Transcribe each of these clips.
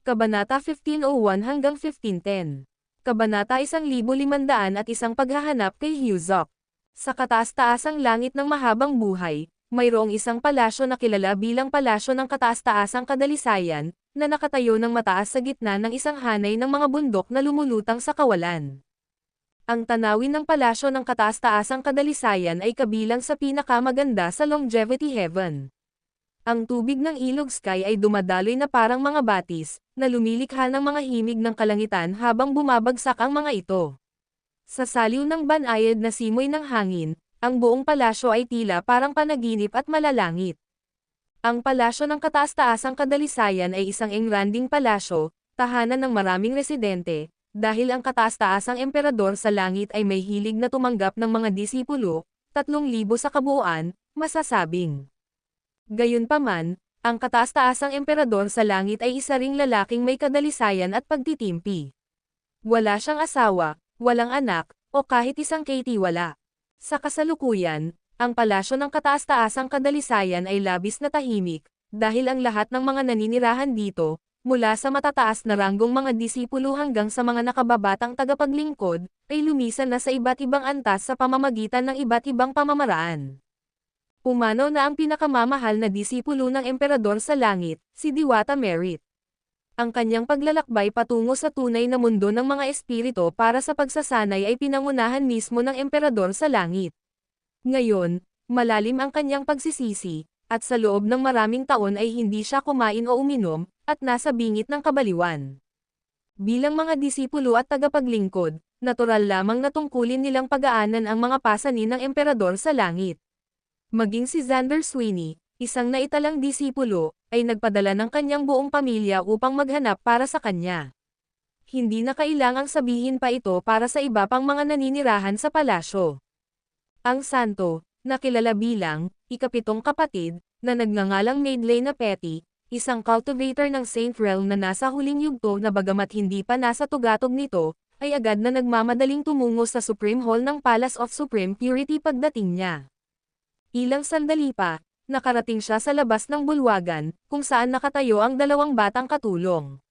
Kabanata 1501 hanggang 1510. Kabanata 1501 Paghahanap kay Hyuzok. Sa kataas-taasang langit ng mahabang buhay, mayroong isang palasyo na kilala bilang Palasyo ng Kataas-taasang Kadalisayan, na nakatayo ng mataas sa gitna ng isang hanay ng mga bundok na lumulutang sa kawalan. Ang tanawin ng Palasyo ng Kataas-taasang Kadalisayan ay kabilang sa pinakamaganda sa Longevity Heaven. Ang tubig ng Ilog Sky ay dumadaloy na parang mga batis, na lumilikha ng mga himig ng kalangitan habang bumabagsak ang mga ito. Sa saliw ng banayad na simoy ng hangin, ang buong palasyo ay tila parang panaginip at malalangit. Ang Palasyo ng Kataas-taasang Kadalisayan ay isang engranding palasyo, tahanan ng maraming residente, dahil ang kataas-taasang emperador sa langit ay may hilig na tumanggap ng mga disipulo, 3,000 sa kabuuan, masasabing. Gayunpaman, ang kataas-taasang emperador sa langit ay isa ring lalaking may kadalisayan at pagtitimpi. Wala siyang asawa, walang anak, o kahit isang katiwala. Sa kasalukuyan, ang Palasyo ng Kataas-taasang Kadalisayan ay labis na tahimik, dahil ang lahat ng mga naninirahan dito, mula sa matataas na ranggong mga disipulo hanggang sa mga nakababatang tagapaglingkod, ay lumisan na sa iba't ibang antas sa pamamagitan ng iba't ibang pamamaraan. Pumanaw na ang pinakamamahal na disipulo ng emperador sa langit, si Diwata Merit. Ang kanyang paglalakbay patungo sa tunay na mundo ng mga espiritu para sa pagsasanay ay pinangunahan mismo ng emperador sa langit. Ngayon, malalim ang kanyang pagsisisi, at sa loob ng maraming taon ay hindi siya kumain o uminom, at nasa bingit ng kabaliwan. Bilang mga disipulo at tagapaglingkod, natural lamang na tungkulin nilang pagaanan ang mga pasanin ng emperador sa langit. Maging si Xander Sweeney, isang naitalang disipulo, ay nagpadala ng kanyang buong pamilya upang maghanap para sa kanya. Hindi na kailangang sabihin pa ito para sa iba pang mga naninirahan sa palasyo. Ang santo, na kilala bilang, ikapitong kapatid, na nagngangalang Maidlane na Petty, isang cultivator ng Saint Realm na nasa huling yugto na bagamat hindi pa nasa tugatog nito, ay agad na nagmamadaling tumungo sa Supreme Hall ng Palace of Supreme Purity pagdating niya. Ilang sandali pa, nakarating siya sa labas ng bulwagan, kung saan nakatayo ang dalawang batang katulong.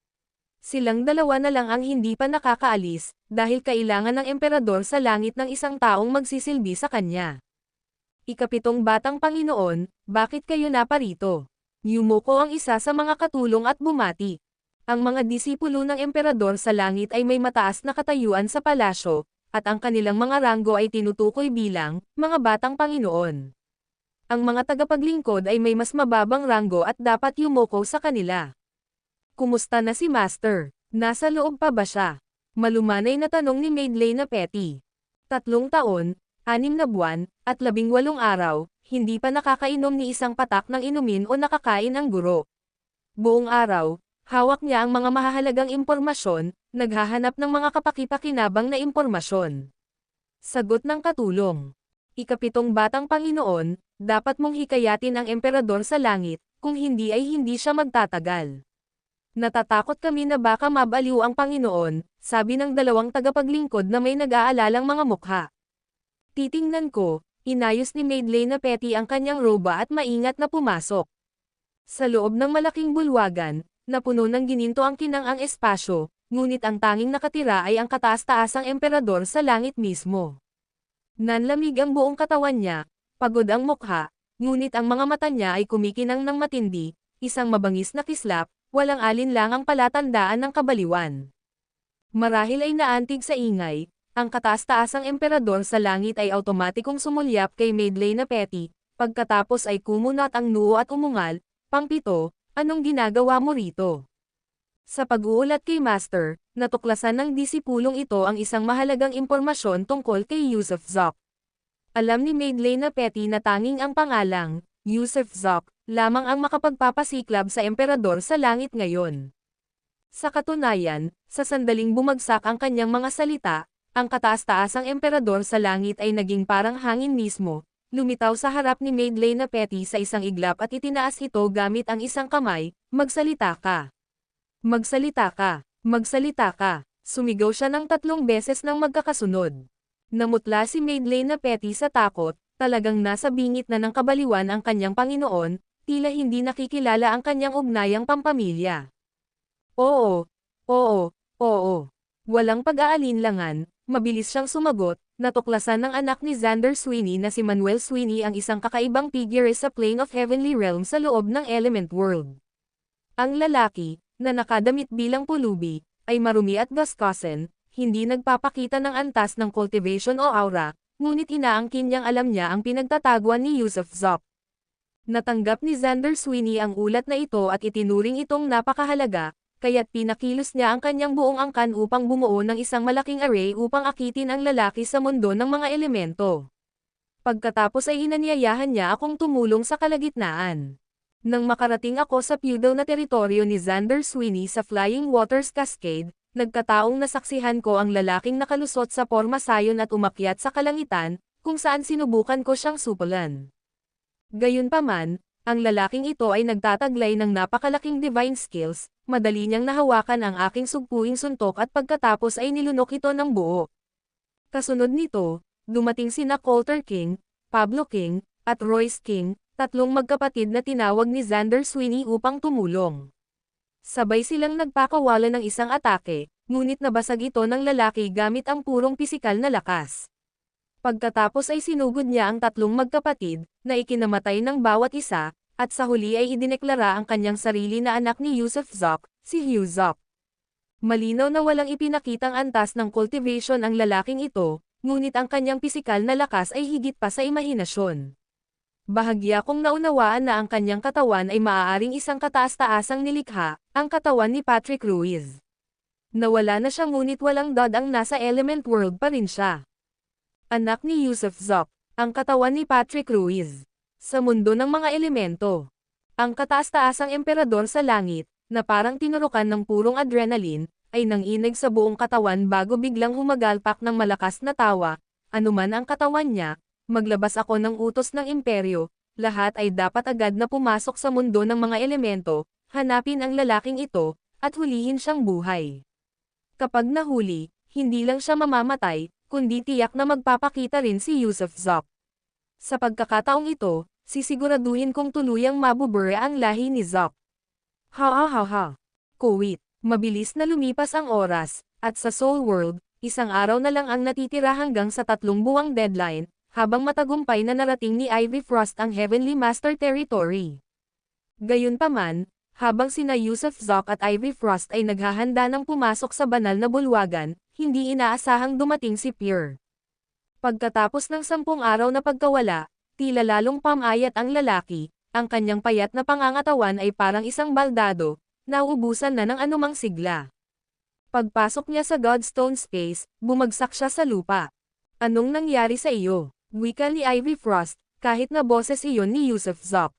Silang dalawa na lang ang hindi pa nakakaalis, dahil kailangan ng emperador sa langit ng isang taong magsisilbi sa kanya. Ikapitong batang Panginoon, bakit kayo naparito? Yumuko ang isa sa mga katulong at bumati. Ang mga disipulo ng emperador sa langit ay may mataas na katayuan sa palasyo, at ang kanilang mga ranggo ay tinutukoy bilang, mga batang Panginoon. Ang mga tagapaglingkod ay may mas mababang ranggo at dapat yumuko sa kanila. Kumusta na si Master? Nasa loob pa ba siya? Malumanay na tanong ni Maidlane na Petty. 3 taon, 6 na buwan, at 18 araw, hindi pa nakakainom ni isang patak ng inumin o nakakain ang guro. Buong araw, hawak niya ang mga mahahalagang impormasyon, naghahanap ng mga kapaki-pakinabang na impormasyon. Sagot ng katulong. Ikapitong batang Panginoon, dapat mong hikayatin ang emperador sa langit, kung hindi ay hindi siya magtatagal. Natatakot kami na baka mabaliw ang Panginoon, sabi ng dalawang tagapaglingkod na may nag-aalalang mga mukha. Titingnan ko, inayos ni Maidlane na Petty ang kanyang roba at maingat na pumasok. Sa loob ng malaking bulwagan, napuno ng gininto ang kinang espasyo, ngunit ang tanging nakatira ay ang kataas-taasang emperador sa langit mismo. Nanlamig ang buong katawan niya, pagod ang mukha, ngunit ang mga mata niya ay kumikinang ng matindi, isang mabangis na kislap, walang alinlangang palatandaan ng kabaliwan. Marahil ay naantig sa ingay, ang kataas-taasang emperador sa langit ay automatikong sumulyap kay Maidlane na Petty, pagkatapos ay kumunat ang noo at umungal, "Pang-7, anong ginagawa mo rito?" Sa pag-uulat kay Master, natuklasan ng disipulong ito ang isang mahalagang impormasyon tungkol kay Yusuf Zok. Alam ni Maidlane na Petty na tanging ang pangalang, Yusuf Zok, lamang ang makapagpapasiklab sa emperador sa langit ngayon. Sa katunayan, sa sandaling bumagsak ang kanyang mga salita, ang kataas-taasang emperador sa langit ay naging parang hangin mismo, lumitaw sa harap ni Maidlane na Petty sa isang iglap at itinaas ito gamit ang isang kamay, "Magsalita ka. Magsalita ka. Magsalita ka." Sumigaw siya ng 3 beses ng magkakasunod. Namutla si Maidlane na Petty sa takot, talagang nasa bingit na ng kabaliwan ang kanyang Panginoon, tila hindi nakikilala ang kanyang ugnayang pampamilya. Oo, oo, oo. Walang pag-aalinlangan, mabilis siyang sumagot, natuklasan ng anak ni Xander Sweeney na si Manuel Sweeney ang isang kakaibang figure sa plane of heavenly realm sa loob ng element world. Ang lalaki, na nakadamit bilang pulubi, ay marumi at gaskosen, hindi nagpapakita ng antas ng cultivation o aura, ngunit inaangkin niyang alam niya ang pinagtataguan ni Yusuf Zok. Natanggap ni Xander Sweeney ang ulat na ito at itinuring itong napakahalaga, kaya't pinakilos niya ang kanyang buong angkan upang bumuo ng isang malaking array upang akitin ang lalaki sa mundo ng mga elemento. Pagkatapos ay inanyayahan niya akong tumulong sa kalagitnaan. Nang makarating ako sa feudal na teritoryo ni Xander Sweeney sa Flying Waters Cascade, nagkataong nasaksihan ko ang lalaking nakalusot sa porma sayon at umakyat sa kalangitan, kung saan sinubukan ko siyang supulan. Gayunpaman, ang lalaking ito ay nagtataglay ng napakalaking divine skills, madali niyang nahawakan ang aking sugpuing suntok at pagkatapos ay nilunok ito ng buo. Kasunod nito, dumating sina Coulter King, Pablo King, at Royce King, tatlong magkapatid na tinawag ni Xander Sweeney upang tumulong. Sabay silang nagpakawala ng isang atake, ngunit nabasag ito ng lalaki gamit ang purong pisikal na lakas. Pagkatapos ay sinugod niya ang tatlong magkapatid, na ikinamatay ng bawat isa, at sa huli ay idineklara ang kanyang sarili na anak ni Yusuf Zok, si Hugh Zok. Malinaw na walang ipinakitang antas ng cultivation ang lalaking ito, ngunit ang kanyang pisikal na lakas ay higit pa sa imahinasyon. Bahagya kong naunawaan na ang kanyang katawan ay maaaring isang kataas-taasang nilikha, ang katawan ni Patrick Ruiz. Nawala na siya ngunit walang dodang nasa element world pa rin siya. Anak ni Yusuf Zok, ang katawan ni Patrick Ruiz. Sa mundo ng mga elemento. Ang kataas-taasang emperador sa langit, na parang tinurukan ng purong adrenaline, ay nanginig sa buong katawan bago biglang humagalpak ng malakas na tawa. Anuman ang katawan niya, maglabas ako ng utos ng imperyo, lahat ay dapat agad na pumasok sa mundo ng mga elemento, hanapin ang lalaking ito, at hulihin siyang buhay. Kapag nahuli, hindi lang siya mamamatay, kundi tiyak na magpapakita rin si Yusuf Zok. Sa pagkakataong ito, sisiguraduhin kong tuluyang mabubura ang lahi ni Zok. Ha. Kuwit, mabilis na lumipas ang oras, at sa Soul World, isang araw na lang ang natitira hanggang sa 3 buwang deadline, habang matagumpay na narating ni Ivy Frost ang Heavenly Master Territory. Gayunpaman, habang sina Yusuf Zok at Ivy Frost ay naghahanda ng pumasok sa banal na bulwagan, hindi inaasahang dumating si Pierre. Pagkatapos ng 10 araw na pagkawala, tila lalong pamayat ang lalaki, ang kanyang payat na pangangatawan ay parang isang baldado, nauubusan na ng anumang sigla. Pagpasok niya sa Godstone Space, bumagsak siya sa lupa. Anong nangyari sa iyo? Wika ni Ivy Frost, kahit na boses iyon ni Yusuf Zok.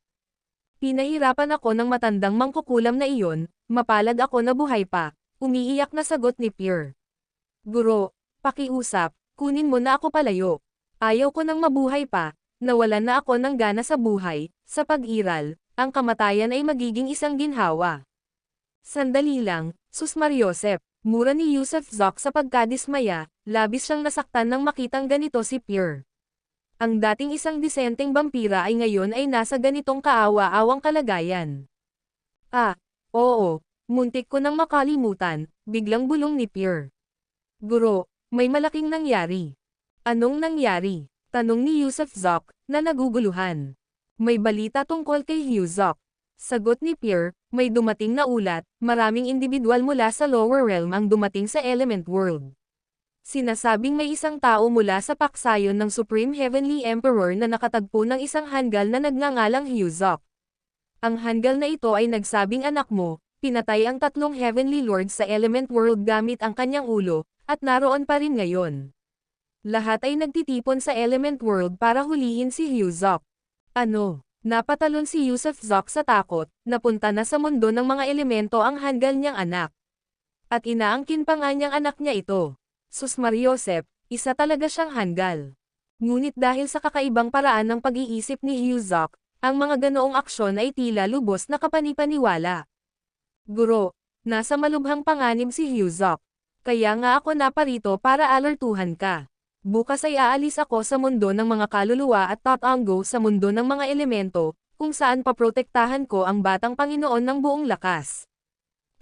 Pinahirapan ako ng matandang mangkukulam na iyon, mapalad ako na buhay pa, umiiyak na sagot ni Pierre. Guro, pakiusap, kunin mo na ako palayo. Ayaw ko nang mabuhay pa, nawalan na ako ng gana sa buhay, sa pag-iral, ang kamatayan ay magiging isang ginhawa. Sandali lang, Sus Mariosep, mura ni Yusuf Zok sa pagkadismaya, labis siyang nasaktan nang makitang ganito si Pierre. Ang dating isang disenteng vampira ay ngayon ay nasa ganitong kaawa-awang kalagayan. Oo, muntik ko nang makalimutan, biglang bulong ni Pierre. Guro, may malaking nangyari. Anong nangyari? Tanong ni Yusuf Zok, na naguguluhan. May balita tungkol kay Hugh Zok. Sagot ni Pierre, may dumating na ulat, maraming individual mula sa lower realm ang dumating sa element world. Sinasabing may isang tao mula sa paksayon ng Supreme Heavenly Emperor na nakatagpo ng isang hanggal na nagngangalang Hugh Zok. Ang hanggal na ito ay nagsabing anak mo, pinatay ang 3 Heavenly Lords sa element world gamit ang kanyang ulo, at naroon pa rin ngayon. Lahat ay nagtitipon sa element world para hulihin si Hugh Zok. Ano? Napatalon si Yusuf Zok sa takot, napunta na sa mundo ng mga elemento ang hanggal niyang anak. At inaangkin pa nga niyang anak niya ito. Sus Mariosep, isa talaga siyang hanggal. Ngunit dahil sa kakaibang paraan ng pag-iisip ni Hugh Zok, ang mga ganoong aksyon ay tila lubos na kapanipaniwala. Guro, nasa malubhang panganib si Hugh Zok. Kaya nga ako naparito para alertuhan ka. Bukas ay aalis ako sa mundo ng mga kaluluwa at tatanggo sa mundo ng mga elemento, kung saan paprotektahan ko ang batang Panginoon ng buong lakas.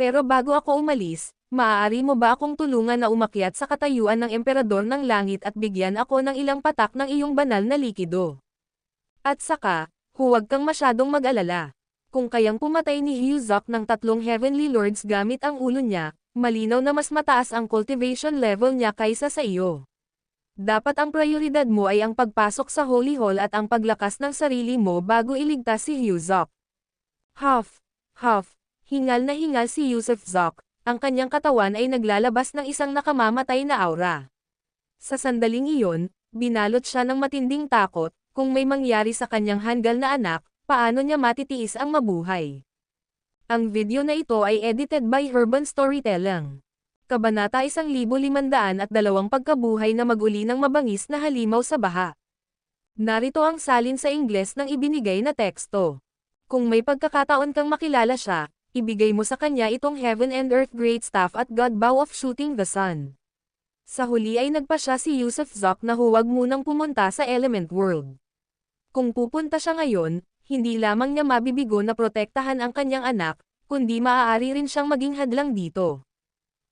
Pero bago ako umalis, maaari mo ba akong tulungan na umakyat sa katayuan ng Emperador ng Langit at bigyan ako ng ilang patak ng iyong banal na likido? At saka, huwag kang masyadong mag-alala. Kung kayang pumatay ni Hyuzok ng 3 Heavenly Lords gamit ang ulo niya, malinaw na mas mataas ang cultivation level niya kaysa sa iyo. Dapat ang prioridad mo ay ang pagpasok sa Holy Hall at ang paglakas ng sarili mo bago iligtas si Hyuzok. Huff, huff, hingal na hingal si Yusuf-Zok, ang kanyang katawan ay naglalabas ng isang nakamamatay na aura. Sa sandaling iyon, binalot siya ng matinding takot, kung may mangyari sa kanyang hanggal na anak, paano niya matitiis ang mabuhay. Ang video na ito ay edited by Herban Storytelling. Kabanata 1502 Pagkabuhay na mag-uli ng mabangis na halimaw sa baha. Narito ang salin sa Ingles ng ibinigay na teksto. Kung may pagkakataon kang makilala siya, ibigay mo sa kanya itong Heaven and Earth Great Staff at God Bow of Shooting the Sun. Sa huli ay nagpasya si Yusuf-Zok na huwag munang pumunta sa Element World. Kung pupunta siya ngayon, hindi lamang niya mabibigo na protektahan ang kanyang anak, kundi maaari rin siyang maging hadlang dito.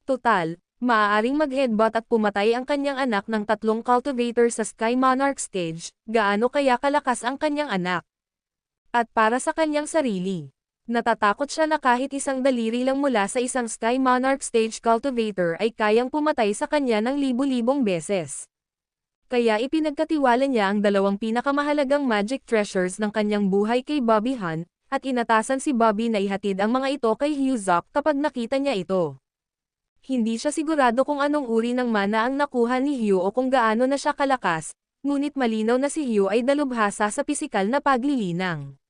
Total, maaaring mag-headbutt at pumatay ang kanyang anak ng 3 cultivator sa Sky Monarch stage, gaano kaya kalakas ang kanyang anak. At para sa kanyang sarili, natatakot siya na kahit isang daliri lang mula sa isang Sky Monarch stage cultivator ay kayang pumatay sa kanya ng libu-libong beses. Kaya ipinagkatiwala niya ang 2 pinakamahalagang magic treasures ng kanyang buhay kay Bobby Han, at inatasan si Bobby na ihatid ang mga ito kay Hyuzok kapag nakita niya ito. Hindi siya sigurado kung anong uri ng mana ang nakuha ni Hyu o kung gaano na siya kalakas, ngunit malinaw na si Hyu ay dalubhasa sa pisikal na paglilinang.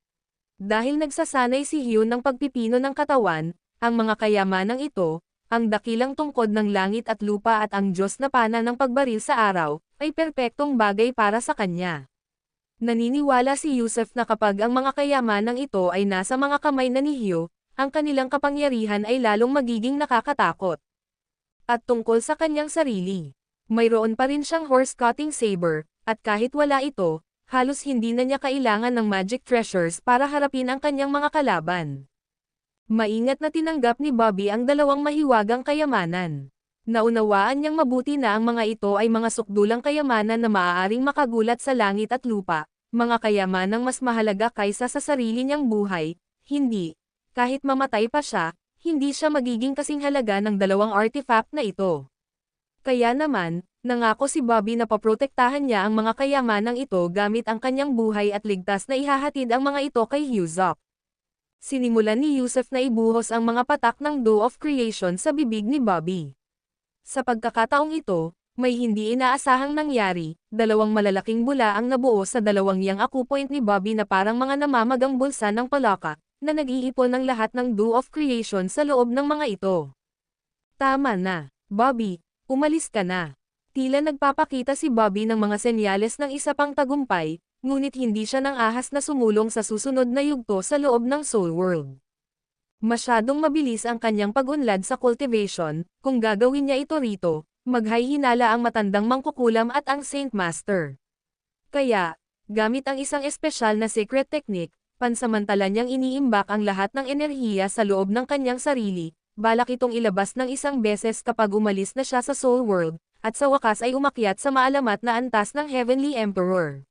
Dahil nagsasanay si Hyu ng pagpipino ng katawan, ang mga kayamanang ito, ang dakilang tungkod ng langit at lupa at ang Diyos na pana ng pagbaril sa araw, ay perpektong bagay para sa kanya. Naniniwala si Yusuf na kapag ang mga kayamanang ito ay nasa mga kamay na ni Hyu, ang kanilang kapangyarihan ay lalong magiging nakakatakot. At tungkol sa kanyang sarili, mayroon pa rin siyang horse-cutting saber, at kahit wala ito, halos hindi na niya kailangan ng magic treasures para harapin ang kanyang mga kalaban. Maingat na tinanggap ni Bobby ang 2 mahiwagang kayamanan. Naunawaan niyang mabuti na ang mga ito ay mga sukdulang kayamanan na maaaring makagulat sa langit at lupa, mga kayamanang mas mahalaga kaysa sa sarili niyang buhay, hindi. Kahit mamatay pa siya, hindi siya magiging kasing halaga ng 2 artifact na ito. Kaya naman, nangako si Bobby na paprotektahan niya ang mga kayamanang ito gamit ang kanyang buhay at ligtas na ihahatid ang mga ito kay Hyuzok. Sinimulan ni Yusuf na ibuhos ang mga patak ng Dew of Creation sa bibig ni Bobby. Sa pagkakataong ito, may hindi inaasahang nangyari, 2 malalaking bula ang nabuo sa 2 yang akupoint ni Bobby na parang mga namamagang bulsa ng palaka, na nag-iipon ng lahat ng Dew of Creation sa loob ng mga ito. Tama na, Bobby, umalis ka na. Tila nagpapakita si Bobby ng mga senyales ng isa pang tagumpay, ngunit hindi siya nang ahas na sumulong sa susunod na yugto sa loob ng Soul World. Masyadong mabilis ang kanyang pag-unlad sa cultivation, kung gagawin niya ito rito, maghay-hinala ang matandang mangkukulam at ang Saint Master. Kaya, gamit ang isang espesyal na secret technique, pansamantala niyang iniimbak ang lahat ng enerhiya sa loob ng kanyang sarili, balak itong ilabas ng isang beses kapag umalis na siya sa Soul World, at sa wakas ay umakyat sa maalamat na antas ng Heavenly Emperor.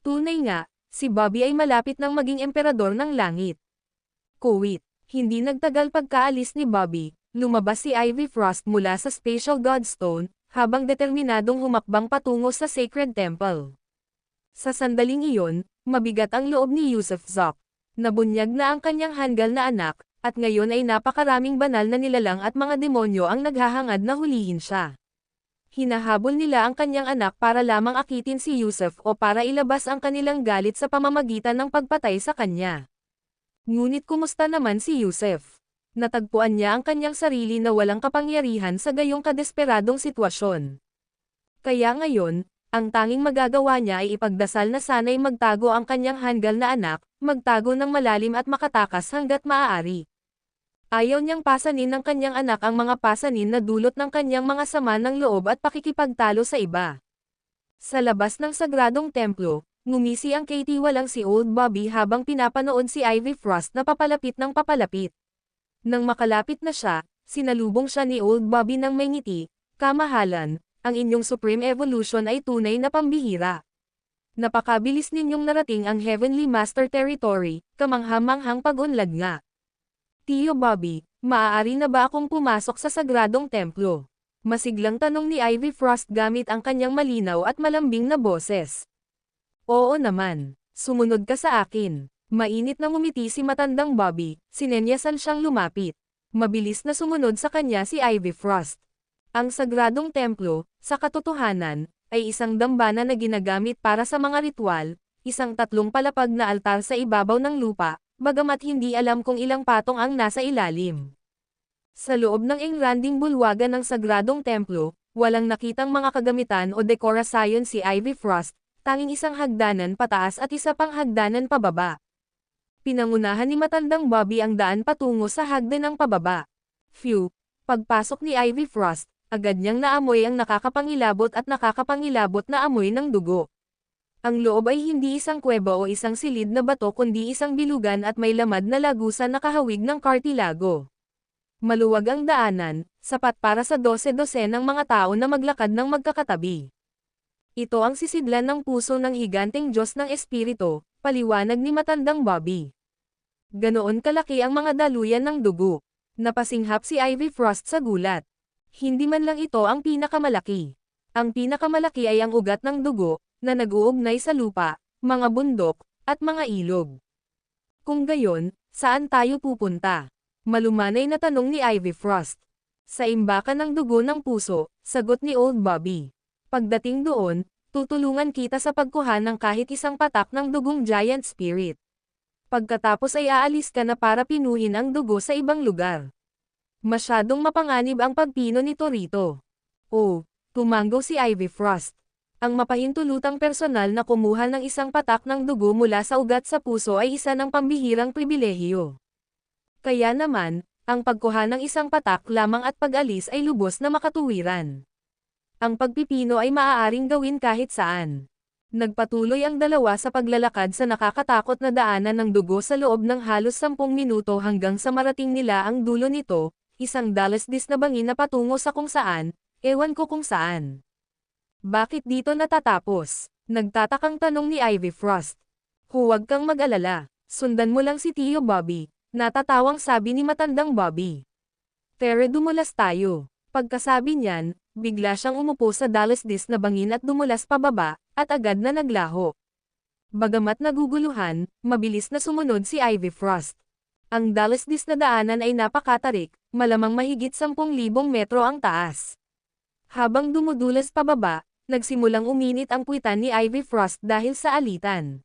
Tunay nga, si Bobby ay malapit ng maging emperador ng langit. Kuwit, hindi nagtagal pagkaalis ni Bobby, lumabas si Ivy Frost mula sa Spatial Godstone, habang determinadong humakbang patungo sa Sacred Temple. Sa sandaling iyon, mabigat ang loob ni Yusuf-Zok. Nabunyag na ang kanyang hanggal na anak, at ngayon ay napakaraming banal na nilalang at mga demonyo ang naghahangad na hulihin siya. Hinahabol nila ang kanyang anak para lamang akitin si Yusuf o para ilabas ang kanilang galit sa pamamagitan ng pagpatay sa kanya. Ngunit kumusta naman si Yusuf? Natagpuan niya ang kanyang sarili na walang kapangyarihan sa gayong kadesperadong sitwasyon. Kaya ngayon, ang tanging magagawa niya ay ipagdasal na sana'y magtago ang kanyang hanggal na anak, magtago ng malalim at makatakas hanggat maaari. Ayaw niyang pasanin ng kanyang anak ang mga pasanin na dulot ng kanyang mga sama ng loob at pakikipagtalo sa iba. Sa labas ng sagradong templo, ngumisi ang Katie walang si Old Bobby habang pinapanood si Ivy Frost na papalapit ng papalapit. Nang makalapit na siya, sinalubong siya ni Old Bobby ng may ngiti, "Kamahalan, ang inyong Supreme Evolution ay tunay na pambihira. Napakabilis ninyong narating ang Heavenly Master Territory, kamangha-manghang pag-unlad nga. Tio Bobby, maaari na ba akong pumasok sa Sagradong Templo?" Masiglang tanong ni Ivy Frost gamit ang kanyang malinaw at malambing na boses. "Oo naman, sumunod ka sa akin." Mainit na ngumiti si matandang Bobby, sinenyasan siyang lumapit. Mabilis na sumunod sa kanya si Ivy Frost. Ang Sagradong Templo, sa katotohanan, ay isang dambana na ginagamit para sa mga ritual, isang 3 palapag na altar sa ibabaw ng lupa, bagamat hindi alam kung ilang patong ang nasa ilalim. Sa loob ng engranding bulwagan ng Sagradong Templo, walang nakitang mga kagamitan o dekorasyon si Ivy Frost, tanging isang hagdanan pataas at isa pang hagdanan pababa. Pinangunahan ni matandang Bobby ang daan patungo sa hagdan ng pababa. Phew! Pagpasok ni Ivy Frost, agad niyang naamoy ang nakakapangilabot na amoy ng dugo. Ang loob ay hindi isang kuweba o isang silid na bato kundi isang bilugan at may lamad na lagusan na kahawig ng kartilago. Maluwag ang daanan, sapat para sa 12 ng mga tao na maglakad ng magkakatabi. Ito ang sisidlan ng puso ng higanteng Diyos ng Espiritu, paliwanag ni matandang Bobby. Ganoon kalaki ang mga daluyan ng dugo. Napasinghap si Ivy Frost sa gulat. Hindi man lang ito ang pinakamalaki. Ang pinakamalaki ay ang ugat ng dugo, na nag-uugnay sa lupa, mga bundok, at mga ilog. Kung gayon, saan tayo pupunta? Malumanay na tanong ni Ivy Frost. Sa imbakan ng dugo ng puso, sagot ni Old Bobby. Pagdating doon, tutulungan kita sa pagkuha ng kahit isang patak ng dugong giant spirit. Pagkatapos ay aalis ka na para pinuhin ang dugo sa ibang lugar. Masyadong mapanganib ang pagpino nito rito. Oh, tumanggo si Ivy Frost. Ang mapahintulutang personal na kumuha ng isang patak ng dugo mula sa ugat sa puso ay isa ng pambihirang pribilehiyo. Kaya naman, ang pagkuha ng isang patak lamang at pag-alis ay lubos na makatuwiran. Ang pagpipino ay maaaring gawin kahit saan. Nagpatuloy ang dalawa sa paglalakad sa nakakatakot na daanan ng dugo sa loob ng halos 10 minuto hanggang sa marating nila ang dulo nito, isang dalasdis na bangin na patungo sa kung saan, ewan ko kung saan. Bakit dito natatapos? Nagtatakang tanong ni Ivy Frost. Huwag kang mag-alala, sundan mo lang si Tio Bobby, natatawang sabi ni matandang Bobby. Tere dumulas tayo. Pagkasabi niyan, bigla siyang umupo sa dalasdis na bangin at dumulas pababa, at agad na naglaho. Bagamat naguguluhan, mabilis na sumunod si Ivy Frost. Ang dalasdis na daanan ay napakatarik, malamang mahigit 10,000 metro ang taas. Habang dumudulas pababa, nagsimulang uminit ang puwitan ni Ivy Frost dahil sa alitan.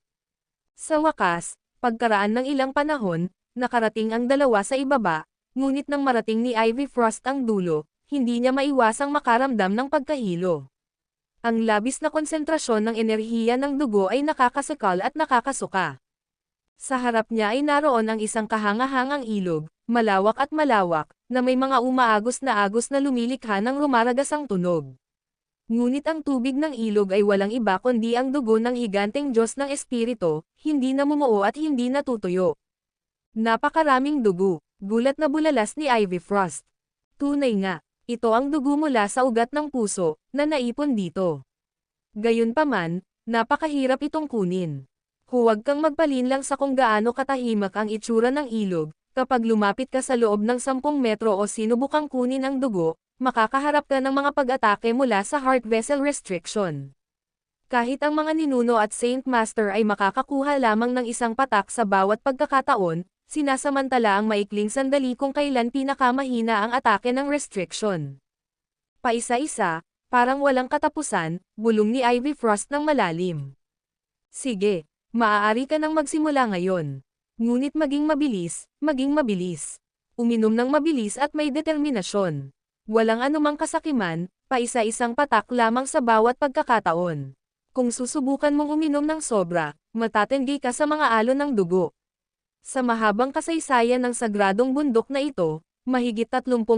Sa wakas, pagkaraan ng ilang panahon, nakarating ang dalawa sa ibaba, ngunit nang marating ni Ivy Frost ang dulo, hindi niya maiwasang makaramdam ng pagkahilo. Ang labis na konsentrasyon ng enerhiya ng dugo ay nakakasakal at nakakasuka. Sa harap niya ay naroon ang isang kahangahangang ilog, malawak na may mga umaagos na lumilikha ng rumaragasang tunog. Ngunit ang tubig ng ilog ay walang iba kundi ang dugo ng higanteng Diyos ng Espiritu, hindi namumuo at hindi natutuyo. Napakaraming dugo, gulat na bulalas ni Ivy Frost. Tunay nga. Ito ang dugo mula sa ugat ng puso, na naipon dito. Gayunpaman, napakahirap itong kunin. Huwag kang magpalinlang sa kung gaano katahimik ang itsura ng ilog, kapag lumapit ka sa loob ng 10 metro o sinubukang kunin ang dugo, makakaharap ka ng mga pag-atake mula sa heart vessel restriction. Kahit ang mga ninuno at Saint Master ay makakakuha lamang ng isang patak sa bawat pagkakataon, sinasamantala ang maikling sandali kung kailan pinakamahina ang atake ng restriction. Paisa-isa, parang walang katapusan, bulong ni Ivy Frost ng malalim. Sige, maaari ka nang magsimula ngayon. Ngunit maging mabilis. Uminom ng mabilis at may determinasyon. Walang anumang kasakiman, paisa-isang patak lamang sa bawat pagkakataon. Kung susubukan mong uminom ng sobra, matatanggi ka sa mga alon ng dugo. Sa mahabang kasaysayan ng sagradong bundok na ito, mahigit 30,000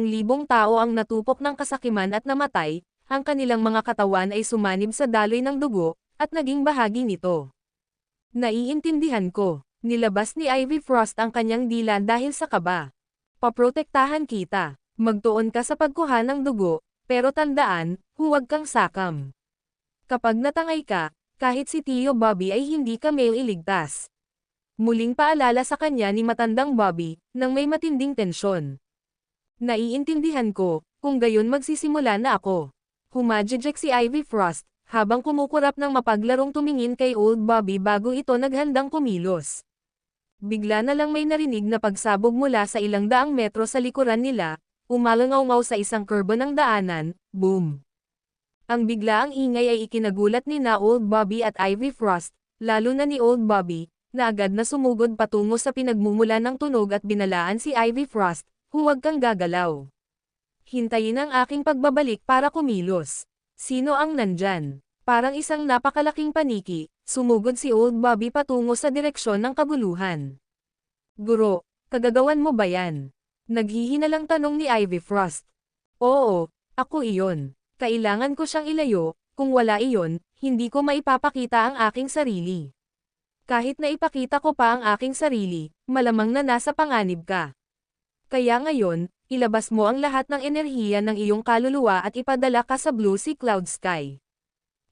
tao ang natupok ng kasakiman at namatay, ang kanilang mga katawan ay sumanib sa daloy ng dugo, at naging bahagi nito. Naiintindihan ko, nilabas ni Ivy Frost ang kanyang dila dahil sa kaba. Paprotektahan kita. Magtuon ka sa pagkuha ng dugo, pero tandaan, huwag kang sakam. Kapag natangay ka, kahit si Tio Bobby ay hindi ka mailigtas. Muling paalala sa kanya ni matandang Bobby, nang may matinding tensyon. Naiintindihan ko, kung gayon magsisimula na ako. Humajejek si Ivy Frost, habang kumukurap ng mapaglarong tumingin kay Old Bobby bago ito naghandang kumilos. Bigla na lang may narinig na pagsabog mula sa ilang daang metro sa likuran nila, umalangaw-ngaw sa isang kurbo ng daanan, boom. Ang biglaang ingay ay ikinagulat ni na Old Bobby at Ivy Frost, lalo na ni Old Bobby, na agad na sumugod patungo sa pinagmumula ng tunog at binalaan si Ivy Frost, huwag kang gagalaw. Hintayin ang aking pagbabalik para kumilos. Sino ang nandyan? Parang isang napakalaking paniki, sumugod si Old Bobby patungo sa direksyon ng kabuluhan. Guro, kagagawan mo ba yan? Naghihinalang tanong ni Ivy Frost. Oo, ako iyon. Kailangan ko siyang ilayo, kung wala iyon, hindi ko maipapakita ang aking sarili. Kahit na ipakita ko pa ang aking sarili, malamang na nasa panganib ka. Kaya ngayon, ilabas mo ang lahat ng enerhiya ng iyong kaluluwa at ipadala ka sa Blue Sea Cloud Sky.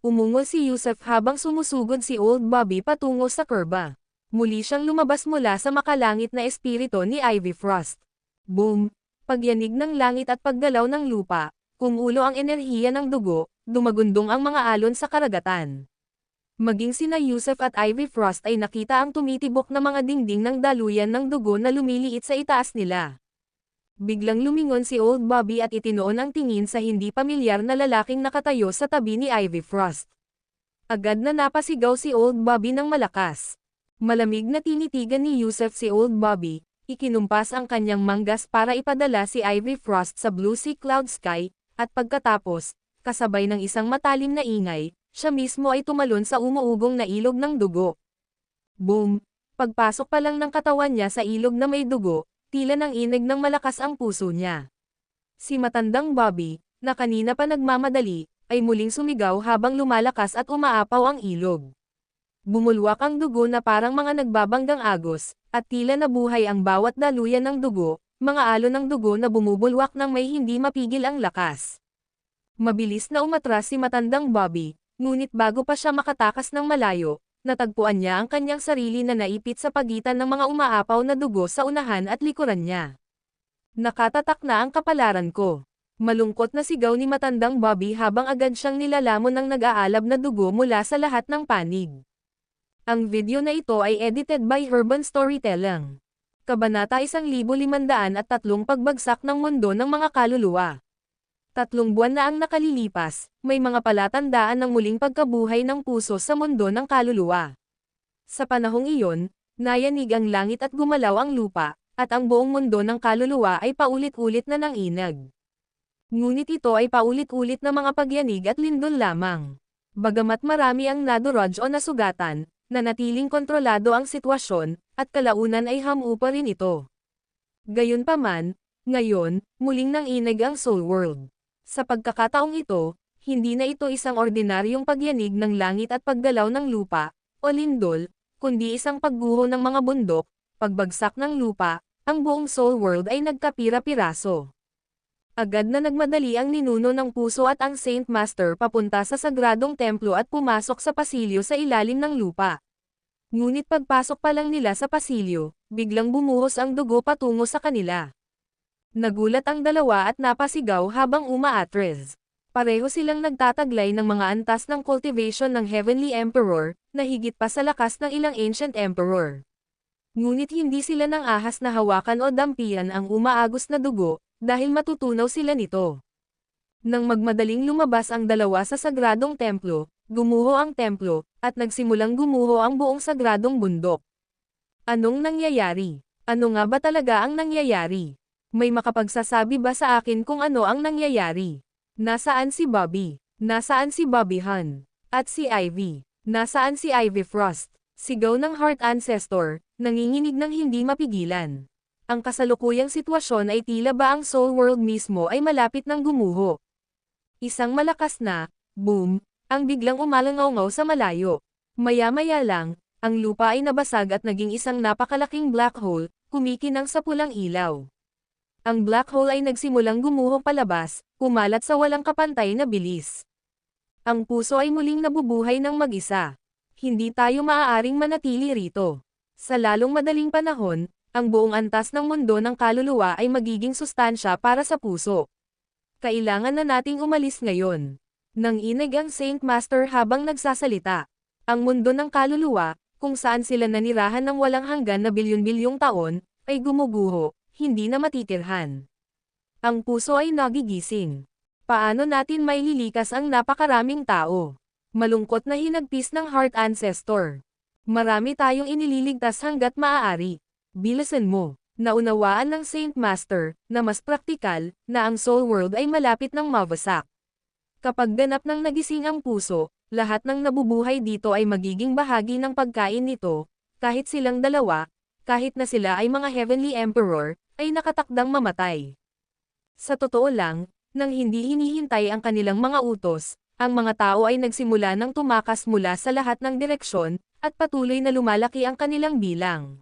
Umungol si Yusuf habang sumusugod si Old Bobby patungo sa kurba. Muli siyang lumabas mula sa makalangit na espiritu ni Ivy Frost. Boom! Pagyanig ng langit at paggalaw ng lupa. Kumulo ang enerhiya ng dugo, dumagundong ang mga alon sa karagatan. Maging sina Yusuf at Ivy Frost ay nakita ang tumitibok na mga dingding ng daluyan ng dugo na lumiliit sa itaas nila. Biglang lumingon si Old Bobby at itinoon ang tingin sa hindi pamilyar na lalaking nakatayo sa tabi ni Ivy Frost. Agad na napasigaw si Old Bobby ng malakas. Malamig na tinitigan ni Yusuf si Old Bobby, ikinumpas ang kanyang manggas para ipadala si Ivy Frost sa Blue Sea Cloud Sky, at pagkatapos, kasabay ng isang matalim na ingay, siya mismo ay tumalon sa umuugong na ilog ng dugo. Boom! Pagpasok pa lang ng katawan niya sa ilog na may dugo, tila nang inig ng malakas ang puso niya. Si matandang Bobby, na kanina pa nagmamadali, ay muling sumigaw habang lumalakas at umaapaw ang ilog. Bumulwak ang dugo na parang mga nagbabanggang agos, at tila nabuhay ang bawat daluyan ng dugo, mga alon ng dugo na bumubulwak ng may hindi mapigil ang lakas. Mabilis na umatras si matandang Bobby, ngunit bago pa siya makatakas ng malayo, natagpuan niya ang kanyang sarili na naipit sa pagitan ng mga umaapaw na dugo sa unahan at likuran niya. Nakatatak na ang kapalaran ko. Malungkot na sigaw ni matandang Bobby habang agad siyang nilalamon ng nag-aalab na dugo mula sa lahat ng panig. Ang video na ito ay edited by Urban Storytelling. Kabanata 1503 Pagbagsak ng mundo ng mga kaluluwa. 3 buwan na ang nakalilipas, may mga palatandaan ng muling pagkabuhay ng puso sa mundo ng kaluluwa. Sa panahong iyon, nayanig ang langit at gumalaw ang lupa, at ang buong mundo ng kaluluwa ay paulit-ulit na nanginag. Ngunit ito ay paulit-ulit na mga pagyanig at lindol lamang. Bagamat marami ang nadurog o nasugatan, nanatiling kontrolado ang sitwasyon, at kalaunan ay hamupa rin ito. Gayunpaman, ngayon, muling nanginig ang Soul World. Sa pagkakataong ito, hindi na ito isang ordinaryong pagyanig ng langit at paggalaw ng lupa, o lindol, kundi isang pagguho ng mga bundok, pagbagsak ng lupa, ang buong Soul World ay nagkapira-piraso. Agad na nagmadali ang ninuno ng puso at ang Saint Master papunta sa sagradong templo at pumasok sa pasilyo sa ilalim ng lupa. Ngunit pagpasok pa lang nila sa pasilyo, biglang bumuhos ang dugo patungo sa kanila. Nagulat ang dalawa at napasigaw habang umaatres. Pareho silang nagtataglay ng mga antas ng cultivation ng Heavenly Emperor, na higit pa sa lakas ng ilang Ancient Emperor. Ngunit hindi sila nang ahas na hawakan o dampian ang umaagos na dugo, dahil matutunaw sila nito. Nang magmadaling lumabas ang dalawa sa sagradong templo, gumuho ang templo, at nagsimulang gumuho ang buong sagradong bundok. Anong nangyayari? Ano nga ba talaga ang nangyayari? May makapagsasabi ba sa akin kung ano ang nangyayari? Nasaan si Bobby? Nasaan si Bobby Han? At si Ivy? Nasaan si Ivy Frost? Sigaw ng Heart Ancestor, nanginginig ng hindi mapigilan. Ang kasalukuyang sitwasyon ay tila ba ang Soul World mismo ay malapit ng gumuho. Isang malakas na, boom, ang biglang umalangaw sa malayo. Maya-maya lang, ang lupa ay nabasag at naging isang napakalaking black hole, kumikinang sa pulang ilaw. Ang black hole ay nagsimulang gumuho palabas, kumalat sa walang kapantay na bilis. Ang puso ay muling nabubuhay ng mag-isa. Hindi tayo maaaring manatili rito. Sa lalong madaling panahon, ang buong antas ng mundo ng kaluluwa ay magiging sustansya para sa puso. Kailangan na nating umalis ngayon. Nanginig ang Saint Master habang nagsasalita. Ang mundo ng kaluluwa, kung saan sila nanirahan ng walang hanggan na bilyon-bilyong taon, ay gumuguho, hindi na matitirhan. Ang puso ay nagigising. Paano natin maililikas ang napakaraming tao? Malungkot na hinagpis ng Heart Ancestor. Marami tayong inililigtas hanggat maaari. Bilisan mo. Naunawaan ng Saint Master, na mas praktikal, na ang soul world ay malapit ng mawasak. Kapag ganap ng nagising ang puso, lahat ng nabubuhay dito ay magiging bahagi ng pagkain nito, kahit silang dalawa, kahit na sila ay mga Heavenly Emperor, ay nakatakdang mamatay. Sa totoo lang, nang hindi hinihintay ang kanilang mga utos, ang mga tao ay nagsimula ng tumakas mula sa lahat ng direksyon, at patuloy na lumalaki ang kanilang bilang.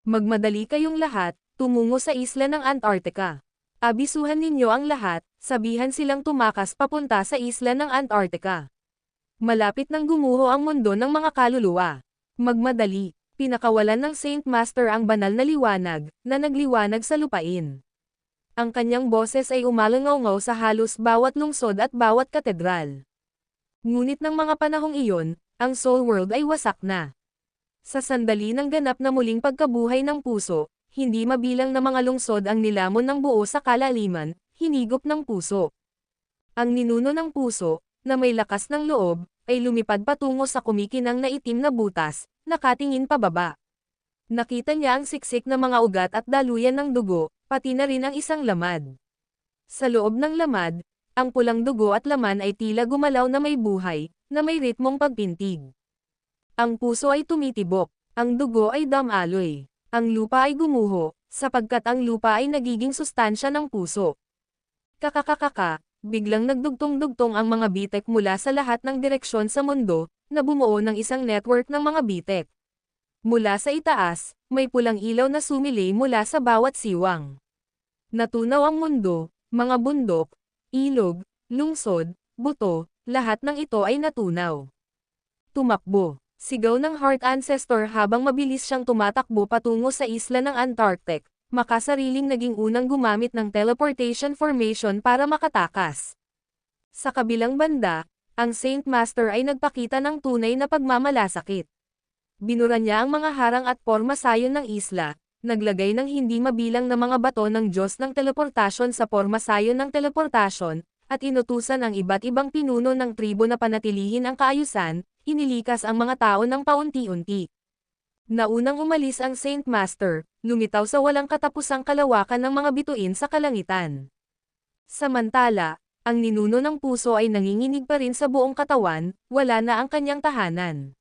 Magmadali kayong lahat, tumungo sa isla ng Antarctica. Abisuhan ninyo ang lahat, sabihan silang tumakas papunta sa isla ng Antarctica. Malapit nang gumuho ang mundo ng mga kaluluwa. Magmadali, pinakawalan ng Saint Master ang banal na liwanag, na nagliwanag sa lupain. Ang kanyang boses ay umalangaw sa halos bawat lungsod at bawat katedral. Ngunit ng mga panahong iyon, ang soul world ay wasak na. Sa sandali ng ganap na muling pagkabuhay ng puso, hindi mabilang na mga lungsod ang nilamon ng buo sa kalaliman, hinigop ng puso. Ang ninuno ng puso, na may lakas ng loob, ay lumipad patungo sa kumikinang na itim na butas, nakatingin pababa. Nakita niya ang siksik na mga ugat at daluyan ng dugo, pati na rin ang isang lamad. Sa loob ng lamad, ang pulang dugo at laman ay tila gumalaw na may buhay, na may ritmong pagpintig. Ang puso ay tumitibok, ang dugo ay damaloy. Ang lupa ay gumuho, sapagkat ang lupa ay nagiging sustansya ng puso. Kakakakaka, biglang nagdugtong-dugtong ang mga bitek mula sa lahat ng direksyon sa mundo, na bumuo ng isang network ng mga bitek. Mula sa itaas, may pulang ilaw na sumilay mula sa bawat siwang. Natunaw ang mundo, mga bundok, ilog, lungsod, buto, lahat ng ito ay natunaw. Tumakbo. Sigaw ng Heart Ancestor habang mabilis siyang tumatakbo patungo sa isla ng Antarctic, makasariling naging unang gumamit ng teleportation formation para makatakas. Sa kabilang banda, ang Saint Master ay nagpakita ng tunay na pagmamalasakit. Binura niya ang mga harang at porma sayon ng isla, naglagay ng hindi mabilang na mga bato ng Diyos ng teleportasyon sa porma sayon ng teleportasyon, at inutusan ang iba't ibang pinuno ng tribo na panatilihin ang kaayusan. Inilikas ang mga tao ng paunti-unti. Naunang umalis ang Saint Master, lumitaw sa walang katapusang kalawakan ng mga bituin sa kalangitan. Samantala, ang ninuno ng puso ay nanginginig pa rin sa buong katawan, wala na ang kanyang tahanan.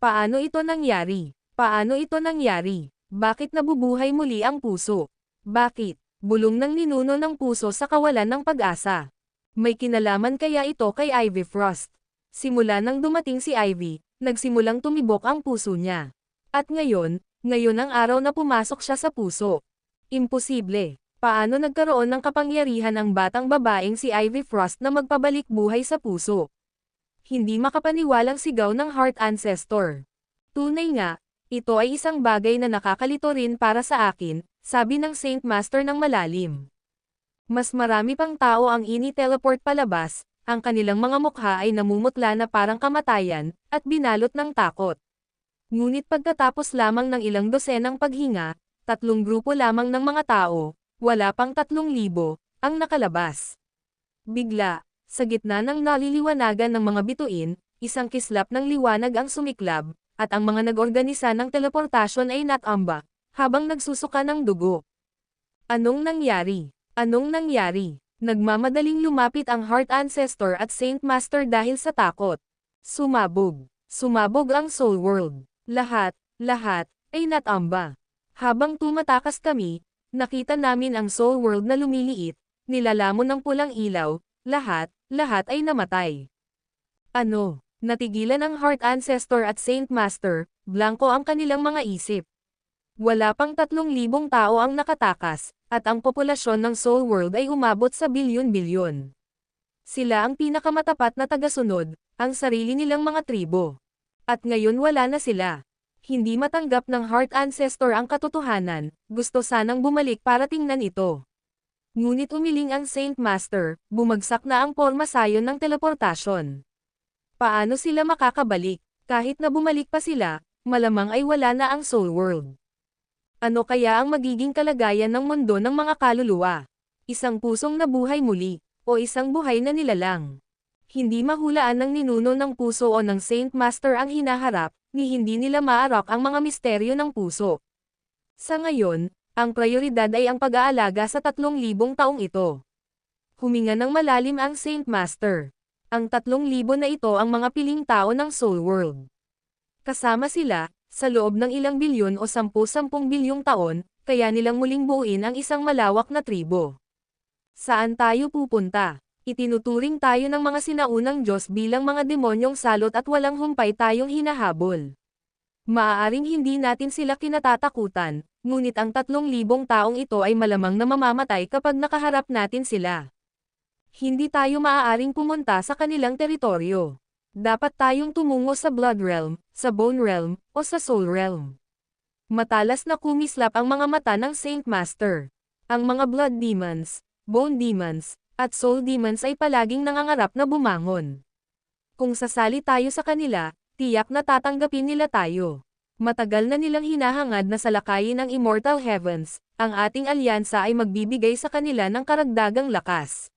Paano ito nangyari? Paano ito nangyari? Bakit nabubuhay muli ang puso? Bakit? Bulong ng ninuno ng puso sa kawalan ng pag-asa. May kinalaman kaya ito kay Ivy Frost? Simula nang dumating si Ivy, nagsimulang tumibok ang puso niya. At ngayon ang araw na pumasok siya sa puso. Imposible. Paano nagkaroon ng kapangyarihan ang batang babaeng si Ivy Frost na magpabalik buhay sa puso? Hindi makapaniwalang sigaw ng Heart Ancestor. Tunay nga, ito ay isang bagay na nakakalito rin para sa akin, sabi ng Saint Master ng malalim. Mas marami pang tao ang ini-teleport palabas. Ang kanilang mga mukha ay namumutla na parang kamatayan, at binalot ng takot. Ngunit pagkatapos lamang ng ilang dosenang paghinga, 3 grupo lamang ng mga tao, wala pang 3,000, ang nakalabas. Bigla, sa gitna ng naliliwanagan ng mga bituin, isang kislap ng liwanag ang sumiklab, at ang mga nag-organisa ng teleportasyon ay natamba, habang nagsusuka ng dugo. Anong nangyari? Anong nangyari? Nagmamadaling lumapit ang Heart Ancestor at Saint Master dahil sa takot. Sumabog. Sumabog ang Soul World. Lahat ay natamba. Habang tumatakas kami, nakita namin ang Soul World na lumiliit, nilalamon ng pulang ilaw, lahat ay namatay. Ano? Natigilan ang Heart Ancestor at Saint Master, blanko ang kanilang mga isip. Wala pang 3,000 tao ang nakatakas, at ang populasyon ng Soul World ay umabot sa bilyon-bilyon. Sila ang pinakamatapat na tagasunod, ang sarili nilang mga tribo. At ngayon wala na sila. Hindi matanggap ng Heart Ancestor ang katotohanan, gusto sanang bumalik para tingnan ito. Ngunit umiling ang Saint Master, bumagsak na ang porma sayon ng teleportasyon. Paano sila makakabalik? Kahit na bumalik pa sila, malamang ay wala na ang Soul World. Ano kaya ang magiging kalagayan ng mundo ng mga kaluluwa? Isang pusong nabuhay muli, o isang buhay na nilalang? Hindi mahulaan ng ninuno ng puso o ng Saint Master ang hinaharap, ni hindi nila maarak ang mga misteryo ng puso. Sa ngayon, ang prioridad ay ang pag-aalaga sa 3,000 taong ito. Huminga ng malalim ang Saint Master. Ang 3,000 na ito ang mga piling tao ng Soul World. Kasama sila, sa loob ng ilang bilyon o 10-10 bilyong taon, kaya nilang muling buuin ang isang malawak na tribo. Saan tayo pupunta? Itinuturing tayo ng mga sinaunang Diyos bilang mga demonyong salot at walang humpay tayong hinahabol. Maaaring hindi natin sila kinatatakutan, ngunit ang 3,000 taong ito ay malamang na mamamatay kapag nakaharap natin sila. Hindi tayo maaaring pumunta sa kanilang teritoryo. Dapat tayong tumungo sa Blood Realm, sa Bone Realm, o sa Soul Realm. Matalas na kumislap ang mga mata ng Saint Master. Ang mga Blood Demons, Bone Demons, at Soul Demons ay palaging nangangarap na bumangon. Kung sasali tayo sa kanila, tiyak na tatanggapin nila tayo. Matagal na nilang hinahangad na salakayin ang Immortal Heavens, ang ating alyansa ay magbibigay sa kanila ng karagdagang lakas.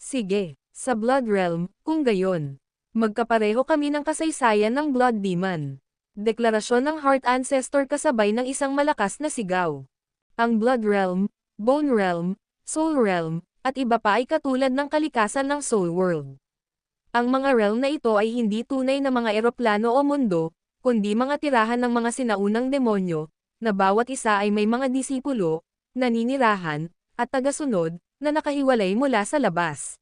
Sige, sa Blood Realm, kung gayon. Magkapareho kami ng kasaysayan ng Blood Demon. Deklarasyon ng Heart Ancestor kasabay ng isang malakas na sigaw. Ang Blood Realm, Bone Realm, Soul Realm, at iba pa ay katulad ng kalikasan ng Soul World. Ang mga realm na ito ay hindi tunay na mga eroplano o mundo, kundi mga tirahan ng mga sinaunang demonyo, na bawat isa ay may mga disipulo, naninirahan, at tagasunod, na nakahiwalay mula sa labas.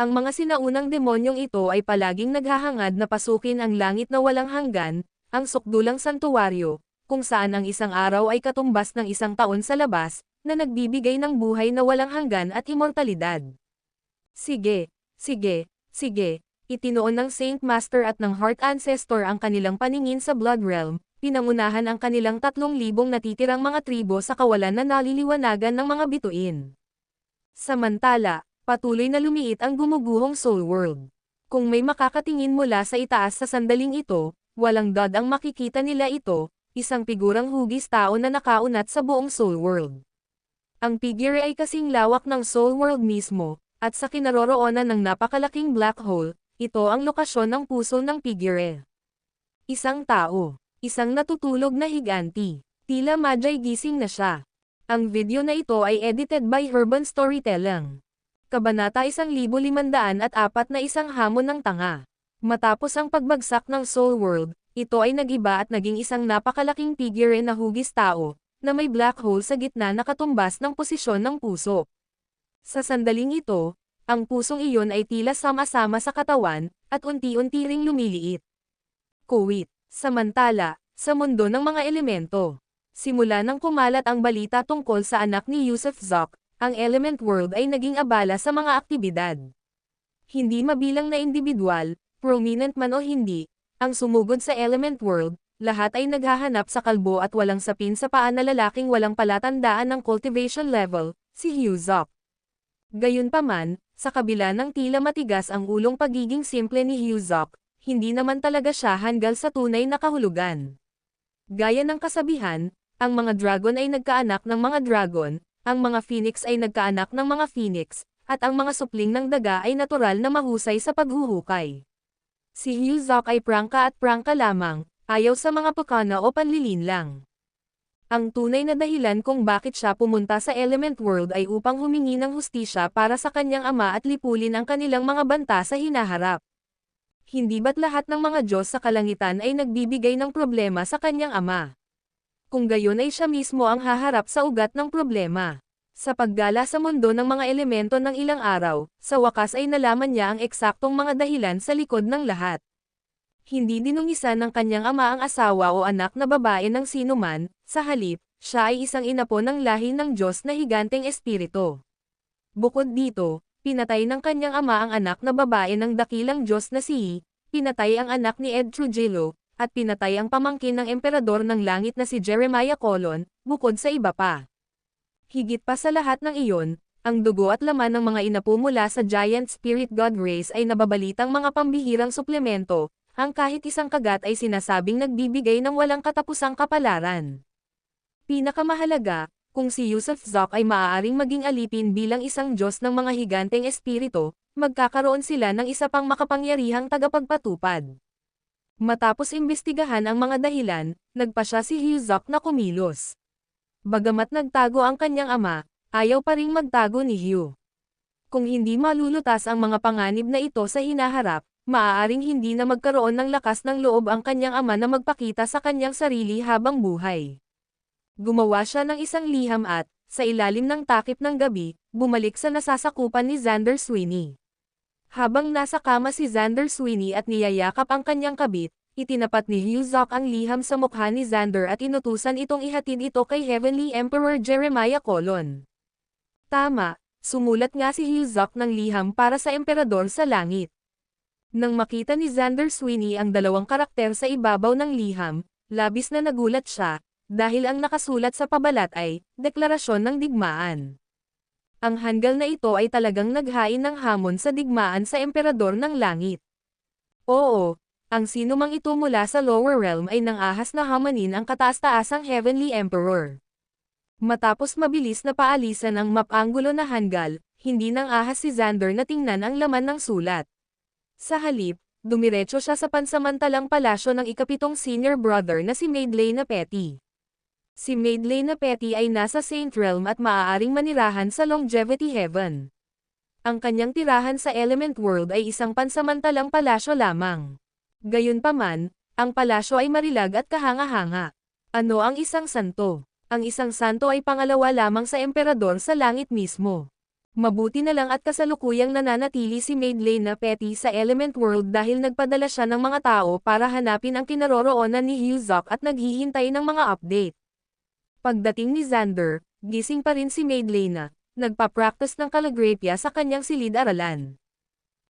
Ang mga sinaunang demonyong ito ay palaging naghahangad na pasukin ang langit na walang hanggan, ang sukdulang santuwaryo, kung saan ang isang araw ay katumbas ng isang taon sa labas, na nagbibigay ng buhay na walang hanggan at immortalidad. Sige, sige, sige, itinoon ng Saint Master at ng Heart Ancestor ang kanilang paningin sa Blood Realm, pinangunahan ang kanilang 3,000 natitirang mga tribo sa kawalan na naliliwanagan ng mga bituin. Samantala, patuloy na lumiit ang gumuguhong Soul World. Kung may makakatingin mula sa itaas sa sandaling ito, walang dod ang makikita nila ito, isang figurang hugis tao na nakaunat sa buong Soul World. Ang figure ay kasing lawak ng Soul World mismo, at sa kinaroroonan ng napakalaking black hole, ito ang lokasyon ng puso ng figure. Isang tao, isang natutulog na higanti, tila Magi gising na siya. Ang video na ito ay edited by Urban Storytelling. Kabanata 1504 na isang hamon ng tanga. Matapos ang pagbagsak ng Soul World, ito ay nagiba at naging isang napakalaking figure na hugis tao, na may black hole sa gitna na katumbas ng posisyon ng puso. Sa sandaling ito, ang pusong iyon ay tila sama-sama sa katawan, at unti-unti ring lumiliit. Kuwit. Samantala, sa mundo ng mga elemento. Simula nang kumalat ang balita tungkol sa anak ni Yusuf Zok, ang Element World ay naging abala sa mga aktibidad. Hindi mabilang na individual, prominent man o hindi, ang sumugod sa Element World, lahat ay naghahanap sa kalbo at walang sapin sa paa na lalaking walang palatandaan ng cultivation level, si Hyuzok. Gayunpaman, sa kabila ng tila matigas ang ulong pagiging simple ni Hyuzok, hindi naman talaga siya hanggal sa tunay na kahulugan. Gaya ng kasabihan, ang mga dragon ay nagkaanak ng mga dragon, ang mga phoenix ay nagkaanak ng mga phoenix, at ang mga supling ng daga ay natural na mahusay sa paghuhukay. Si Hyuzok ay prangka at prangka lamang, ayaw sa mga pukana o panlilinlang. Ang tunay na dahilan kung bakit siya pumunta sa Element World ay upang humingi ng hustisya para sa kanyang ama at lipulin ang kanilang mga banta sa hinaharap. Hindi ba't lahat ng mga Diyos sa kalangitan ay nagbibigay ng problema sa kanyang ama? Kung gayon ay siya mismo ang haharap sa ugat ng problema. Sa paggala sa mundo ng mga elemento ng ilang araw, sa wakas ay nalaman niya ang eksaktong mga dahilan sa likod ng lahat. Hindi dinungisan ng kanyang ama ang asawa o anak na babae ng sinuman, sa halip, Siya ay isang inapo ng lahi ng Diyos na higanteng espiritu. Bukod dito, pinatay ng kanyang ama ang anak na babae ng dakilang Diyos na si Yi, pinatay ang anak ni Ed Trujillo, at pinatay ang pamangkin ng emperador ng langit na si Jeremiah Colon, bukod sa iba pa. Higit pa sa lahat ng iyon, ang dugo at laman ng mga inapo mula sa Giant Spirit God race ay nababalitang mga pambihirang suplemento, ang kahit isang kagat ay sinasabing nagbibigay ng walang katapusang kapalaran. Pinakamahalaga, kung si Yusuf Zok ay maaaring maging alipin bilang isang Diyos ng mga higanteng espiritu, magkakaroon sila ng isa pang makapangyarihang tagapagpatupad. Matapos imbestigahan ang mga dahilan, nagpa siya si Hyuzok na kumilos. Bagamat nagtago ang kanyang ama, ayaw pa ring magtago ni Hyu. Kung hindi malulutas ang mga panganib na ito sa hinaharap, maaaring hindi na magkaroon ng lakas ng loob ang kanyang ama na magpakita sa kanyang sarili habang buhay. Gumawa siya ng isang liham at, sa ilalim ng takip ng gabi, bumalik sa nasasakupan ni Xander Sweeney. Habang nasa kama si Xander Sweeney at niyayakap ang kanyang kabit, itinapat ni Hyuzok ang liham sa mukha ni Xander at inutusan itong ihatid ito kay Heavenly Emperor Jeremiah Colon. Tama, sumulat nga si Hyuzok ng liham para sa emperador sa langit. Nang makita ni Xander Sweeney ang dalawang karakter sa ibabaw ng liham, labis na nagulat siya, dahil ang nakasulat sa pabalat ay, deklarasyon ng digmaan. Ang hanggal na ito ay talagang naghain ng hamon sa digmaan sa emperador ng langit. Oo, ang sinumang ito mula sa lower realm ay nangahas na hamanin ang kataas-taasang Heavenly Emperor. Matapos mabilis na paalisan ang map-anggulo na hanggal, hindi nang ahas si Xander na tingnan ang laman ng sulat. Sa halip, dumiretso siya sa pansamantalang palasyo ng ikapitong senior brother na si Maidlane Petty. Si Maidlane Petty ay nasa Saint Realm at maaaring manirahan sa Longevity Heaven. Ang kanyang tirahan sa Element World ay isang pansamantalang palasyo lamang. Gayunpaman, ang palasyo ay marilag at kahanga-hanga. Ano ang isang santo? Ang isang santo ay pangalawa lamang sa emperador sa langit mismo. Mabuti na lang at kasalukuyang nananatili si Maidlane Petty sa Element World dahil nagpadala siya ng mga tao para hanapin ang kinaroroonan ni Hyuzok at naghihintay ng mga update. Pagdating ni Xander, gising pa rin si Maidlane, nagpa-practice ng calligraphy sa kanyang silid-aralan.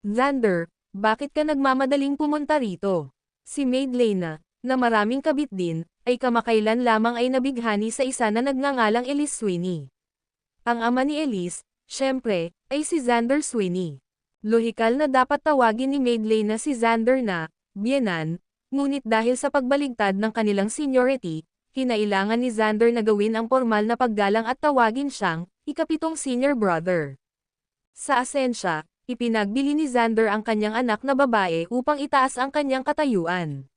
Xander, bakit ka nagmamadaling pumunta rito? Si Maidlane, na maraming kabit din, ay kamakailan lamang ay nabighani sa isa na nagngangalang Elise Sweeney. Ang ama ni Elise, syempre, ay si Xander Sweeney. Lohikal na dapat tawagin ni Maidlane si Xander na, biyenan, ngunit dahil sa pagbaligtad ng kanilang seniority, kinailangan ni Xander na gawin ang formal na paggalang at tawagin siyang, ikapitong senior brother. Sa asensya, ipinagbili ni Xander ang kanyang anak na babae upang itaas ang kanyang katayuan.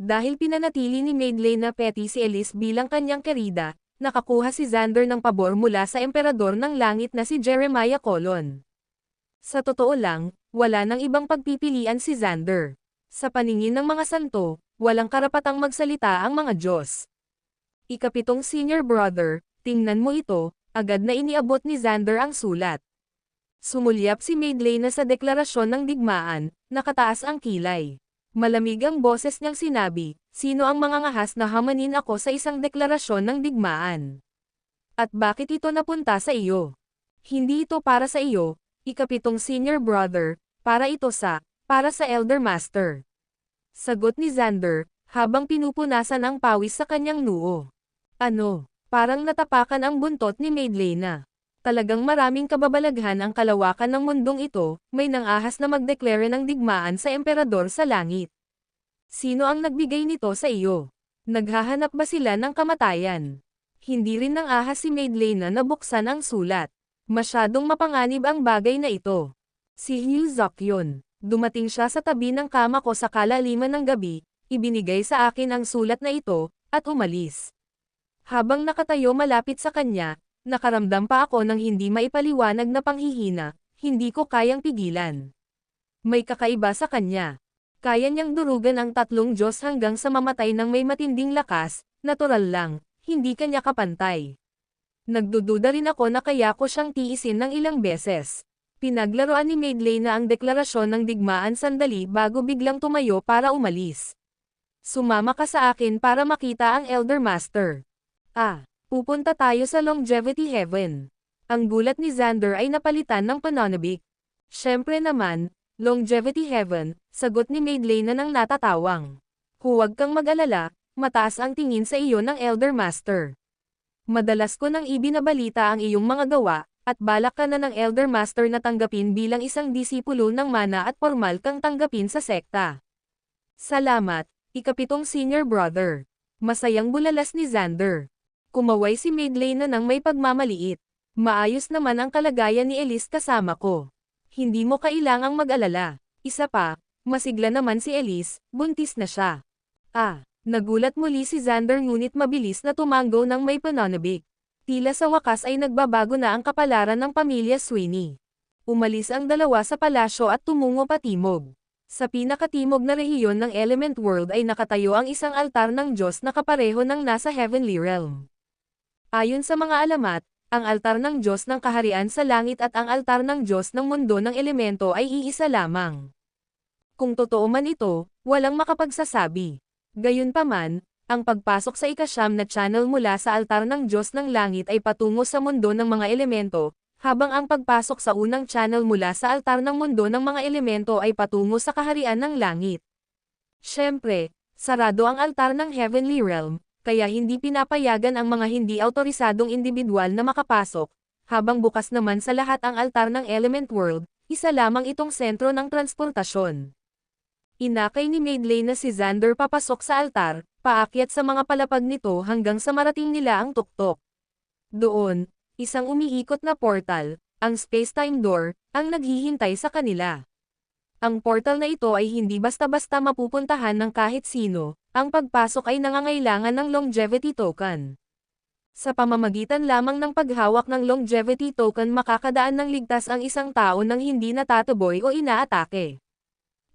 Dahil pinanatili ni Maidlane Petty si Elise bilang kanyang kerida, nakakuha si Xander ng pabor mula sa emperador ng langit na si Jeremiah Colon. Sa totoo lang, wala nang ibang pagpipilian si Xander. Sa paningin ng mga santo, walang karapatang magsalita ang mga Diyos. Ikapitong senior brother, tingnan mo ito, agad na iniabot ni Xander ang sulat. Sumulyap si Maidlane sa deklarasyon ng digmaan, nakataas ang kilay. Malamig ang boses niyang sinabi, sino ang mangangahas na hamanin ako sa isang deklarasyon ng digmaan? At bakit ito napunta sa iyo? Hindi ito para sa iyo, ikapitong senior brother, para sa Elder Master. Sagot ni Xander, habang pinupunasan ang pawis sa kanyang noo. Ano? Parang natapakan ang buntot ni Maidlane. Talagang maraming kababalaghan ang kalawakan ng mundong ito, may nangahas na magdeklare ng digmaan sa emperador sa langit. Sino ang nagbigay nito sa iyo? Naghahanap ba sila ng kamatayan? Hindi rin nangahas si Maidlane na buksan ang sulat. Masyadong mapanganib ang bagay na ito. Si Hyuzok yun. Dumating siya sa tabi ng kama ko sa kalaliman ng gabi, ibinigay sa akin ang sulat na ito, at umalis. Habang nakatayo malapit sa kanya, nakaramdam pa ako ng hindi maipaliwanag na panghihina, hindi ko kayang pigilan. May kakaiba sa kanya. Kaya niyang durugan ang tatlong Diyos hanggang sa mamatay ng may matinding lakas, natural lang, hindi kanya kapantay. Nagdududa rin ako na kaya ko siyang tiisin ng ilang beses. Pinaglaruan ni Maidlane ang deklarasyon ng digmaan sandali bago biglang tumayo para umalis. Sumama ka sa akin para makita ang Elder Master. Pupunta tayo sa Longevity Heaven. Ang gulat ni Xander ay napalitan ng pananabik. Siyempre naman, Longevity Heaven, sagot ni Maidlena ng natatawang. Huwag kang mag-alala, mataas ang tingin sa iyo ng Elder Master. Madalas ko nang ibinabalita ang iyong mga gawa, at balak ka na ng Elder Master na tanggapin bilang isang disipulo ng mana at formal kang tanggapin sa sekta. Salamat, ikapitong senior brother. Masayang bulalas ni Xander. Kumaway si Maidlena ng may pagmamaliit. Maayos naman ang kalagayan ni Elise kasama ko. Hindi mo kailangang mag-alala. Isa pa, masigla naman si Elise, buntis na siya. Nagulat muli si Xander ngunit mabilis na tumanggo ng may pananabik. Tila sa wakas ay nagbabago na ang kapalaran ng pamilya Sweeney. Umalis ang dalawa sa palasyo at tumungo patimog. Sa pinakatimog na rehiyon ng Element World ay nakatayo ang isang altar ng Diyos na kapareho ng nasa Heavenly Realm. Ayon sa mga alamat, ang altar ng Diyos ng Kaharian sa Langit at ang altar ng Diyos ng Mundo ng Elemento ay iisa lamang. Kung totoo man ito, walang makapagsasabi. Gayunpaman, ang pagpasok sa ikasyam na channel mula sa altar ng Diyos ng Langit ay patungo sa mundo ng mga elemento, habang ang pagpasok sa unang channel mula sa altar ng mundo ng mga elemento ay patungo sa kaharian ng langit. Siyempre, sarado ang altar ng Heavenly Realm, kaya hindi pinapayagan ang mga hindi autorisadong individual na makapasok, habang bukas naman sa lahat ang altar ng Element World, isa lamang itong sentro ng transportasyon. Inakay ni Maidlena si Xander papasok sa altar, paakyat sa mga palapag nito hanggang sa marating nila ang tuktok. Doon, isang umiikot na portal, ang space-time door, ang naghihintay sa kanila. Ang portal na ito ay hindi basta-basta mapupuntahan ng kahit sino, ang pagpasok ay nangangailangan ng longevity token. Sa pamamagitan lamang ng paghawak ng longevity token makakadaan ng ligtas ang isang tao nang hindi natataboy o inaatake.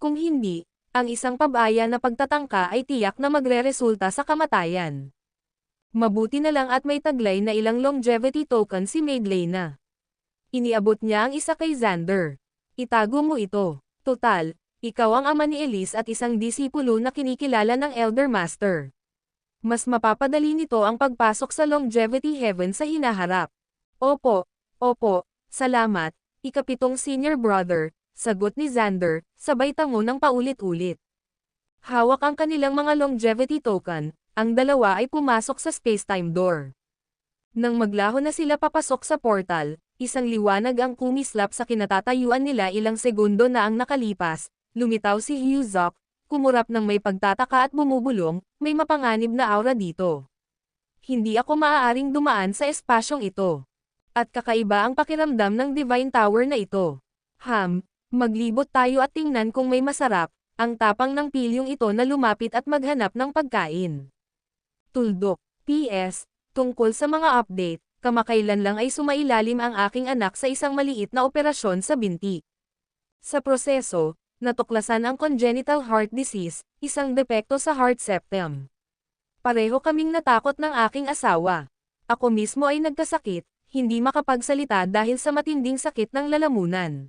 Kung hindi, ang isang pabaya na pagtatangka ay tiyak na magreresulta sa kamatayan. Mabuti na lang at may taglay na ilang longevity token si Maidlena. Iniabot niya ang isa kay Xander. Itago mo ito. Total, ikaw ang ama ni Elise at isang disipulo na kinikilala ng Elder Master. Mas mapapadali nito ang pagpasok sa Longevity Heaven sa hinaharap. Opo, salamat, ikapitong senior brother, sagot ni Xander, sabay tango ng paulit-ulit. Hawak ang kanilang mga longevity token, ang dalawa ay pumasok sa space-time door. Nang maglaho na sila papasok sa portal, isang liwanag ang kumislap sa kinatatayuan nila ilang segundo na ang nakalipas, lumitaw si Hyuzok, kumurap ng may pagtataka at bumubulong, may mapanganib na aura dito. Hindi ako maaaring dumaan sa espasyong ito. At kakaiba ang pakiramdam ng Divine Tower na ito. Maglibot tayo at tingnan kung may masarap, ang tapang ng pilyong ito na lumapit at maghanap ng pagkain. Tuldok. PS, tungkol sa mga update, kamakailan lang ay sumailalim ang aking anak sa isang maliit na operasyon sa binti. Sa proseso, natuklasan ang congenital heart disease, isang depekto sa heart septum. Pareho kaming natakot ng aking asawa. Ako mismo ay nagkasakit, hindi makapagsalita dahil sa matinding sakit ng lalamunan.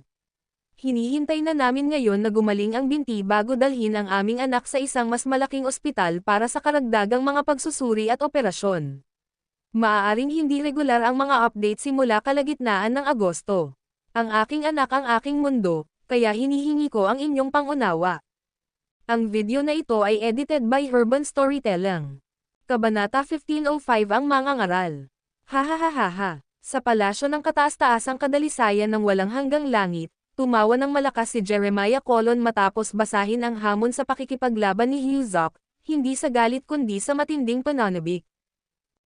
Hinihintay na namin ngayon na gumaling ang binti bago dalhin ang aming anak sa isang mas malaking ospital para sa karagdagang mga pagsusuri at operasyon. Maaaring hindi regular ang mga update simula kalagitnaan ng Agosto. Ang aking anak ang aking mundo, kaya hinihingi ko ang inyong pangunawa. Ang video na ito ay edited by Herban Storytelling. Kabanata 1505 ang mangangaral. Hahaha. Sa palasyo ng kataas-taasang kadalisayan ng walang hanggang langit, tumawa ng malakas si Jeremiah Colon matapos basahin ang hamon sa pakikipaglaban ni Hyuzok, hindi sa galit kundi sa matinding pananabik.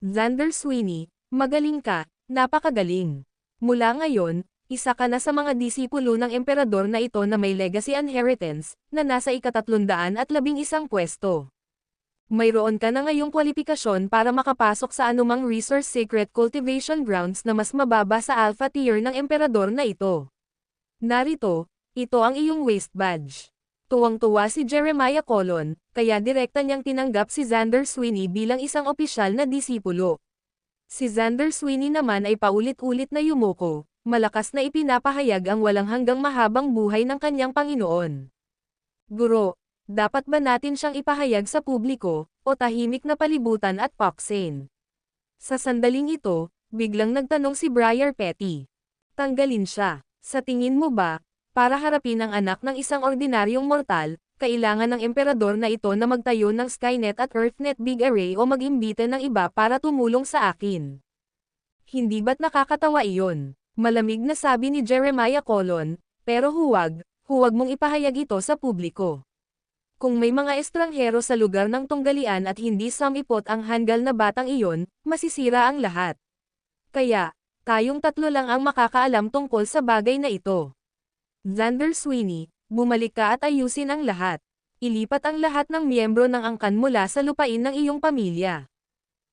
Xander Sweeney, magaling ka, napakagaling. Mula ngayon, isa ka na sa mga disipulo ng emperador na ito na may legacy inheritance, na nasa ika-311 pwesto. Mayroon ka na ngayong kwalipikasyon para makapasok sa anumang resource secret cultivation grounds na mas mababa sa alpha tier ng emperador na ito. Narito, ito ang iyong waist badge. Tuwang-tuwa si Jeremiah Colon, kaya direkta niyang tinanggap si Xander Sweeney bilang isang opisyal na disipulo. Si Xander Sweeney naman ay paulit-ulit na yumuko, malakas na ipinapahayag ang walang hanggang mahabang buhay ng kanyang Panginoon. Guro, dapat ba natin siyang ipahayag sa publiko, o tahimik na palibutan at paksane? Sa sandaling ito, biglang nagtanong si Briar Petty. Tanggalin siya. Sa tingin mo ba, para harapin ang anak ng isang ordinaryong mortal, kailangan ng emperador na ito na magtayo ng Skynet at Earthnet Big Array o mag-imbita ng iba para tumulong sa akin? Hindi ba't nakakatawa iyon? Malamig na sabi ni Jeremiah Colon, pero huwag mong ipahayag ito sa publiko. Kung may mga estranghero sa lugar ng tunggalian at hindi sumipot ang hanggal na batang iyon, masisira ang lahat. Kaya, tayong tatlo lang ang makakaalam tungkol sa bagay na ito. Xander Sweeney, bumalik ka at ayusin ang lahat. Ilipat ang lahat ng miyembro ng angkan mula sa lupain ng iyong pamilya.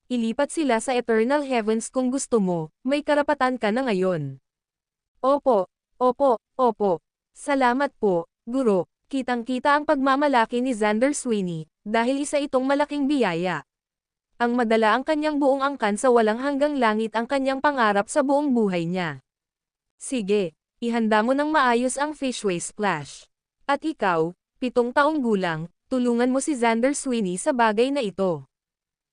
Ilipat sila sa Eternal Heavens kung gusto mo, may karapatan ka na ngayon. Opo. Salamat po, Guro. Kitang-kita ang pagmamalaki ni Xander Sweeney, dahil isa itong malaking biyaya. Ang madala ang kanyang buong angkan sa walang hanggang langit ang kanyang pangarap sa buong buhay niya. Sige, ihanda mo ng maayos ang Fishway Splash. At ikaw, 7 taong gulang, tulungan mo si Xander Sweeney sa bagay na ito.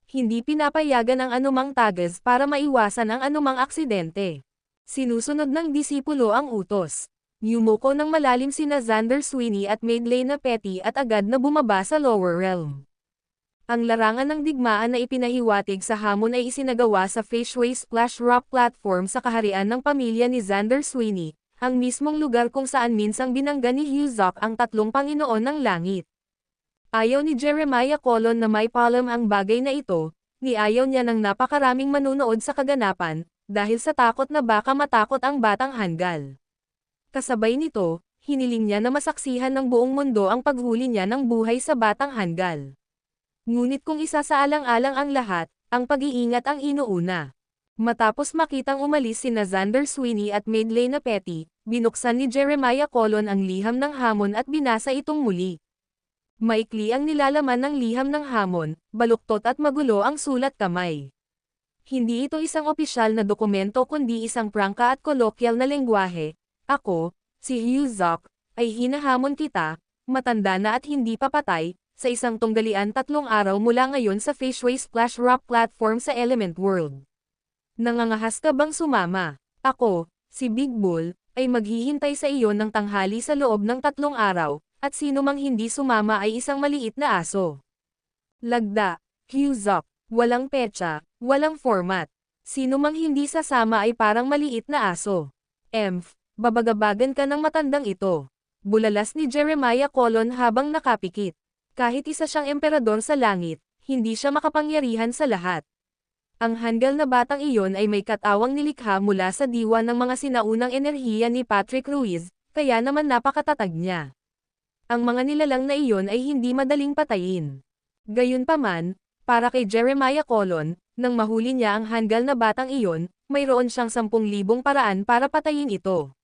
Hindi pinapayagan ang anumang tagas para maiwasan ang anumang aksidente. Sinusunod ng disipulo ang utos. Yumuko ng malalim sina Xander Sweeney at Maid Lena Petty at agad na bumaba sa lower realm. Ang larangan ng digmaan na ipinahiwatig sa hamon ay isinagawa sa Fishway Splash Rock Platform sa kaharian ng pamilya ni Xander Sweeney, ang mismong lugar kung saan minsang binangga ni Huzok ang 3 Panginoon ng Langit. Ayaw ni Jeremiah Colon na may palam ang bagay na ito, ayaw niya ng napakaraming manunood sa kaganapan, dahil sa takot na baka matakot ang batang hanggal. Kasabay nito, hiniling niya na masaksihan ng buong mundo ang paghuli niya ng buhay sa batang hanggal. Ngunit kung isasaalang-alang ang lahat, ang pag-iingat ang inuuna. Matapos makitang umalis sina Xander Sweeney at Maid Lena Petty, binuksan ni Jeremiah Colon ang liham ng hamon at binasa itong muli. Maikli ang nilalaman ng liham ng hamon, baluktot at magulo ang sulat kamay. Hindi ito isang opisyal na dokumento kundi isang prangka at kolokyal na lengguwahe. Ako, si Huzok, ay hinahamon kita, matanda na at hindi papatay, sa isang tunggalian 3 araw mula ngayon sa Fishway Splash Rock Platform sa Element World. Nangangahas ka bang sumama? Ako, si Big Bull, ay maghihintay sa iyo ng tanghali sa loob ng 3 araw, at sino mang hindi sumama ay isang maliit na aso. Lagda, Huzok, walang petsa, walang format. Sino mang hindi sasama ay parang maliit na aso. Babagabagan ka ng matandang ito. Bulalas ni Jeremiah Colon habang nakapikit. Kahit isa siyang emperador sa langit, hindi siya makapangyarihan sa lahat. Ang hanggal na batang iyon ay may katawang nilikha mula sa diwa ng mga sinaunang enerhiya ni Patrick Ruiz, kaya naman napakatatag niya. Ang mga nilalang na iyon ay hindi madaling patayin. Gayunpaman, para kay Jeremiah Colon, nang mahuli niya ang hanggal na batang iyon, mayroon siyang 10,000 paraan para patayin ito.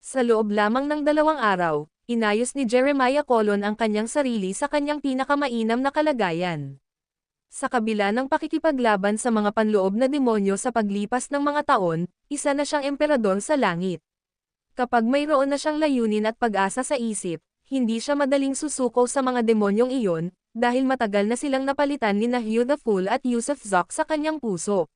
Sa loob lamang ng 2 araw, inayos ni Jeremiah Colon ang kanyang sarili sa kanyang pinakamainam na kalagayan. Sa kabila ng pakikipaglaban sa mga panloob na demonyo sa paglipas ng mga taon, isa na siyang emperador sa langit. Kapag mayroon na siyang layunin at pag-asa sa isip, hindi siya madaling susuko sa mga demonyong iyon, dahil matagal na silang napalitan ni Hugh the Fool at Yusuf Zok sa kanyang puso.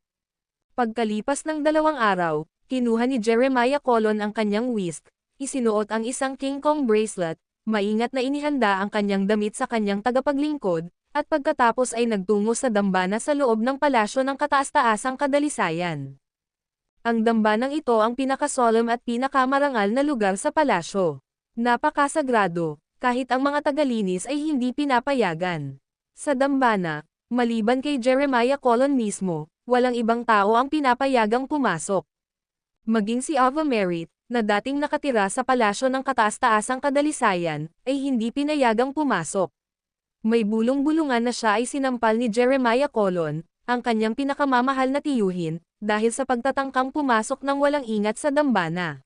Pagkalipas ng 2 araw, kinuha ni Jeremiah Colon ang kanyang whisk, isinuot ang isang King Kong bracelet, maingat na inihanda ang kanyang damit sa kanyang tagapaglingkod, at pagkatapos ay nagtungo sa dambana sa loob ng palasyo ng kataas-taasang kadalisayan. Ang dambanang ito ang pinakasolemn at pinakamarangal na lugar sa palasyo. Napakasagrado, kahit ang mga tagalinis ay hindi pinapayagan. Sa dambana, maliban kay Jeremiah Colon mismo, walang ibang tao ang pinapayagang pumasok. Maging si Ava Merit, na dating nakatira sa palasyo ng kataas-taasang kadalisayan, ay hindi pinayagang pumasok. May bulong-bulungan na siya ay sinampal ni Jeremiah Colon, ang kanyang pinakamamahal na tiyuhin, dahil sa pagtatangkang pumasok ng walang ingat sa dambana.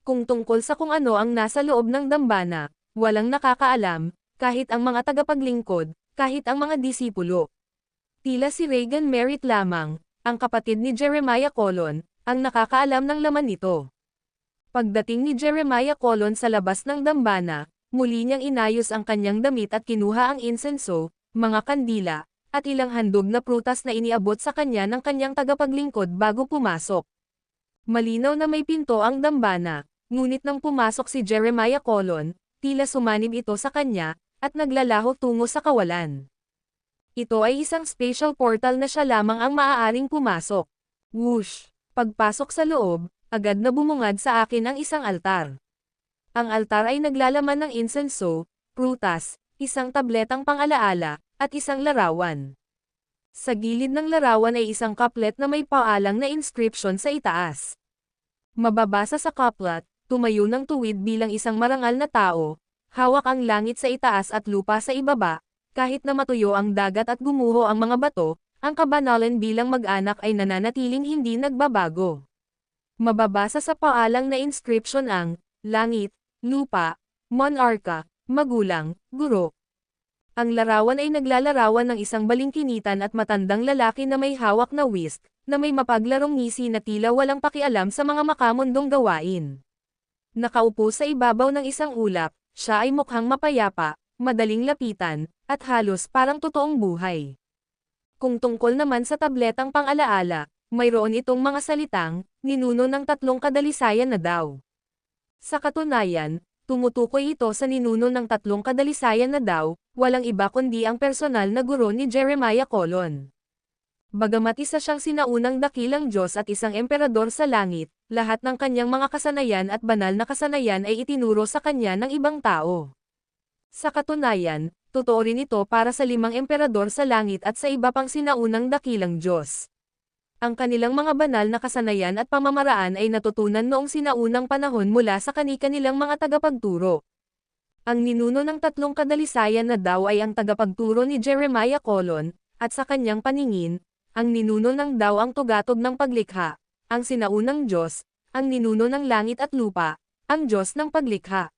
Kung tungkol sa kung ano ang nasa loob ng dambana, walang nakakaalam, kahit ang mga tagapaglingkod, kahit ang mga disipulo. Tila si Regan Merritt lamang, ang kapatid ni Jeremiah Colon, ang nakakaalam ng laman nito. Pagdating ni Jeremiah Colon sa labas ng dambana, muli niyang inayos ang kanyang damit at kinuha ang insenso, mga kandila, at ilang handog na prutas na iniabot sa kanya ng kanyang tagapaglingkod bago pumasok. Malinaw na may pinto ang dambana, ngunit nang pumasok si Jeremiah Colon, tila sumanib ito sa kanya, at naglalaho tungo sa kawalan. Ito ay isang spatial portal na siya lamang ang maaaring pumasok. Whoosh! Pagpasok sa loob, agad na bumungad sa akin ang isang altar. Ang altar ay naglalaman ng insenso, prutas, isang tabletang pang-alaala, at isang larawan. Sa gilid ng larawan ay isang kaplet na may paalang na inscription sa itaas. Mababasa sa kaplet, tumayo ng tuwid bilang isang marangal na tao, hawak ang langit sa itaas at lupa sa ibaba, kahit na matuyo ang dagat at gumuho ang mga bato, ang kabanalan bilang mag-anak ay nananatiling hindi nagbabago. Mababasa sa paalang na inscription ang, langit, lupa, monarka, magulang, guro. Ang larawan ay naglalarawan ng isang balingkinitan at matandang lalaki na may hawak na whisk, na may mapaglarong ngisi na tila walang pakialam sa mga makamundong gawain. Nakaupo sa ibabaw ng isang ulap, siya ay mukhang mapayapa, madaling lapitan, at halos parang totoong buhay. Kung tungkol naman sa tabletang pang-alaala, mayroon itong mga salitang, ninuno ng 3 kadalisayan na daw. Sa katunayan, tumutukoy ito sa ninuno ng 3 kadalisayan na daw, walang iba kundi ang personal na guro ni Jeremiah Colon. Bagamat isa siyang sinaunang dakilang Diyos at isang emperador sa langit, lahat ng kanyang mga kasanayan at banal na kasanayan ay itinuro sa kanya ng ibang tao. Sa katunayan, totoo rin ito para sa 5 emperador sa langit at sa iba pang sinaunang dakilang Diyos. Ang kanilang mga banal na kasanayan at pamamaraan ay natutunan noong sinaunang panahon mula sa kani-kanilang mga tagapagturo. Ang ninuno ng 3 kadalisayan na daw ay ang tagapagturo ni Jeremiah Colon, at sa kanyang paningin, ang ninuno ng daw ang tugatog ng paglikha, ang sinaunang Diyos, ang ninuno ng langit at lupa, ang Diyos ng paglikha.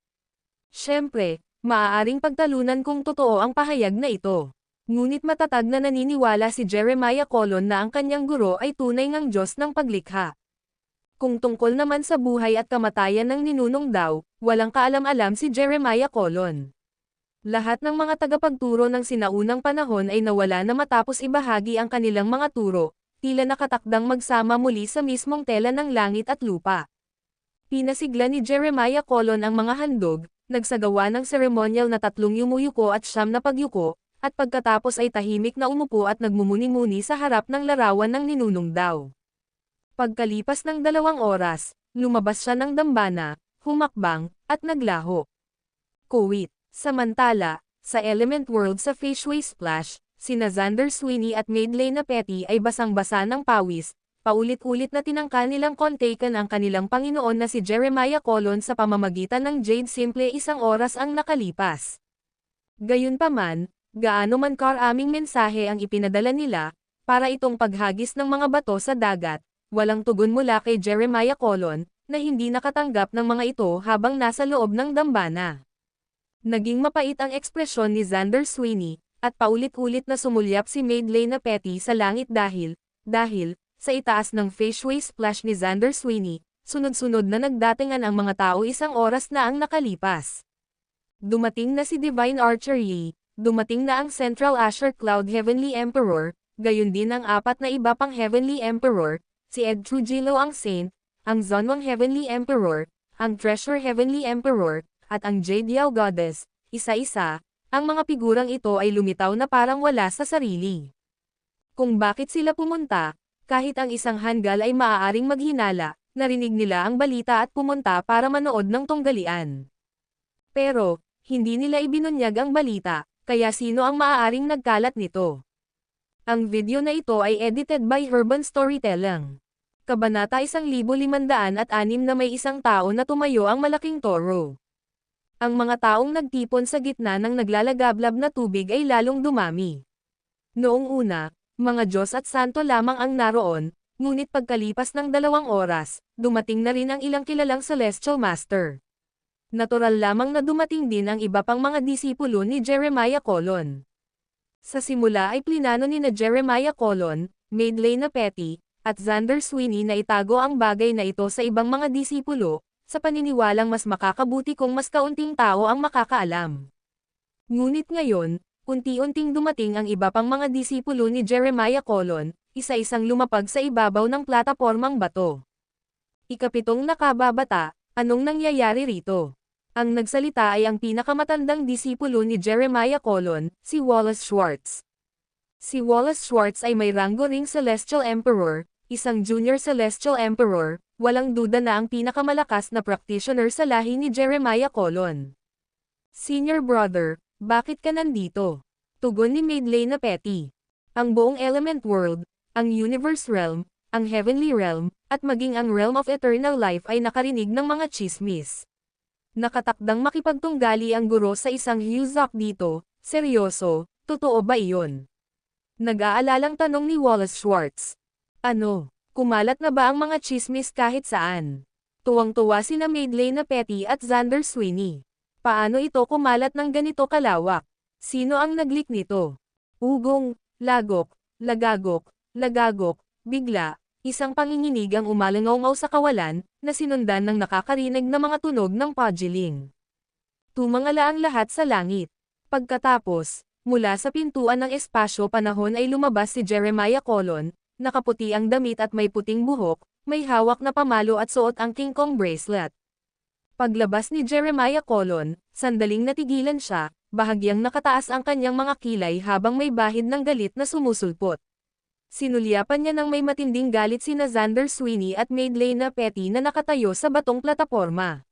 Siyempre, maaaring pagtalunan kung totoo ang pahayag na ito. Ngunit matatag na naniniwala si Jeremiah Colon na ang kanyang guro ay tunay ngang Diyos ng paglikha. Kung tungkol naman sa buhay at kamatayan ng ninunong daw, walang kaalam-alam si Jeremiah Colon. Lahat ng mga tagapagturo ng sinaunang panahon ay nawala na matapos ibahagi ang kanilang mga turo, tila nakatakdang magsama muli sa mismong tela ng langit at lupa. Pinasigla ni Jeremiah Colon ang mga handog, nagsagawa ng seremonyal na 3 yumuyuko at 9 na pagyuko, at pagkatapos ay tahimik na umupo at nagmumuni-muni sa harap ng larawan ng ninunong daw. Pagkalipas ng 2 oras, lumabas siya ng dambana, humakbang, at naglaho. Kuwit. Samantala, sa Element World sa Fishway Splash, sina Xander Sweeney at Madeline Petty ay basang-basa ng pawis, paulit-ulit na tinangka nilang kontaken ang kanilang Panginoon na si Jeremiah Colon sa pamamagitan ng Jade Simple 1 oras ang nakalipas. Gayunpaman, gaano man karaming mensahe ang ipinadala nila, para itong paghagis ng mga bato sa dagat, walang tugon mula kay Jeremiah Colon, na hindi nakatanggap ng mga ito habang nasa loob ng dambana. Naging mapait ang ekspresyon ni Xander Sweeney, at paulit-ulit na sumulyap si Madeline Petty sa langit dahil, sa itaas ng Fishway Splash ni Xander Sweeney, sunod-sunod na nagdatingan ang mga tao 1 oras na ang nakalipas. Dumating na si Divine Archer Yi, dumating na ang Central Asher Cloud Heavenly Emperor, gayon din ang 4 na iba pang Heavenly Emperor, si Ed Trujillo ang Saint, ang Zonwang Heavenly Emperor, ang Treasure Heavenly Emperor, at ang Jade Yao Goddess, isa-isa, ang mga figurang ito ay lumitaw na parang wala sa sarili. Kung bakit sila pumunta, kahit ang isang hanggal ay maaaring maghinala, narinig nila ang balita at pumunta para manood ng tunggalian. Pero, hindi nila ibinunyag ang balita, kaya sino ang maaaring nagkalat nito? Ang video na ito ay edited by Urban Storytelling. Kabanata 1506 na may isang tao na tumayo ang malaking toro. Ang mga taong nagtipon sa gitna ng naglalagablab na tubig ay lalong dumami. Noong una, mga Diyos at Santo lamang ang naroon, ngunit pagkalipas ng 2 oras, dumating na rin ang ilang kilalang Celestial Master. Natural lamang na dumating din ang iba pang mga disipulo ni Jeremiah Colon. Sa simula ay plinano ni Jeremiah Colon, Madeline Petty, at Xander Sweeney na itago ang bagay na ito sa ibang mga disipulo, sa paniniwalang mas makakabuti kung mas kaunting tao ang makakaalam. Ngunit ngayon, unti-unting dumating ang iba pang mga disipulo ni Jeremiah Colon, isa-isang lumapag sa ibabaw ng platapormang bato. Ikapitong nakababata, anong nangyayari rito? Ang nagsalita ay ang pinakamatandang disipulo ni Jeremiah Colon, si Wallace Schwartz. Si Wallace Schwartz ay may ranggo ring Celestial Emperor, isang Junior Celestial Emperor, walang duda na ang pinakamalakas na practitioner sa lahi ni Jeremiah Colon. Senior brother, bakit ka nandito? Tugon ni Maydlay na Petty. Ang buong Element World, ang Universe Realm, ang Heavenly Realm, at maging ang Realm of Eternal Life ay nakarinig ng mga chismis. Nakatakdang makipagtunggali ang guro sa isang Hyuzok dito, seryoso, totoo ba iyon? Nag-aalalang tanong ni Wallace Schwartz. Ano, kumalat na ba ang mga chismis kahit saan? Tuwang-tuwa sina Maydlay na Petty at Xander Sweeney. Paano ito kumalat ng ganito kalawak? Sino ang nag-leak nito? Ugong, lagok, lagagok, bigla, isang panginginig ang umalangaw sa kawalan, na sinundan ng nakakarinig na mga tunog ng pagiling. Tumangala ang lahat sa langit. Pagkatapos, mula sa pintuan ng espasyo-panahon ay lumabas si Jeremiah Colon, nakaputi ang damit at may puting buhok, may hawak na pamalo at suot ang King Kong bracelet. Paglabas ni Jeremiah Colon, sandaling natigilan siya, bahagyang nakataas ang kanyang mga kilay habang may bahid ng galit na sumusulpot. Sinulyapan niya ng may matinding galit sina Xander Sweeney at Maydlay na Petty na nakatayo sa batong plataporma.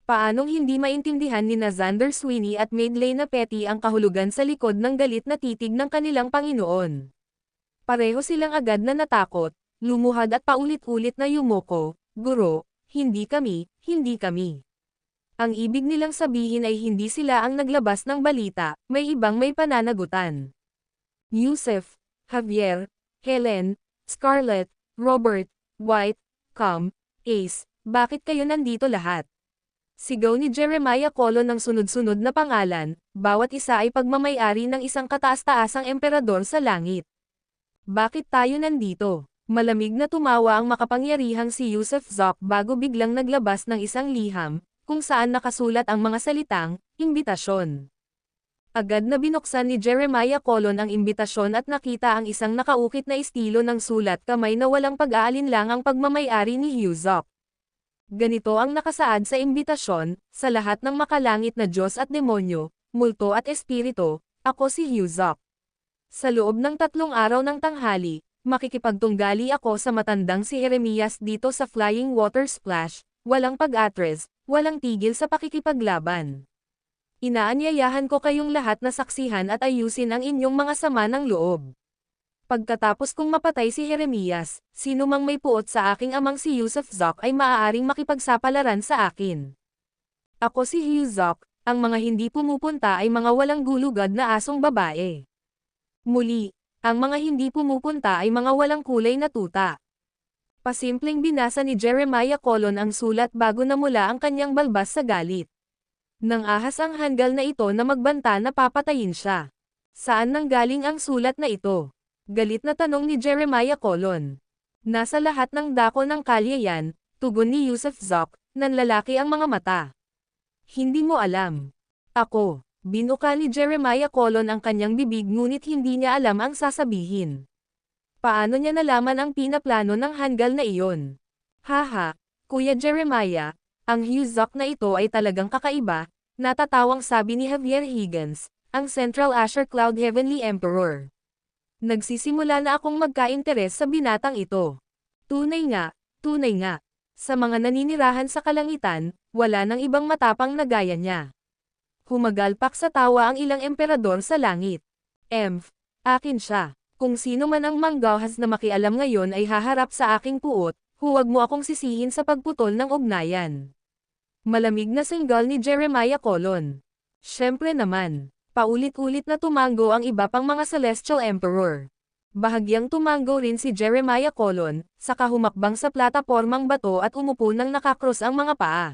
Paanong hindi maintindihan ni Xander Sweeney at Maydlay na Petty ang kahulugan sa likod ng galit na titig ng kanilang Panginoon? Pareho silang agad na natakot, lumuhad at paulit-ulit na yumuko, "Guro, hindi kami, hindi kami." Ang ibig nilang sabihin ay hindi sila ang naglabas ng balita, may ibang may pananagutan. Yusef, Javier, Helen, Scarlett, Robert, White, Cam, Ace, bakit kayo nandito lahat? Sigaw ni Jeremiah Colon ng sunod-sunod na pangalan, bawat isa ay pagmamay-ari ng isang kataas-taasang emperador sa langit. Bakit tayo nandito? Malamig na tumawa ang makapangyarihang si Yusef Zok bago biglang naglabas ng isang liham, kung saan nakasulat ang mga salitang, imbitasyon. Agad na binuksan ni Jeremiah Colon ang imbitasyon at nakita ang isang nakaukit na estilo ng sulat kamay na walang pag-aalinlangang pagmamay-ari ni Hyuzok. Ganito ang nakasaad sa imbitasyon, "Sa lahat ng makalangit na Diyos at demonyo, multo at espiritu, ako si Hyuzok. Sa loob ng 3 araw ng tanghali, makikipagtunggali ako sa matandang si Jeremias dito sa Flying Water Splash, walang pag-atres, walang tigil sa pakikipaglaban. Inaanyayahan ko kayong lahat na saksihan at ayusin ang inyong mga sama ng loob. Pagkatapos kong mapatay si Jeremias, sino mang may puot sa aking amang si Yusef Zok ay maaaring makipagsapalaran sa akin. Ako si Hyuzok, ang mga hindi pumupunta ay mga walang gulugad na asong babae. Muli, ang mga hindi pumupunta ay mga walang kulay na tuta." Pasimpleng binasa ni Jeremiah Colon ang sulat bago namula ang kanyang balbas sa galit. Nang ahas ang hanggal na ito na magbanta na papatayin siya. Saan nanggaling ang sulat na ito? Galit na tanong ni Jeremiah Colon. Nasa lahat ng dako ng kalye yan, tugon ni Yusef Zok, nanlalaki ang mga mata. Hindi mo alam. Ako. Binuka ni Jeremiah Colon ang kanyang bibig ngunit hindi niya alam ang sasabihin. Paano niya nalaman ang pinaplano ng hanggal na iyon? Haha, Kuya Jeremiah, ang Hyuzok na ito ay talagang kakaiba, natatawang sabi ni Javier Higgins, ang Central Asher Cloud Heavenly Emperor. Nagsisimula na akong magka-interes sa binatang ito. Tunay nga, tunay nga. Sa mga naninirahan sa kalangitan, wala nang ibang matapang na gaya niya. Humagalpak sa tawa ang ilang emperador sa langit. Akin siya. Kung sino man ang manggahas na makialam ngayon ay haharap sa aking puot, huwag mo akong sisihin sa pagputol ng ugnayan. Malamig na singgal ni Jeremiah Colon. Siyempre naman, paulit-ulit na tumango ang iba pang mga Celestial Emperor. Bahagyang tumango rin si Jeremiah Colon, saka humakbang sa platapormang bato at umupo nang nakakros ang mga paa.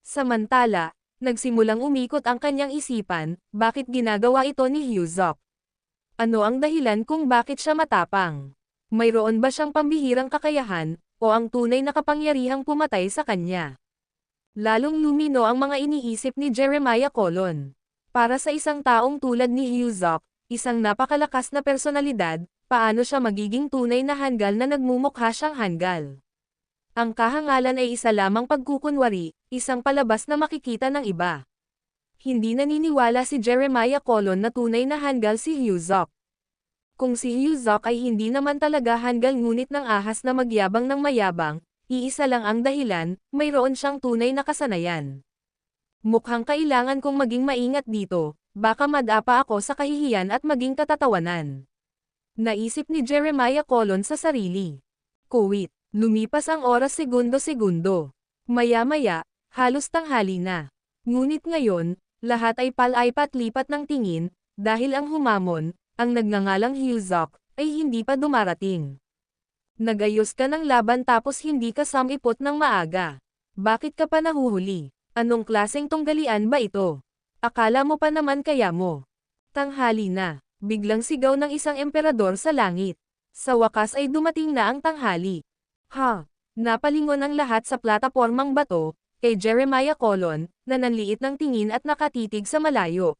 Samantala, nagsimulang umikot ang kanyang isipan, bakit ginagawa ito ni Hyuzok? Ano ang dahilan kung bakit siya matapang? Mayroon ba siyang pambihirang kakayahan, o ang tunay na kapangyarihang pumatay sa kanya? Lalong lumino ang mga iniisip ni Jeremiah Colon. Para sa isang taong tulad ni Hyuzok, isang napakalakas na personalidad, paano siya magiging tunay na hanggal na nagmumukha siyang hanggal? Ang kahangalan ay isa lamang pagkukunwari, isang palabas na makikita ng iba. Hindi naniniwala si Jeremiah Colon na tunay na hanggal si Hyuzok. Kung si Hyuzok ay hindi naman talaga hanggal ngunit ng ahas na magyabang ng mayabang, iisa lang ang dahilan, mayroon siyang tunay na kasanayan. Mukhang kailangan kong maging maingat dito, baka madapa ako sa kahihiyan at maging katatawanan. Naisip ni Jeremiah Colon sa sarili. Kuwit, lumipas ang oras segundo-segundo. Maya-maya, halos tanghali na. Ngunit ngayon, lahat ay palaipat-lipat ng tingin, dahil ang humamon, ang nagngangalang Hyuzok, ay hindi pa dumarating. Nagayos ka ng laban tapos hindi ka samipot ng maaga. Bakit ka pa nahuhuli? Anong klaseng tunggalian ba ito? Akala mo pa naman kaya mo? Tanghali na, biglang sigaw ng isang emperador sa langit. Sa wakas ay dumating na ang tanghali. Napalingon ang lahat sa platapormang bato, kay Jeremiah Colon, na nanliit ng tingin at nakatitig sa malayo.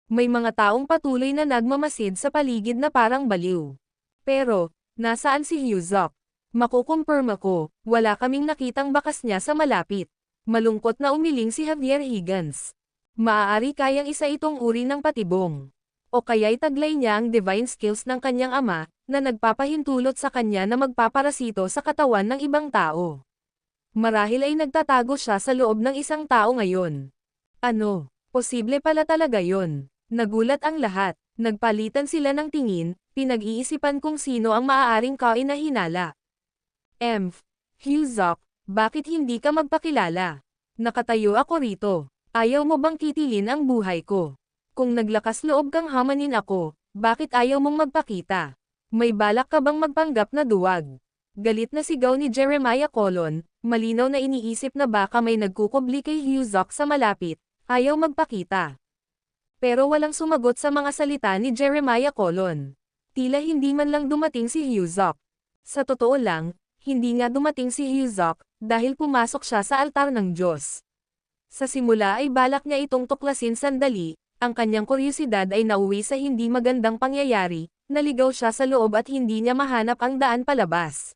May mga taong patuloy na nagmamasid sa paligid na parang baliw. Pero, nasaan si Hyuzok? Makukumpirma ko, wala kaming nakitang bakas niya sa malapit. Malungkot na umiling si Javier Higgins. Maaari kayang isa itong uri ng patibong. O kaya'y taglay niya ang divine skills ng kanyang ama, na nagpapahintulot sa kanya na magpaparasito sa katawan ng ibang tao. Marahil ay nagtatago siya sa loob ng isang tao ngayon. Ano? Posible pala talaga yon. Nagulat ang lahat, nagpalitan sila ng tingin, pinag-iisipan kung sino ang maaaring kain na hinala. Hyuzok, bakit hindi ka magpakilala? Nakatayo ako rito. Ayaw mo bang kitilin ang buhay ko? Kung naglakas loob kang hamanin ako, bakit ayaw mong magpakita? May balak ka bang magpanggap na duwag? Galit na sigaw ni Jeremiah Colon, malinaw na iniisip na baka may nagkukubli kay Hyuzok sa malapit, ayaw magpakita. Pero walang sumagot sa mga salita ni Jeremiah Colon. Tila hindi man lang dumating si Hyuzok. Sa totoo lang, hindi nga dumating si Hyuzok, dahil pumasok siya sa altar ng Diyos. Sa simula ay balak niya itong tuklasin sandali, ang kanyang kuryosidad ay nauwi sa hindi magandang pangyayari, naligaw siya sa loob at hindi niya mahanap ang daan palabas.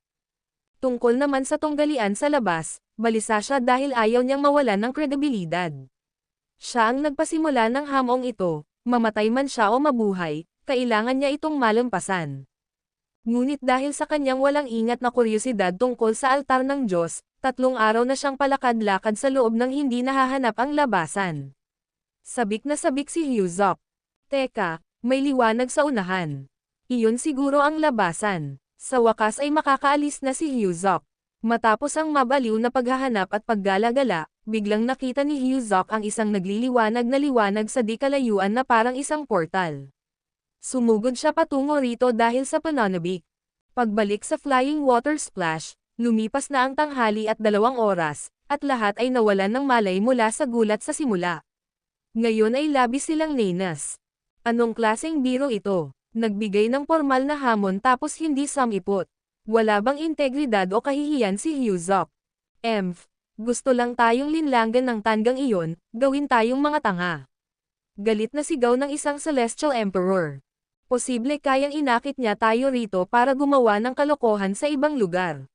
Tungkol naman sa tunggalian sa labas, balisa siya dahil ayaw niyang mawalan ng kredibilidad. Siya ang nagpasimula ng hamong ito, mamatay man siya o mabuhay, kailangan niya itong malampasan. Ngunit dahil sa kanyang walang ingat na kuryosidad tungkol sa altar ng Diyos, 3 araw na siyang palakad-lakad sa loob ng hindi nahahanap ang labasan. Sabik na sabik si Hyuzok. Teka, may liwanag sa unahan. Iyon siguro ang labasan. Sa wakas ay makakaalis na si Hyuzok. Matapos ang mabaliw na paghahanap at paggalagala, biglang nakita ni Hyuzok ang isang nagliliwanag na liwanag sa di kalayuan na parang isang portal. Sumugod siya patungo rito dahil sa pananabik. Pagbalik sa Flying Water Splash, lumipas na ang tanghali at 2 oras, at lahat ay nawalan ng malay mula sa gulat sa simula. Ngayon ay labis silang nenas. Anong klaseng biro ito? Nagbigay ng formal na hamon tapos hindi samipot. Wala bang integridad o kahihiyan si Hyuzok? Gusto lang tayong linlangan ng tanggang iyon, gawin tayong mga tanga. Galit na sigaw ng isang Celestial Emperor. Posible kayang inakit niya tayo rito para gumawa ng kalokohan sa ibang lugar.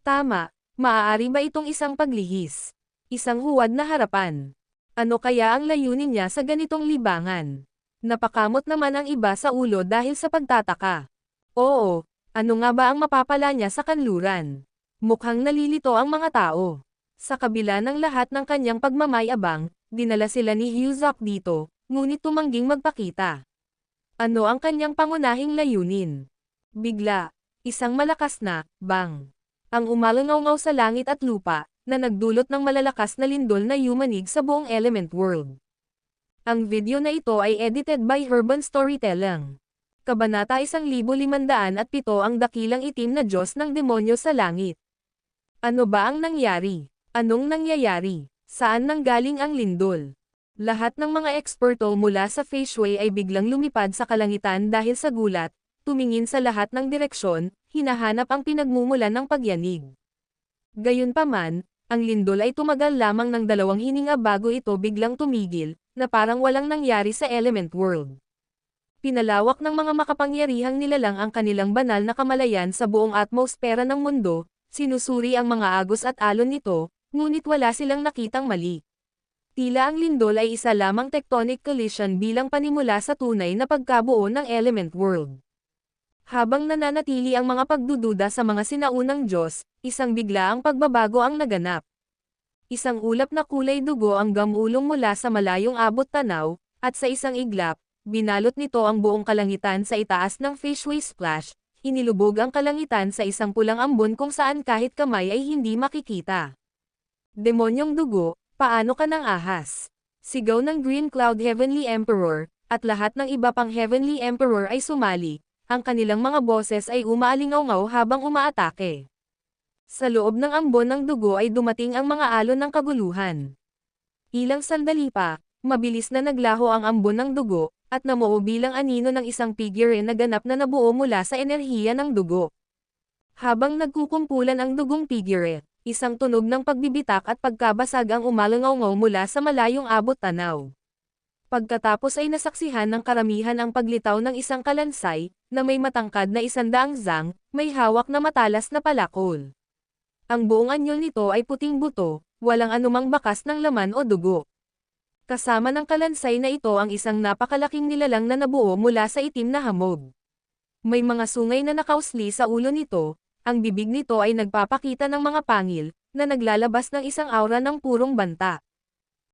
Tama, maaari ba itong isang paglihis? Isang huwad na harapan? Ano kaya ang layunin niya sa ganitong libangan? Napakamot naman ang iba sa ulo dahil sa pagtataka. Oo, ano nga ba ang mapapala niya sa kanluran? Mukhang nalilito ang mga tao. Sa kabila ng lahat ng kanyang pagmamayabang, dinala sila ni Hyuzok dito, ngunit tumangging magpakita. Ano ang kanyang pangunahing layunin? Bigla, isang malakas na bang ang umalangaw sa langit at lupa, na nagdulot ng malalakas na lindol na yumanig sa buong element world. Ang video na ito ay edited by Urban Storytelling. Kabanata 1507 ang dakilang itim na Diyos ng demonyo sa langit. Ano ba ang nangyari? Anong nangyayari? Saan nanggaling ang lindol? Lahat ng mga eksperto mula sa feng shui ay biglang lumipad sa kalangitan dahil sa gulat, tumingin sa lahat ng direksyon, hinahanap ang pinagmumulan ng pagyanig. Gayunpaman, ang lindol ay tumagal lamang ng 2 hininga bago ito biglang tumigil, na parang walang nangyari sa element world. Pinalawak ng mga makapangyarihang nilalang ang kanilang banal na kamalayan sa buong atmosfera ng mundo, sinusuri ang mga agos at alon nito, ngunit wala silang nakitang mali. Tila ang lindol ay isa lamang tectonic collision bilang panimula sa tunay na pagkabuo ng element world. Habang nananatili ang mga pagdududa sa mga sinaunang Diyos, isang biglaang pagbabago ang naganap. Isang ulap na kulay dugo ang gamulong mula sa malayong abot tanaw, at sa isang iglap, binalot nito ang buong kalangitan sa itaas ng fishway splash, inilubog ang kalangitan sa isang pulang ambon kung saan kahit kamay ay hindi makikita. Demonyong dugo, paano ka nang ahas? Sigaw ng Green Cloud Heavenly Emperor, at lahat ng iba pang Heavenly Emperor ay sumali. Ang kanilang mga boses ay umaalingaw-ngaw habang umaatake. Sa loob ng ambon ng dugo ay dumating ang mga alon ng kaguluhan. Ilang sandali pa, mabilis na naglaho ang ambon ng dugo, at namuo bilang anino ng isang figure na ganap na nabuo mula sa enerhiya ng dugo. Habang nagkukumpulan ang dugong figure, isang tunog ng pagbibitak at pagkabasag ang umalangaw-ngaw mula sa malayong abot tanaw. Pagkatapos ay nasaksihan ng karamihan ang paglitaw ng isang kalansay, na may matangkad na 100 zang, may hawak na matalas na palakol. Ang buong anyo nito ay puting buto, walang anumang bakas ng laman o dugo. Kasama ng kalansay na ito ang isang napakalaking nilalang na nabuo mula sa itim na hamog. May mga sungay na nakausli sa ulo nito, ang bibig nito ay nagpapakita ng mga pangil, na naglalabas ng isang aura ng purong banta.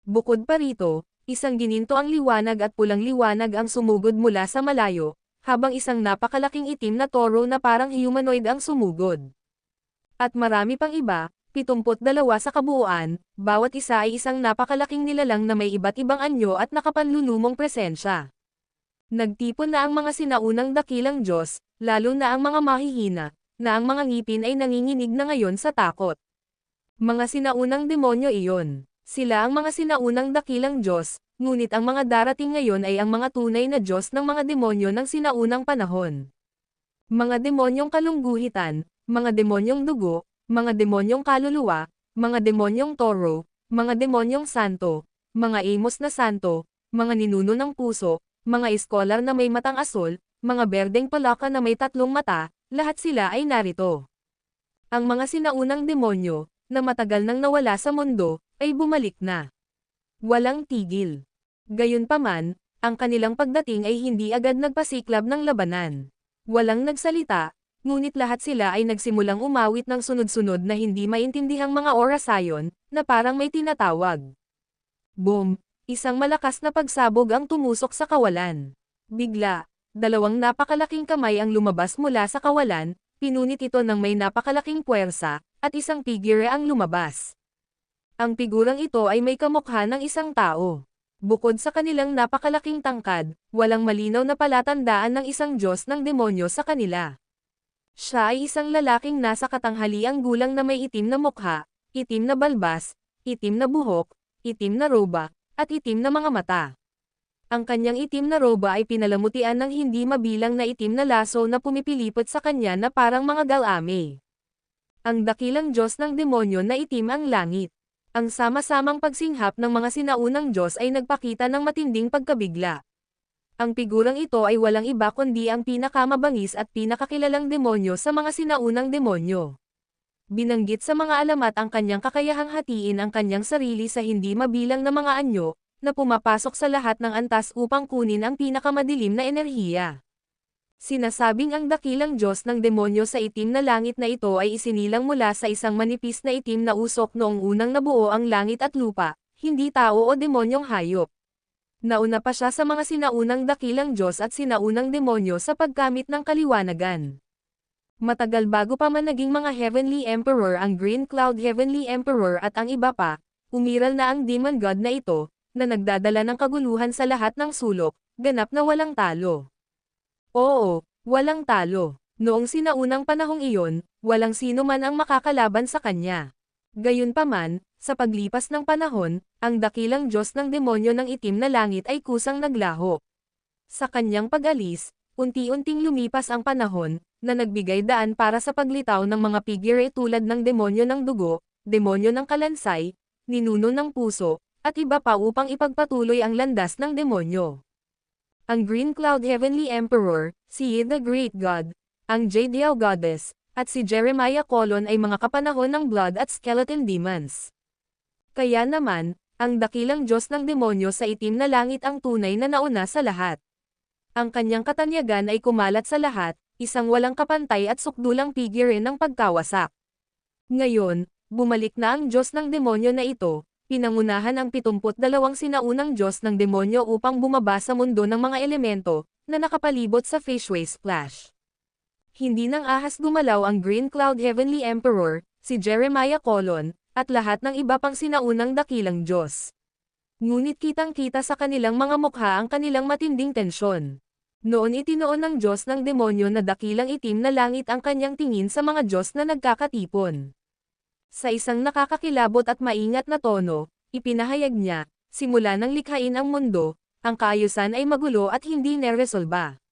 Bukod pa rito, isang gininto ang liwanag at pulang liwanag ang sumugod mula sa malayo, habang isang napakalaking itim na toro na parang humanoid ang sumugod. At marami pang iba, 72 sa kabuuan, bawat isa ay isang napakalaking nilalang na may iba't ibang anyo at nakapanlulumong presensya. Nagtipon na ang mga sinaunang dakilang Diyos, lalo na ang mga mahihina, na ang mga ngipin ay nanginginig na ngayon sa takot. Mga sinaunang demonyo iyon. Sila ang mga sinaunang dakilang Diyos, ngunit ang mga darating ngayon ay ang mga tunay na Diyos ng mga demonyo ng sinaunang panahon. Mga demonyong kalungguhitan, mga demonyong dugo, mga demonyong kaluluwa, mga demonyong toro, mga demonyong santo, mga amos na santo, mga ninuno ng puso, mga iskolar na may matang asul, mga berdeng palaka na may 3 mata, lahat sila ay narito. Ang mga sinaunang demonyo, na matagal nang nawala sa mundo, ay bumalik na. Walang tigil. Gayunpaman, ang kanilang pagdating ay hindi agad nagpasiklab ng labanan. Walang nagsalita, ngunit lahat sila ay nagsimulang umawit ng sunod-sunod na hindi maintindihang mga orasayon, na parang may tinatawag. Boom! Isang malakas na pagsabog ang tumusok sa kawalan. Bigla, 2 napakalaking kamay ang lumabas mula sa kawalan, pinunit ito ng may napakalaking puwersa, at isang figure ang lumabas. Ang figurang ito ay may kamukha ng isang tao. Bukod sa kanilang napakalaking tangkad, walang malinaw na palatandaan ng isang Diyos ng demonyo sa kanila. Siya ay isang lalaking nasa katanghaliang gulang na may itim na mukha, itim na balbas, itim na buhok, itim na roba, at itim na mga mata. Ang kanyang itim na roba ay pinalamutian ng hindi mabilang na itim na laso na pumipilipot sa kanya na parang mga galame. Ang dakilang Diyos ng demonyo na itim ang langit. Ang sama-samang pagsinghap ng mga sinaunang Diyos ay nagpakita ng matinding pagkabigla. Ang figurang ito ay walang iba kundi ang pinakamabangis at pinakakilalang demonyo sa mga sinaunang demonyo. Binanggit sa mga alamat ang kanyang kakayahang hatiin ang kanyang sarili sa hindi mabilang na mga anyo, na pumapasok sa lahat ng antas upang kunin ang pinakamadilim na enerhiya. Sinasabing ang dakilang Diyos ng demonyo sa itim na langit na ito ay isinilang mula sa isang manipis na itim na usok noong unang nabuo ang langit at lupa, hindi tao o demonyong hayop. Nauna pa siya sa mga sinaunang dakilang Diyos at sinaunang demonyo sa paggamit ng kaliwanagan. Matagal bago pa man naging mga Heavenly Emperor ang Green Cloud Heavenly Emperor at ang iba pa, umiral na ang Demon God na ito, na nagdadala ng kaguluhan sa lahat ng sulok, ganap na walang talo. Oo, walang talo. Noong sinaunang panahong iyon, walang sino man ang makakalaban sa kanya. Gayunpaman, sa paglipas ng panahon, ang dakilang Diyos ng demonyo ng itim na langit ay kusang naglaho. Sa kanyang pag-alis, unti-unting lumipas ang panahon, na nagbigay daan para sa paglitaw ng mga figure tulad ng demonyo ng dugo, demonyo ng kalansay, ninuno ng puso, at iba pa upang ipagpatuloy ang landas ng demonyo. Ang Green Cloud Heavenly Emperor, si Yi the Great God, ang Jadiel Goddess, at si Jeremiah Colon ay mga kapanahon ng Blood at Skeleton Demons. Kaya naman, ang dakilang Diyos ng demonyo sa itim na langit ang tunay na nauna sa lahat. Ang kanyang katanyagan ay kumalat sa lahat, isang walang kapantay at sukdulang figure ng pagkawasak. Ngayon, bumalik na ang Diyos ng demonyo na ito, pinangunahan ang 72 sinaunang Diyos ng demonyo upang bumaba sa mundo ng mga elemento, na nakapalibot sa Fishway Splash. Hindi nang ahas gumalaw ang Green Cloud Heavenly Emperor, si Jeremiah Colon, at lahat ng iba pang sinaunang dakilang Diyos. Ngunit kitang-kita sa kanilang mga mukha ang kanilang matinding tensyon. Noon itinoon ng Diyos ng demonyo na dakilang itim na langit ang kanyang tingin sa mga Diyos na nagkakatipon. Sa isang nakakakilabot at maingat na tono, ipinahayag niya, simula nang likhain ang mundo, ang kaayusan ay magulo at hindi neresolba.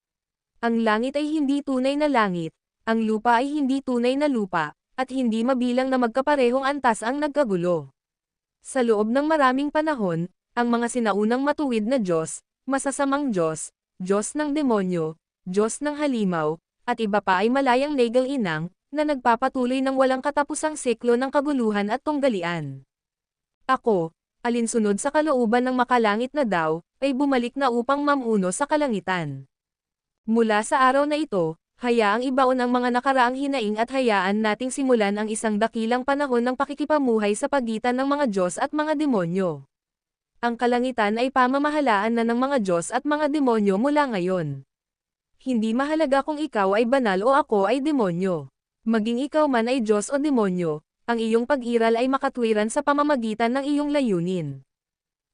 Ang langit ay hindi tunay na langit, ang lupa ay hindi tunay na lupa, at hindi mabilang na magkaparehong antas ang nagkagulo. Sa loob ng maraming panahon, ang mga sinaunang matuwid na Diyos, masasamang Diyos, Diyos ng demonyo, Diyos ng halimaw, at iba pa ay malayang legal inang, na nagpapatuloy ng walang katapusang siklo ng kaguluhan at tunggalian. Ako, alinsunod sa kalooban ng makalangit na daw, ay bumalik na upang mamuno sa kalangitan. Mula sa araw na ito, hayaang ibaon ang mga nakaraang hinaing at hayaan nating simulan ang isang dakilang panahon ng pakikipamuhay sa pagitan ng mga Diyos at mga demonyo. Ang kalangitan ay pamamahalaan na ng mga Diyos at mga demonyo mula ngayon. Hindi mahalaga kung ikaw ay banal o ako ay demonyo. Maging ikaw man ay Diyos o demonyo, ang iyong pag-iral ay makatwiran sa pamamagitan ng iyong layunin.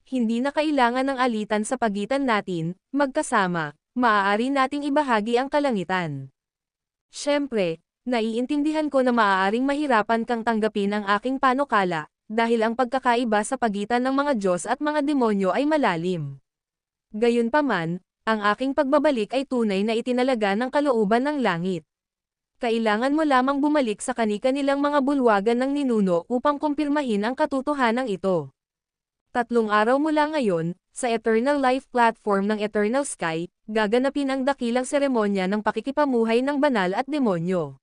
Hindi na kailangan ng alitan sa pagitan natin, magkasama, maaari nating ibahagi ang kalangitan. Siyempre, naiintindihan ko na maaaring mahirapan kang tanggapin ang aking panukala, dahil ang pagkakaiba sa pagitan ng mga Diyos at mga demonyo ay malalim. Gayunpaman, ang aking pagbabalik ay tunay na itinalaga ng kalooban ng langit. Kailangan mo lamang bumalik sa kani-kanilang mga bulwagan ng ninuno upang kumpirmahin ang katotohanan ito. 3 araw mula ngayon, sa Eternal Life Platform ng Eternal Sky, gaganapin ang dakilang seremonya ng pakikipamuhay ng banal at demonyo.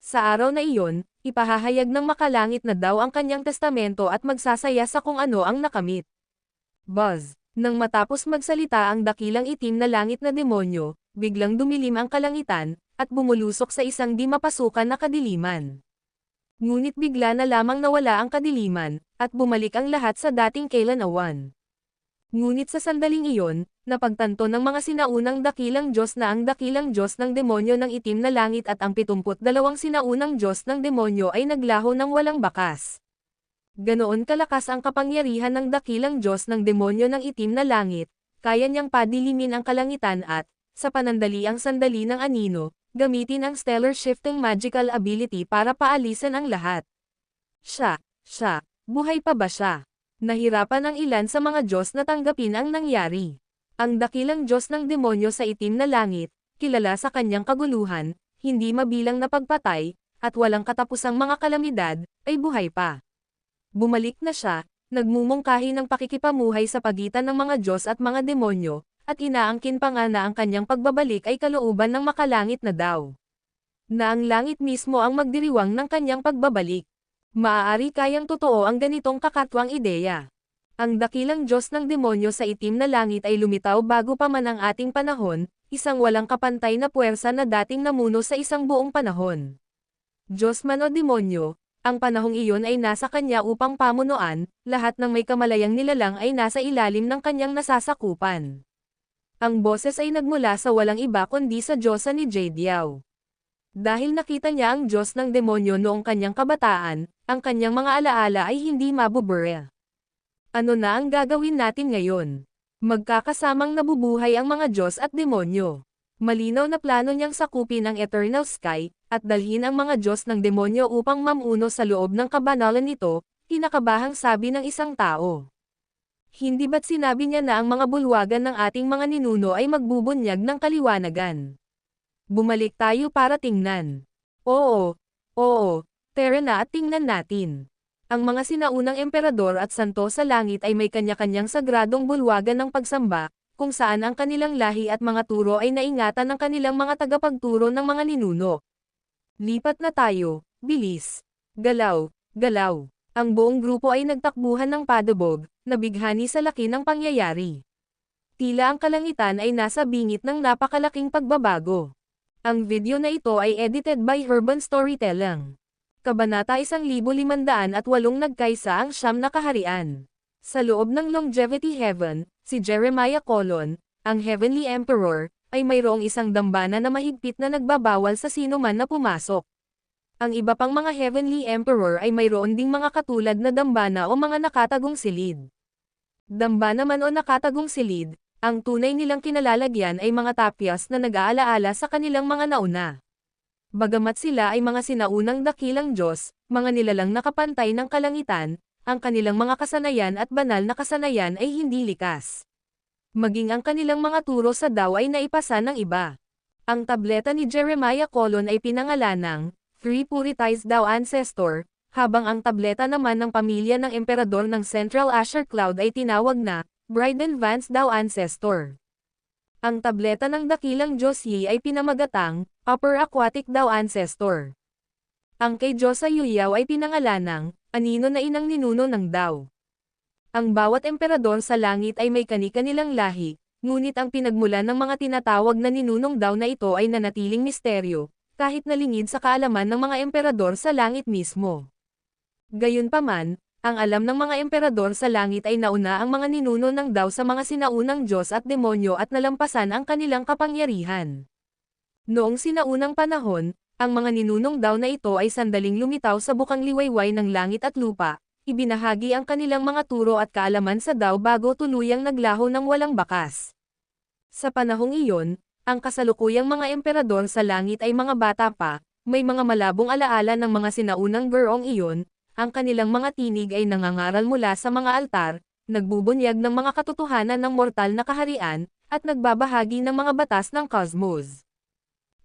Sa araw na iyon, ipahahayag ng makalangit na daw ang kanyang testamento at magsasaya sa kung ano ang nakamit. Buzz. Nang matapos magsalita ang dakilang itim na langit na demonyo, biglang dumilim ang kalangitan, at bumulusok sa isang di mapasukan na kadiliman. Ngunit bigla na lamang nawala ang kadiliman, at bumalik ang lahat sa dating kailanawan. Ngunit sa sandaling iyon, napagtanto ng mga sinaunang dakilang Diyos na ang dakilang Diyos ng demonyo ng itim na langit at ang 72 sinaunang Diyos ng demonyo ay naglaho ng walang bakas. Ganoon kalakas ang kapangyarihan ng dakilang Diyos ng demonyo ng itim na langit, kaya niyang padilimin ang kalangitan at, sa panandaliang sandali ng anino, gamitin ang stellar shifting magical ability para paalisan ang lahat. Siya, buhay pa ba siya? Nahirapan ang ilan sa mga Diyos na tanggapin ang nangyari. Ang dakilang Diyos ng demonyo sa itim na langit, kilala sa kanyang kaguluhan, hindi mabilang na pagpatay, at walang katapusang mga kalamidad, ay buhay pa. Bumalik na siya, nagmumungkahi ng pakikipamuhay sa pagitan ng mga Diyos at mga demonyo, at inaangkin pa nga na ang kanyang pagbabalik ay kalooban ng makalangit na daw. Na ang langit mismo ang magdiriwang ng kanyang pagbabalik. Maaari kayang totoo ang ganitong kakatwang ideya. Ang dakilang Diyos ng demonyo sa itim na langit ay lumitaw bago pa man ang ating panahon, isang walang kapantay na puwersa na dating namuno sa isang buong panahon. Diyos man o demonyo, ang panahong iyon ay nasa kanya upang pamunuan, lahat ng may kamalayang nilalang ay nasa ilalim ng kanyang nasasakupan. Ang boses ay nagmula sa walang iba kundi sa Diyosa ni Jadiel. Dahil nakita niya ang Diyos ng demonyo noong kanyang kabataan, ang kanyang mga alaala ay hindi mabubura. Ano na ang gagawin natin ngayon? Magkakasamang nabubuhay ang mga Diyos at demonyo. Malinaw na plano niyang sakupin ang Eternal Sky, at dalhin ang mga Diyos ng demonyo upang mamuno sa loob ng kabanalan nito, kinakabahang sabi ng isang tao. Hindi ba't sinabi niya na ang mga bulwagan ng ating mga ninuno ay magbubunyag ng kaliwanagan? Bumalik tayo para tingnan. Oo, tara na at tingnan natin. Ang mga sinaunang emperador at santo sa langit ay may kanya-kanyang sagradong bulwagan ng pagsamba, kung saan ang kanilang lahi at mga turo ay naingatan ng kanilang mga tagapagturo ng mga ninuno. Lipat na tayo, bilis. Galaw, galaw. Ang buong grupo ay nagtakbuhan ng padabog, nabighani sa laki ng pangyayari. Tila ang kalangitan ay nasa bingit ng napakalaking pagbabago. Ang video na ito ay edited by Urban Storytelling. Kabanata 1508 nagkaisa ang siyam na kaharian. Sa loob ng Longevity Heaven, si Jeremiah Colon, ang Heavenly Emperor, ay mayroong isang dambana na mahigpit na nagbabawal sa sino man na pumasok. Ang iba pang mga Heavenly Emperor ay mayroon ding mga katulad na dambana o mga nakatagong silid. Dambana man o nakatagong silid, ang tunay nilang kinalalagyan ay mga tapyas na nag-aalaala sa kanilang mga nauna. Bagamat sila ay mga sinaunang dakilang Diyos, mga nilalang nakapantay ng kalangitan, ang kanilang mga kasanayan at banal na kasanayan ay hindi likas. Maging ang kanilang mga turo sa Tao ay naipasa ng iba. Ang tableta ni Jeremiah Colon ay pinangalanang Three Puritized Tao Ancestor, habang ang tableta naman ng pamilya ng emperador ng Central Asher Cloud ay tinawag na Bryden Vance Tao Ancestor. Ang tableta ng dakilang Diyos Yi ay pinamagatang Upper Aquatic Tao Ancestor. Ang kay Diyosa Yuyaw ay pinangalanang Anino na inang ninuno ng Tao. Ang bawat emperador sa langit ay may kani-kanilang lahi, ngunit ang pinagmulan ng mga tinatawag na ninunong Tao na ito ay nanatiling misteryo, kahit nalingid sa kaalaman ng mga emperador sa langit mismo. Gayunpaman, ang alam ng mga emperador sa langit ay nauna ang mga ninuno ng Tao sa mga sinaunang Diyos at demonyo at nalampasan ang kanilang kapangyarihan. Noong sinaunang panahon, ang mga ninunong Tao na ito ay sandaling lumitaw sa bukang liwayway ng langit at lupa, ibinahagi ang kanilang mga turo at kaalaman sa Tao bago tuluyang naglaho ng walang bakas. Sa panahong iyon, ang kasalukuyang mga emperador sa langit ay mga bata pa, may mga malabong alaala ng mga sinaunang gurong iyon. Ang kanilang mga tinig ay nangangaral mula sa mga altar, nagbubunyag ng mga katotohanan ng mortal na kaharian, at nagbabahagi ng mga batas ng cosmos.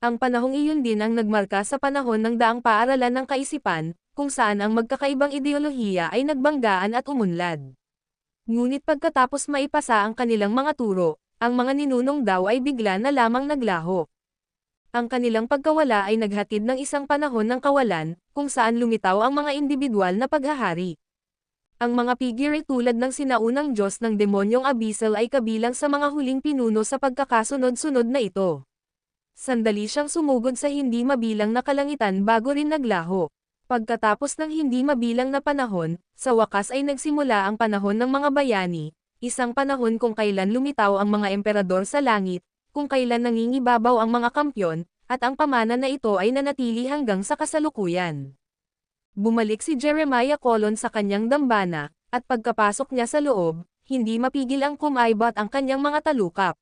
Ang panahong iyon din ang nagmarka sa panahon ng daang paaralan ng kaisipan, kung saan ang magkakaibang ideolohiya ay nagbanggaan at umunlad. Ngunit pagkatapos maipasa ang kanilang mga turo, ang mga ninunong Tao ay bigla na lamang naglaho. Ang kanilang pagkawala ay naghatid ng isang panahon ng kawalan, kung saan lumitaw ang mga individual na paghahari. Ang mga figure tulad ng sinaunang Diyos ng demonyong Abyssal ay kabilang sa mga huling pinuno sa pagkakasunod-sunod na ito. Sandali siyang sumugod sa hindi mabilang na kalangitan bago rin naglaho. Pagkatapos ng hindi mabilang na panahon, sa wakas ay nagsimula ang panahon ng mga bayani, isang panahon kung kailan lumitaw ang mga emperador sa langit, kung kailan nangingibabaw ang mga kampyon, at ang pamana na ito ay nanatili hanggang sa kasalukuyan. Bumalik si Jeremiah Colon sa kanyang dambana, at pagkapasok niya sa loob, hindi mapigil ang kumaibot ang kanyang mga talukap.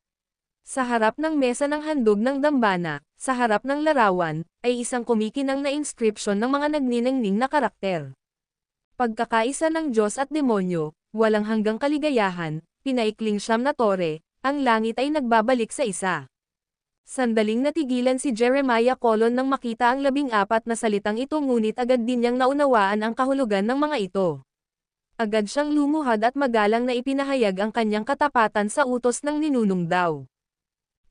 Sa harap ng mesa ng handog ng dambana, sa harap ng larawan, ay isang kumikinang na inscription ng mga nagniningning na karakter. Pagkakaisa ng Diyos at demonyo, walang hanggang kaligayahan, pinaikling siyam na tore, ang langit ay nagbabalik sa isa. Sandaling natigilan si Jeremiah Colon nang makita ang 14 na salitang ito ngunit agad din niyang naunawaan ang kahulugan ng mga ito. Agad siyang lumuhad at magalang na ipinahayag ang kanyang katapatan sa utos ng ninunong Tao.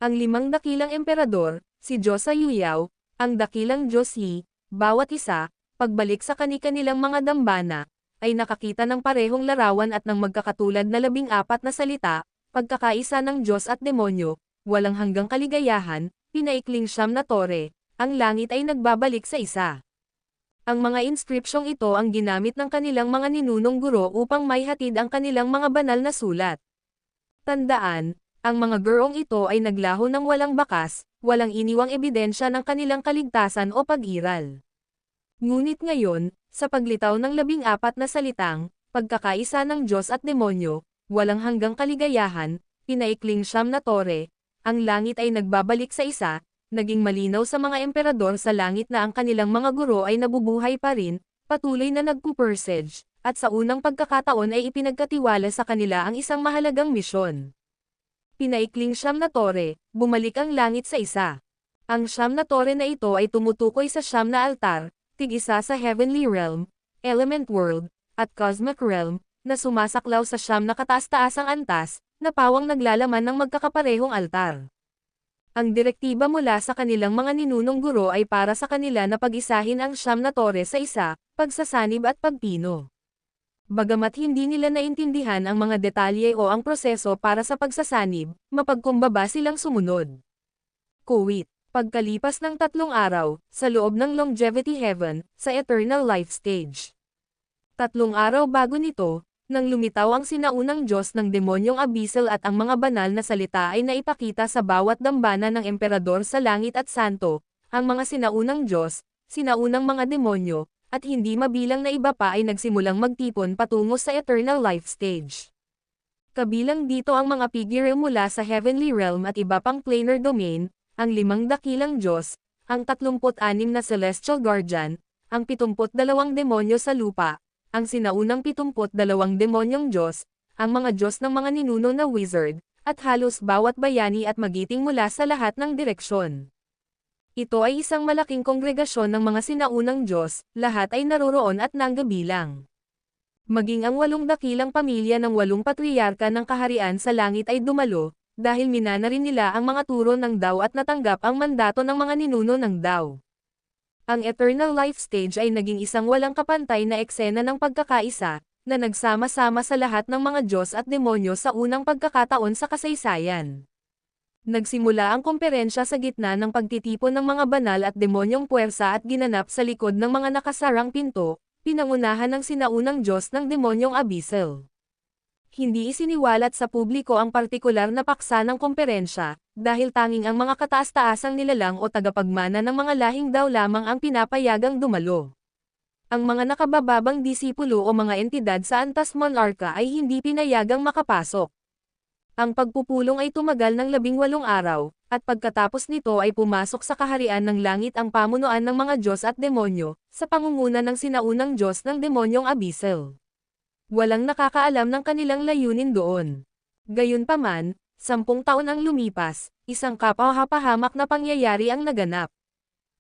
Ang 5 dakilang emperador, si Diyosa Yuyaw, ang dakilang Diyos Yi, bawat isa, pagbalik sa kani-kanilang mga dambana, ay nakakita ng parehong larawan at ng magkakatulad na 14 na salita, pagkakaisa ng Diyos at demonyo, walang hanggang kaligayahan, pinaikling siyam na tore, ang langit ay nagbabalik sa isa. Ang mga inskripsyong ito ang ginamit ng kanilang mga ninunong guro upang maihatid ang kanilang mga banal na sulat. Tandaan, ang mga gurong ito ay naglaho ng walang bakas, walang iniwang ebidensya ng kanilang kaligtasan o pag-iral. Ngunit ngayon, sa paglitaw ng 14 na salitang, pagkakaisa ng Diyos at demonyo, walang hanggang kaligayahan, pinaikling siyam na tore, ang langit ay nagbabalik sa isa, naging malinaw sa mga emperador sa langit na ang kanilang mga guro ay nabubuhay pa rin, patuloy na nagpupursige, at sa unang pagkakataon ay ipinagkatiwala sa kanila ang isang mahalagang misyon. Pinaikling siyam na tore, bumalik ang langit sa isa. Ang siyam na tore na ito ay tumutukoy sa siyam na altar, tig-isa sa Heavenly Realm, Element World, at Cosmic Realm, na sumasaklaw sa siyam na kataas-taasang antas, na pawang naglalaman ng magkakaparehong altar. Ang direktiba mula sa kanilang mga ninunong guro ay para sa kanila na pag-isahin ang siyam na tore sa isa, pagsasanib at pagpino. Bagamat hindi nila naintindihan ang mga detalye o ang proseso para sa pagsasanib, mapagkumbaba silang sumunod. Quote. Pagkalipas ng 3 araw, sa loob ng Longevity Heaven, sa Eternal Life Stage. 3 araw bago nito, nang lumitaw ang sinaunang Diyos ng demonyong Abyssal at ang mga banal na salita ay naipakita sa bawat dambana ng Emperador sa langit at santo, ang mga sinaunang Diyos, sinaunang mga demonyo, at hindi mabilang na iba pa ay nagsimulang magtipon patungo sa Eternal Life Stage. Kabilang dito ang mga figure mula sa Heavenly Realm at iba pang planar domain, ang 5 dakilang Diyos, ang 36 na Celestial Guardian, ang 72 demonyo sa lupa, ang sinaunang 72 demonyong Diyos, ang mga Diyos ng mga ninuno na wizard, at halos bawat bayani at magiting mula sa lahat ng direksyon. Ito ay isang malaking kongregasyon ng mga sinaunang Diyos, lahat ay naroroon at nanggabilang. Maging ang 8 dakilang pamilya ng 8 patriarka ng kaharian sa langit ay dumalo, dahil minana rin nila ang mga turo ng Dao at natanggap ang mandato ng mga ninuno ng Dao. Ang Eternal Life Stage ay naging isang walang kapantay na eksena ng pagkakaisa, na nagsama-sama sa lahat ng mga Diyos at demonyo sa unang pagkakataon sa kasaysayan. Nagsimula ang komperensya sa gitna ng pagtitipon ng mga banal at demonyong puwersa at ginanap sa likod ng mga nakasarang pinto, pinangunahan ng sinaunang Diyos ng demonyong Abyssal. Hindi isiniwalat sa publiko ang partikular na paksa ng komperensya, dahil tanging ang mga kataas-taasang nilalang o tagapagmana ng mga lahing Dao lamang ang pinapayagang dumalo. Ang mga nakabababang disipulo o mga entidad sa Antas Monarca ay hindi pinayagang makapasok. Ang pagpupulong ay tumagal ng 18 araw, at pagkatapos nito ay pumasok sa kaharian ng langit ang pamunuan ng mga Diyos at demonyo, sa pangunguna ng sinaunang Diyos ng demonyong Abyssal. Walang nakakaalam ng kanilang layunin doon. Gayunpaman, 10 taon ang lumipas, isang kapahapahamak na pangyayari ang naganap.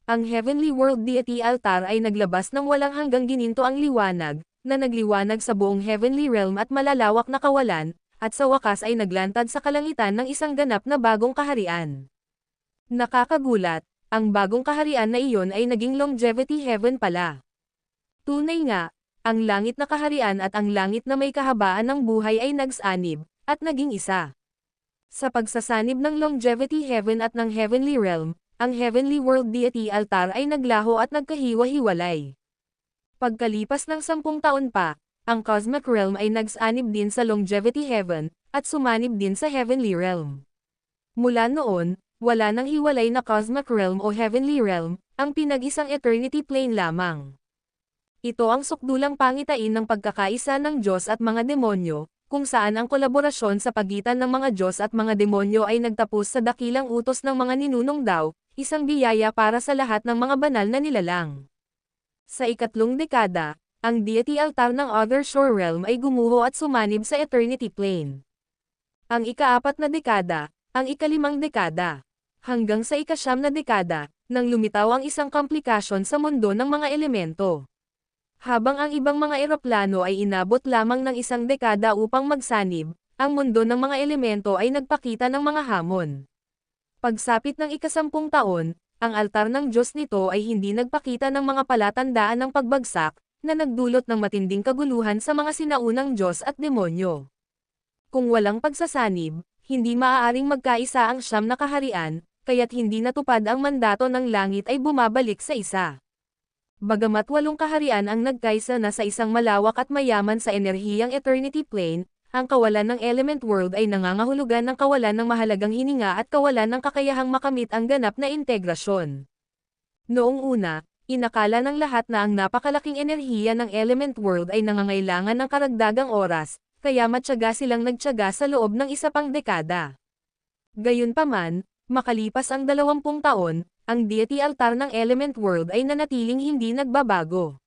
Ang Heavenly World Deity Altar ay naglabas ng walang hanggang gininto ang liwanag, na nagliwanag sa buong Heavenly Realm at malalawak na kawalan, at sa wakas ay naglantad sa kalangitan ng isang ganap na bagong kaharian. Nakakagulat, ang bagong kaharian na iyon ay naging Longevity Heaven pala. Tunay nga, ang langit na kaharian at ang langit na may kahabaan ng buhay ay nagsanib, at naging isa. Sa pagsasanib ng Longevity Heaven at ng Heavenly Realm, ang Heavenly World Deity Altar ay naglaho at nagkahiwa-hiwalay. Pagkalipas ng 10 taon pa, ang Cosmic Realm ay nagsanib din sa Longevity Heaven, at sumanib din sa Heavenly Realm. Mula noon, wala nang hiwalay na Cosmic Realm o Heavenly Realm, ang pinag-isang Eternity Plane lamang. Ito ang sukdulang pangitain ng pagkakaisa ng Diyos at mga demonyo, kung saan ang kolaborasyon sa pagitan ng mga Diyos at mga demonyo ay nagtapos sa dakilang utos ng mga ninunong Dao, isang biyaya para sa lahat ng mga banal na nilalang. Sa ikatlong dekada, ang deity altar ng Other Shore Realm ay gumuho at sumanib sa Eternity Plane. Ang ika-4 na dekada, ang ika-5 dekada, hanggang sa ika-9 na dekada, nang lumitaw ang isang komplikasyon sa mundo ng mga elemento. Habang ang ibang mga eroplano ay inabot lamang ng isang dekada upang magsanib, ang mundo ng mga elemento ay nagpakita ng mga hamon. Pagsapit ng ika-10 taon, ang altar ng Diyos nito ay hindi nagpakita ng mga palatandaan ng pagbagsak, na nagdulot ng matinding kaguluhan sa mga sinaunang Diyos at demonyo. Kung walang pagsasanib, hindi maaaring magkaisa ang 9 na kaharian, kaya't hindi natupad ang mandato ng langit ay bumabalik sa isa. Bagamat 8 kaharian ang nagkaisa na sa isang malawak at mayaman sa enerhiyang Eternity Plane, ang kawalan ng Element World ay nangangahulugan ng kawalan ng mahalagang hininga at kawalan ng kakayahang makamit ang ganap na integrasyon. Noong una, inakala ng lahat na ang napakalaking enerhiya ng Element World ay nangangailangan ng karagdagang oras, kaya matyaga silang nagtyaga sa loob ng isa pang dekada. Gayunpaman, makalipas ang 20 taon, ang deity altar ng Element World ay nanatiling hindi nagbabago.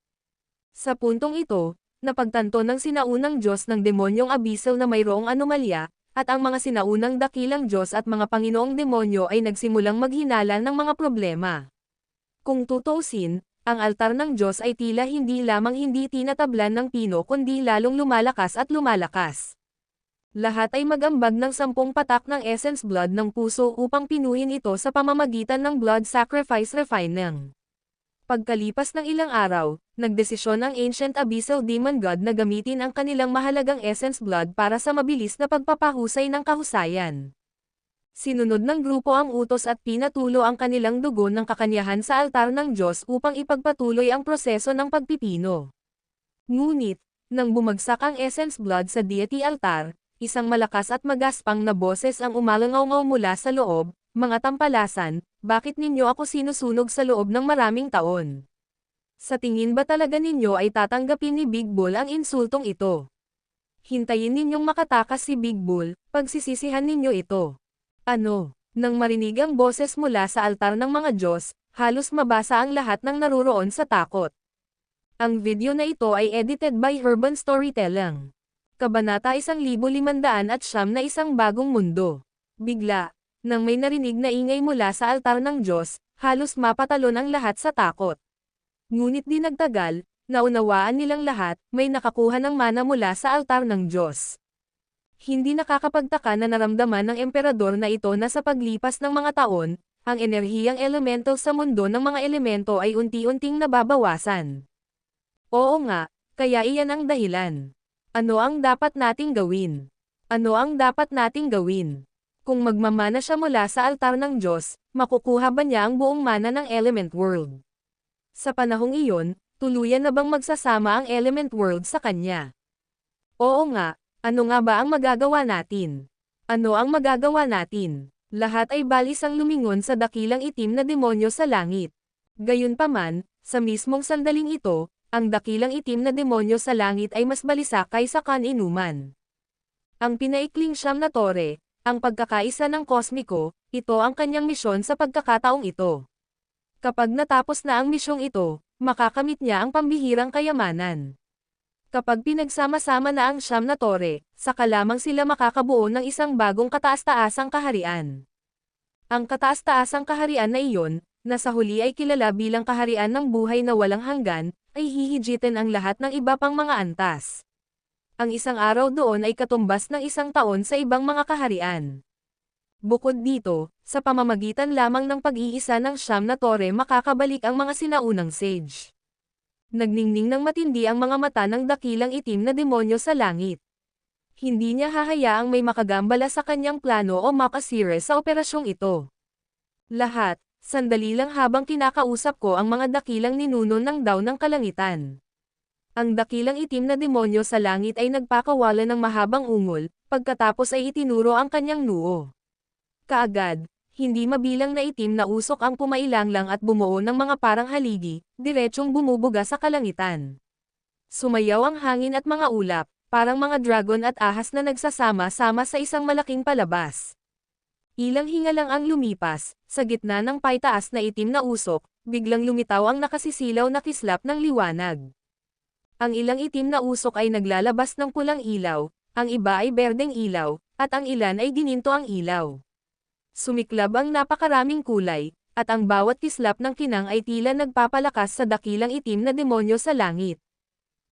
Sa puntong ito, napagtanto ng sinaunang Diyos ng demonyong Abyssal na mayroong anomalya, at ang mga sinaunang dakilang Diyos at mga Panginoong demonyo ay nagsimulang maghinala ng mga problema. Kung tutuusin, Ang altar ng Diyos ay tila hindi lamang hindi tinatablan ng pino kundi lalong lumalakas at lumalakas. Lahat ay mag-ambag ng 10 patak ng essence blood ng puso upang pinuhin ito sa pamamagitan ng blood sacrifice refining. Pagkalipas ng ilang araw, nagdesisyon ang Ancient Abyssal Demon God na gamitin ang kanilang mahalagang essence blood para sa mabilis na pagpapahusay ng kahusayan. Sinunod ng grupo ang utos at pinatulo ang kanilang dugo ng kakanyahan sa altar ng Diyos upang ipagpatuloy ang proseso ng pagpipino. Ngunit, nang bumagsak ang essence blood sa deity altar, isang malakas at magaspang na boses ang umalangaw mula sa loob, "Mga tampalasan, bakit ninyo ako sinusunog sa loob ng maraming taon? Sa tingin ba talaga ninyo ay tatanggapin ni Big Bull ang insultong ito? Hintayin ninyong makatakas si Big Bull, pagsisisihan ninyo ito." Ano? Nang marinig ang boses mula sa altar ng mga Diyos, halos mabasa ang lahat ng naruroon sa takot. Ang video na ito ay edited by Urban Storytelling. Kabanata 1500 at siyam na isang bagong mundo. Bigla, nang may narinig na ingay mula sa altar ng Diyos, halos mapatalon ang lahat sa takot. Ngunit di nagtagal, naunawaan nilang lahat, may nakakuha ng mana mula sa altar ng Diyos. Hindi nakakapagtaka na naramdaman ng emperador na ito na sa paglipas ng mga taon, ang enerhiyang elemental sa mundo ng mga elemento ay unti-unting nababawasan. Oo nga, kaya iyan ang dahilan. Ano ang dapat nating gawin? Ano ang dapat nating gawin? Kung magmamana siya mula sa altar ng Diyos, makukuha ba niya ang buong mana ng element world? Sa panahong iyon, tuluyan na bang magsasama ang element world sa kanya? Oo nga. Ano nga ba ang magagawa natin? Ano ang magagawa natin? Lahat ay balisang lumingon sa dakilang itim na demonyo sa langit. Gayunpaman, sa mismong sandaling ito, ang dakilang itim na demonyo sa langit ay mas balisa kaysa kaninuman. Ang pinaikling siyam na tore, ang pagkakaisa ng kosmiko, ito ang kanyang misyon sa pagkakataong ito. Kapag natapos na ang misyong ito, makakamit niya ang pambihirang kayamanan. Kapag pinagsama-sama na ang siyam na tore, saka lamang sila makakabuo ng isang bagong kataas-taasang kaharian. Ang kataas-taasang kaharian na iyon, na sa huli ay kilala bilang kaharian ng buhay na walang hanggan, ay hihigitin ang lahat ng iba pang mga antas. Ang isang araw doon ay katumbas ng isang taon sa ibang mga kaharian. Bukod dito, sa pamamagitan lamang ng pag-iisa ng siyam na tore makakabalik ang mga sinaunang sage. Nagningning ng matindi ang mga mata ng dakilang itim na demonyo sa langit. Hindi niya hahayaang may makagambala sa kanyang plano o makasire sa operasyong ito. Lahat, sandali lang habang kinakausap ko ang mga dakilang ninuno ng daw ng kalangitan. Ang dakilang itim na demonyo sa langit ay nagpakawala ng mahabang ungol, pagkatapos ay itinuro ang kanyang noo. Kaagad, hindi mabilang na itim na usok ang pumailanglang at bumuo ng mga parang haligi, diretsong bumubuga sa kalangitan. Sumayaw ang hangin at mga ulap, parang mga dragon at ahas na nagsasama-sama sa isang malaking palabas. Ilang hinga lang ang lumipas, sa gitna ng paitaas na itim na usok, biglang lumitaw ang nakasisilaw na kislap ng liwanag. Ang ilang itim na usok ay naglalabas ng pulang ilaw, ang iba ay berdeng ilaw, at ang ilan ay gininto ang ilaw. Sumiklab ang napakaraming kulay, at ang bawat kislap ng kinang ay tila nagpapalakas sa dakilang itim na demonyo sa langit.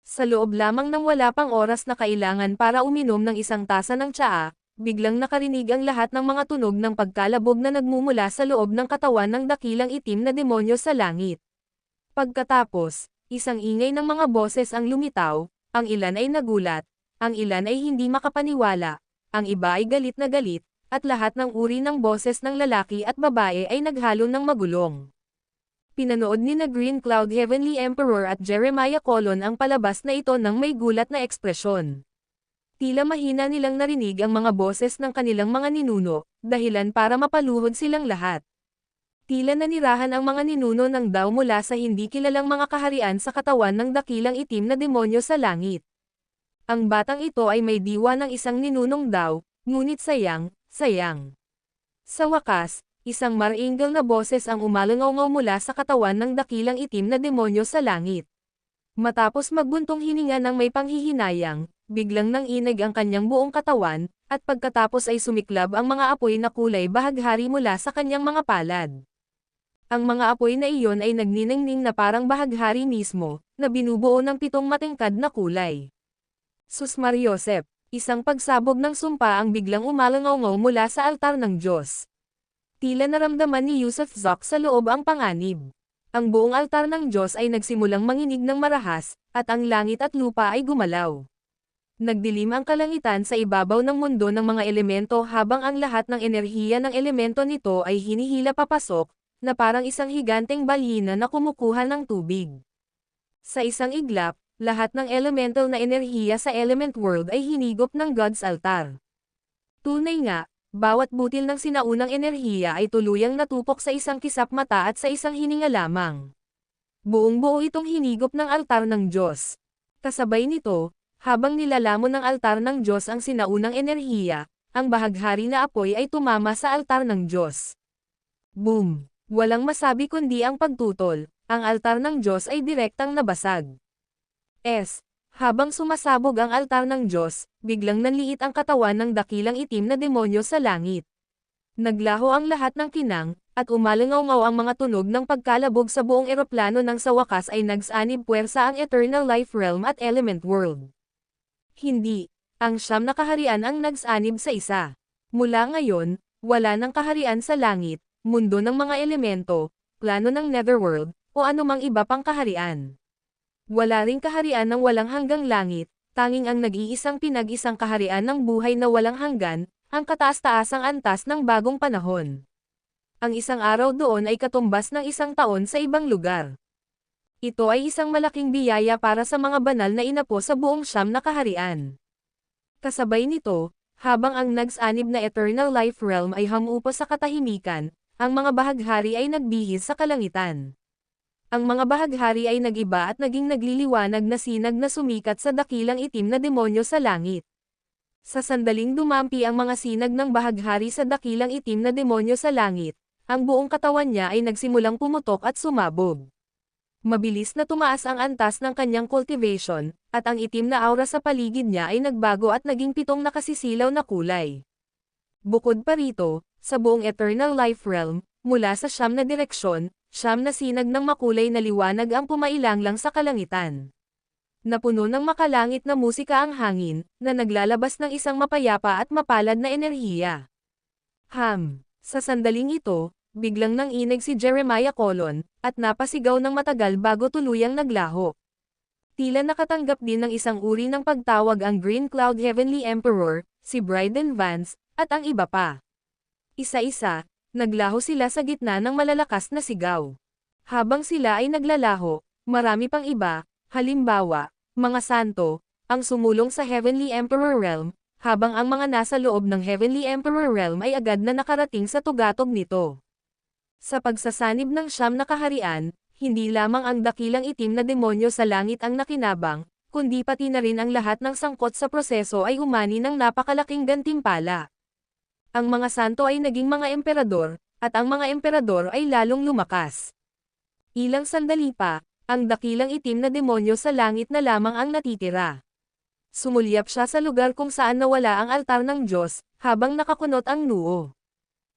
Sa loob lamang ng wala pang oras na kailangan para uminom ng isang tasa ng tsaa, biglang nakarinig ang lahat ng mga tunog ng pagkalabog na nagmumula sa loob ng katawan ng dakilang itim na demonyo sa langit. Pagkatapos, isang ingay ng mga boses ang lumitaw, ang ilan ay nagulat, ang ilan ay hindi makapaniwala, ang iba ay galit na galit, at lahat ng uri ng boses ng lalaki at babae ay naghalo ng magulong. Pinanood ni na Green Cloud Heavenly Emperor at Jeremiah Colon ang palabas na ito ng may gulat na ekspresyon. Tila mahina nilang narinig ang mga boses ng kanilang mga ninuno, dahilan para mapaluhod silang lahat. Tila nanirahan ang mga ninuno ng daw mula sa hindi kilalang mga kaharian sa katawan ng dakilang itim na demonyo sa langit. Ang batang ito ay may diwa ng isang ninunong daw, ngunit sayang. Sa wakas, isang maringgal na boses ang umalangaw mula sa katawan ng dakilang itim na demonyo sa langit. Matapos magbuntong hininga ng may panghihinayang, biglang nanginig ang kanyang buong katawan, at pagkatapos ay sumiklab ang mga apoy na kulay bahaghari mula sa kanyang mga palad. Ang mga apoy na iyon ay nagniningning na parang bahaghari mismo, na binubuo ng 7 matingkad na kulay. Sus Mariosep, isang pagsabog ng sumpa ang biglang umalangaw mula sa altar ng Diyos. Tila naramdaman ni Yusuf Zok sa loob ang panganib. Ang buong altar ng Diyos ay nagsimulang manginig ng marahas, at ang langit at lupa ay gumalaw. Nagdilim ang kalangitan sa ibabaw ng mundo ng mga elemento habang ang lahat ng enerhiya ng elemento nito ay hinihila papasok, na parang isang higanteng balyina na kumukuha ng tubig. Sa isang iglap, lahat ng elemental na enerhiya sa element world ay hinigop ng God's altar. Tunay nga, bawat butil ng sinaunang enerhiya ay tuluyang natupok sa isang kisap mata at sa isang hininga lamang. Buong-buo itong hinigop ng altar ng Diyos. Kasabay nito, habang nilalamon ng altar ng Diyos ang sinaunang enerhiya, ang bahaghari na apoy ay tumama sa altar ng Diyos. Boom! Walang masabi kundi ang pagtutol, ang altar ng Diyos ay direktang nabasag. Habang sumasabog ang altar ng Diyos, biglang nanliit ang katawan ng dakilang itim na demonyo sa langit. Naglaho ang lahat ng kinang, at umalangaw ang mga tunog ng pagkalabog sa buong eroplano nang sa wakas ay nagsanib puwersa ang Eternal Life Realm at Element World. Hindi, ang 9 na kaharian ang nagsanib sa isa. Mula ngayon, wala ng kaharian sa langit, mundo ng mga elemento, plano ng Netherworld, o anumang iba pang kaharian. Wala ring kaharian ng walang hanggang langit, tanging ang nag-iisang pinag-isang kaharian ng buhay na walang hanggan, ang kataas-taasang antas ng bagong panahon. Ang isang araw doon ay katumbas ng isang taon sa ibang lugar. Ito ay isang malaking biyaya para sa mga banal na inapo sa buong 9 na kaharian. Kasabay nito, habang ang nagsanib na Eternal Life Realm ay hamupo sa katahimikan, ang mga bahaghari ay nagbihis sa kalangitan. Ang mga bahaghari ay nag-iba at naging nagliliwanag na sinag na sumikat sa dakilang itim na demonyo sa langit. Sa sandaling dumampi ang mga sinag ng bahaghari sa dakilang itim na demonyo sa langit, ang buong katawan niya ay nagsimulang pumutok at sumabog. Mabilis na tumaas ang antas ng kanyang cultivation, at ang itim na aura sa paligid niya ay nagbago at naging 7 nakasisilaw na kulay. Bukod pa rito, sa buong Eternal Life Realm, mula sa 9 na direksyon, 9 na sinag ng makulay na liwanag ang pumailanglang sa kalangitan. Napuno ng makalangit na musika ang hangin, na naglalabas ng isang mapayapa at mapalad na enerhiya. Sa sandaling ito, biglang nanginig si Jeremiah Colon, at napasigaw ng matagal bago tuluyang naglaho. Tila nakatanggap din ng isang uri ng pagtawag ang Green Cloud Heavenly Emperor, si Bryden Vance, at ang iba pa. Isa-isa, naglaho sila sa gitna ng malalakas na sigaw. Habang sila ay naglalaho, marami pang iba, halimbawa, mga santo, ang sumulong sa Heavenly Emperor Realm, habang ang mga nasa loob ng Heavenly Emperor Realm ay agad na nakarating sa tugatog nito. Sa pagsasanib ng 9 na kaharian, hindi lamang ang dakilang itim na demonyo sa langit ang nakinabang, kundi pati na rin ang lahat ng sangkot sa proseso ay humani ng napakalaking gantimpala. Ang mga santo ay naging mga emperador, at ang mga emperador ay lalong lumakas. Ilang sandali pa, ang dakilang itim na demonyo sa langit na lamang ang natitira. Sumulyap siya sa lugar kung saan nawala ang altar ng Diyos, habang nakakunot ang noo.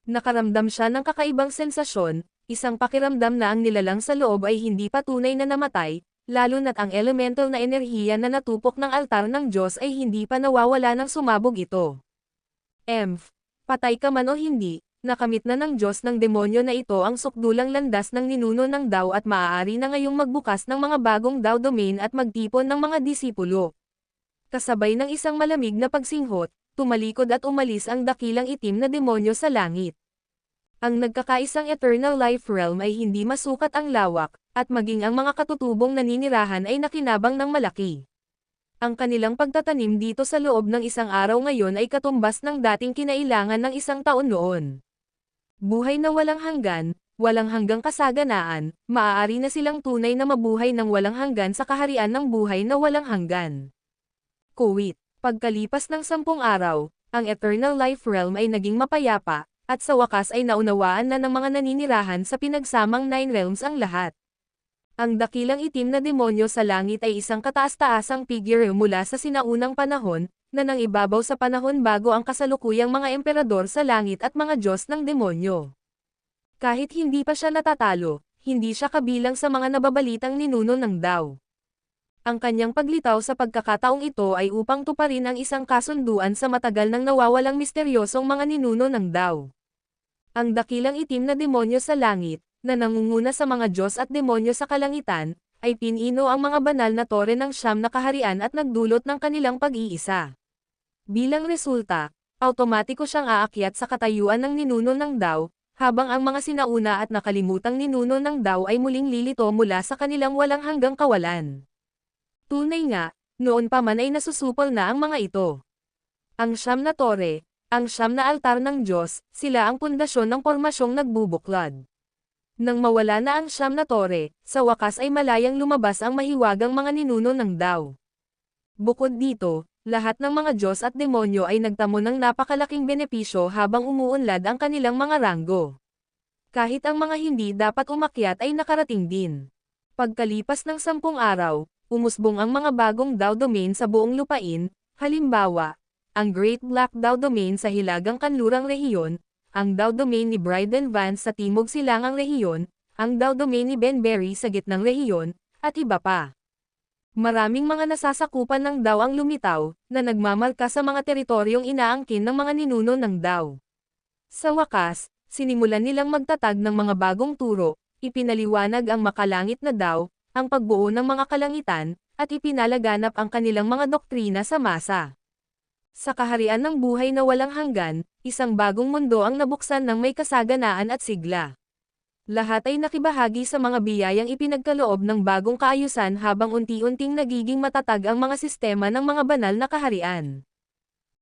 Nakaramdam siya ng kakaibang sensasyon, isang pakiramdam na ang nilalang sa loob ay hindi patunay na namatay, lalo na't ang elemental na enerhiya na natupok ng altar ng Diyos ay hindi pa nawawala ng sumabog ito. Patay ka man o hindi, nakamit na ng Diyos ng demonyo na ito ang sukdulang landas ng ninuno ng Dao at maaari na ngayong magbukas ng mga bagong Dao domain at magtipon ng mga disipulo. Kasabay ng isang malamig na pagsinghot, tumalikod at umalis ang dakilang itim na demonyo sa langit. Ang nagkakaisang Eternal Life Realm ay hindi masukat ang lawak, at maging ang mga katutubong naninirahan ay nakinabang ng malaki. Ang kanilang pagtatanim dito sa loob ng isang araw ngayon ay katumbas ng dating kinailangan ng isang taon noon. Buhay na walang hanggang kasaganaan, maaari na silang tunay na mabuhay ng walang hanggan sa kaharian ng buhay na walang hanggan. Kuwit, pagkalipas ng 10 araw, ang Eternal Life Realm ay naging mapayapa, at sa wakas ay naunawaan na ng mga naninirahan sa pinagsamang 9 realms ang lahat. Ang dakilang itim na demonyo sa langit ay isang kataas-taasang figure mula sa sinaunang panahon, na nang ibabaw sa panahon bago ang kasalukuyang mga emperador sa langit at mga Diyos ng demonyo. Kahit hindi pa siya natatalo, hindi siya kabilang sa mga nababalitang ninuno ng Dao. Ang kanyang paglitaw sa pagkakataong ito ay upang tuparin ang isang kasunduan sa matagal nang nawawalang misteryosong mga ninuno ng Dao. Ang dakilang itim na demonyo sa langit, na nangunguna sa mga Diyos at demonyo sa kalangitan, ay pinino ang mga banal na tore ng siyam na kaharian at nagdulot ng kanilang pag-iisa. Bilang resulta, automatiko siyang aakyat sa katayuan ng ninuno ng Dao, habang ang mga sinauna at nakalimutang ninuno ng Dao ay muling lilito mula sa kanilang walang hanggang kawalan. Tunay nga, noon pa man ay nasusupol na ang mga ito. Ang siyam na tore, ang siyam na altar ng Diyos, sila ang pundasyon ng pormasyong nagbubuklod. Nang mawala na ang siyam na tore, sa wakas ay malayang lumabas ang mahiwagang mga ninuno ng Dao. Bukod dito, lahat ng mga Diyos at demonyo ay nagtamo ng napakalaking benepisyo habang umuunlad ang kanilang mga ranggo. Kahit ang mga hindi dapat umakyat ay nakarating din. Pagkalipas ng 10 araw, umusbong ang mga bagong Dao domain sa buong lupain, halimbawa, ang Great Black Dao domain sa Hilagang Kanlurang Rehiyon, ang Dao domain ni Bryden Vance sa Timog Silangang Rehiyon, ang Dao domain ni Ben Berry sa Gitnang Rehiyon, at iba pa. Maraming mga nasasakupan ng Dao ang lumitaw, na nagmamarka sa mga teritoryong inaangkin ng mga ninuno ng Dao. Sa wakas, sinimulan nilang magtatag ng mga bagong turo, ipinaliwanag ang makalangit na Dao, ang pagbuo ng mga kalangitan, at ipinalaganap ang kanilang mga doktrina sa masa. Sa kaharian ng buhay na walang hanggan, isang bagong mundo ang nabuksan ng may kasaganaan at sigla. Lahat ay nakibahagi sa mga biyayang ipinagkaloob ng bagong kaayusan habang unti-unting nagiging matatag ang mga sistema ng mga banal na kaharian.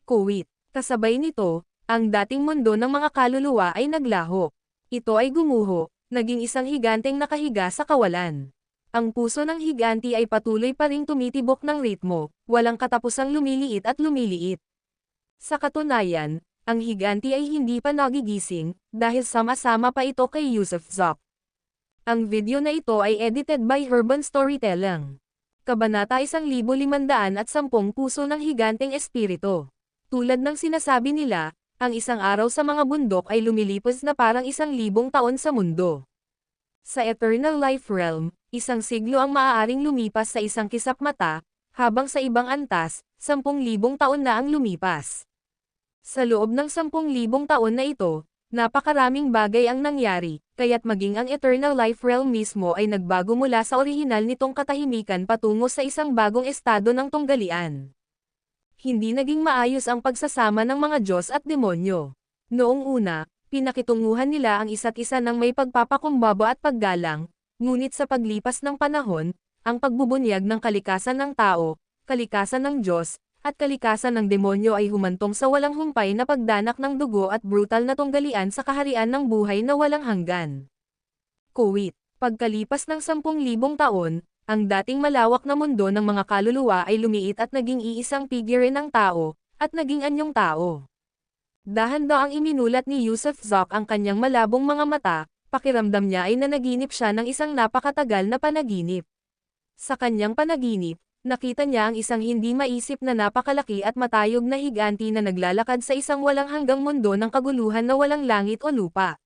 Kuwit. Kasabay nito, ang dating mundo ng mga kaluluwa ay naglaho. Ito ay gumuho, naging isang higanteng nakahiga sa kawalan. Ang puso ng higanti ay patuloy pa ring tumitibok ng ritmo, walang katapusang lumiliit at lumiliit. Sa katunayan, ang higanti ay hindi pa nagigising, dahil sama-sama pa ito kay Yusuf Zok. Ang video na ito ay edited by Urban Storytelling. Kabanata 1510 Puso ng Higanteng Espiritu. Tulad ng sinasabi nila, ang isang araw sa mga bundok ay lumilipos na parang 1,000 taon sa mundo. Sa Eternal Life Realm, 1 siglo ang maaaring lumipas sa isang kisap mata, habang sa ibang antas, 10,000 taon na ang lumipas. Sa loob ng 10,000 taon na ito, napakaraming bagay ang nangyari, kaya't maging ang Eternal Life Realm mismo ay nagbago mula sa orihinal nitong katahimikan patungo sa isang bagong estado ng tunggalian. Hindi naging maayos ang pagsasama ng mga Diyos at demonyo. Noong una, pinakitunguhan nila ang isa't isa ng may pagpapakumbaba at paggalang, ngunit sa paglipas ng panahon, ang pagbubunyag ng kalikasan ng tao, kalikasan ng Diyos, at kalikasan ng demonyo ay humantong sa walang humpay na pagdanak ng dugo at brutal na tunggalian sa kaharian ng buhay na walang hanggan. Kuwit. Pagkalipas ng 10,000 taon, ang dating malawak na mundo ng mga kaluluwa ay lumiit at naging iisang figure ng tao, at naging anyong tao. Dahan-daang iminulat ni Yusuf Zok ang kanyang malabong mga mata, pakiramdam niya ay nanaginip siya ng isang napakatagal na panaginip. Sa kanyang panaginip, nakita niya ang isang hindi maisip na napakalaki at matayog na higanti na naglalakad sa isang walang hanggang mundo ng kaguluhan na walang langit o lupa.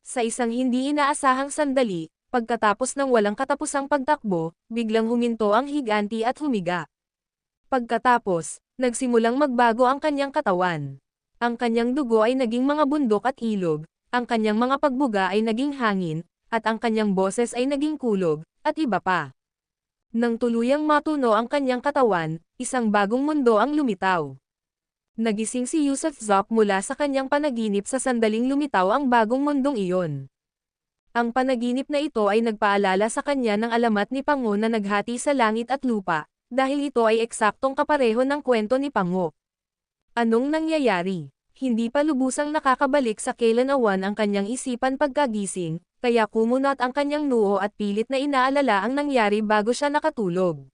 Sa isang hindi inaasahang sandali, pagkatapos ng walang katapusang pagtakbo, biglang huminto ang higanti at humiga. Pagkatapos, nagsimulang magbago ang kanyang katawan. Ang kanyang dugo ay naging mga bundok at ilog, ang kanyang mga pagbuga ay naging hangin, at ang kanyang boses ay naging kulog, at iba pa. Nang tuluyang matuno ang kanyang katawan, isang bagong mundo ang lumitaw. Nagising si Yusuf Zok mula sa kanyang panaginip sa sandaling lumitaw ang bagong mundong iyon. Ang panaginip na ito ay nagpaalala sa kanya ng alamat ni Pango na naghati sa langit at lupa, dahil ito ay eksaktong kapareho ng kwento ni Pango. Anong nangyayari? Hindi pa lubusang nakakabalik sa kailanawan ang kanyang isipan pagkagising, kaya kumunat ang kanyang noo at pilit na inaalala ang nangyari bago siya nakatulog.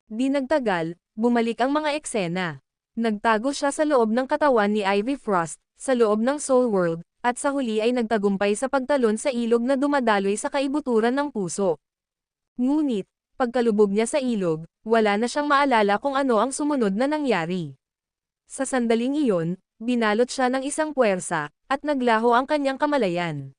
Di nagtagal, bumalik ang mga eksena. Nagtago siya sa loob ng katawan ni Ivy Frost, sa loob ng Soul World, at sa huli ay nagtagumpay sa pagtalon sa ilog na dumadaloy sa kaibuturan ng puso. Ngunit, pagkalubog niya sa ilog, wala na siyang maalala kung ano ang sumunod na nangyari. Sa sandaling iyon, binalot siya ng isang puwersa, at naglaho ang kanyang kamalayan.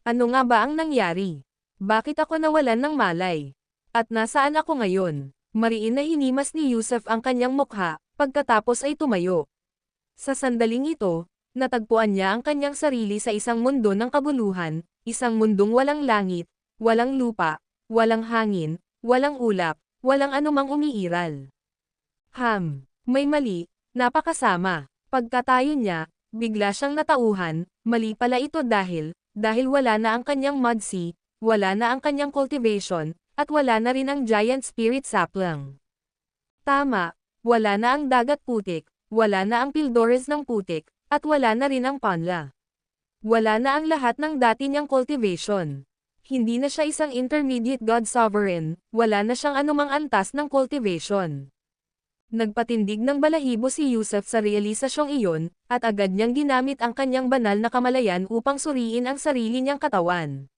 Ano nga ba ang nangyari? Bakit ako nawalan ng malay? At nasaan ako ngayon? Mariin na hinimas ni Yusef ang kanyang mukha, pagkatapos ay tumayo. Sa sandaling ito, natagpuan niya ang kanyang sarili sa isang mundo ng kabuluhan, isang mundong walang langit, walang lupa, walang hangin, walang ulap, walang anumang umiiral. May mali, napakasama. Pagkatayo niya, bigla siyang natauhan, mali pala ito dahil wala na ang kanyang mud sea, wala na ang kanyang cultivation, at wala na rin ang giant spirit sapling. Tama, wala na ang dagat putik, wala na ang Pildores ng putik, at wala na rin ang Panla. Wala na ang lahat ng dati niyang cultivation. Hindi na siya isang intermediate god sovereign, wala na siyang anumang antas ng cultivation. Nagpatindig ng balahibo si Yusef sa realisasyong iyon, at agad niyang ginamit ang kanyang banal na kamalayan upang suriin ang sarili niyang katawan.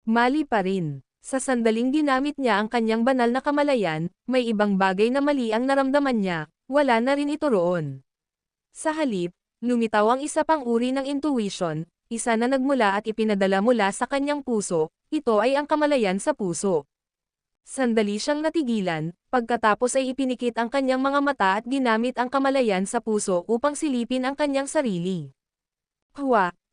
Mali pa rin. Sa sandaling ginamit niya ang kanyang banal na kamalayan, may ibang bagay na mali ang naramdaman niya, wala na rin ito roon. Sa halip, lumitaw ang isa pang uri ng intuition, isa na nagmula at ipinadala mula sa kanyang puso, ito ay ang kamalayan sa puso. Sandali siyang natigilan, pagkatapos ay ipinikit ang kanyang mga mata at ginamit ang kamalayan sa puso upang silipin ang kanyang sarili.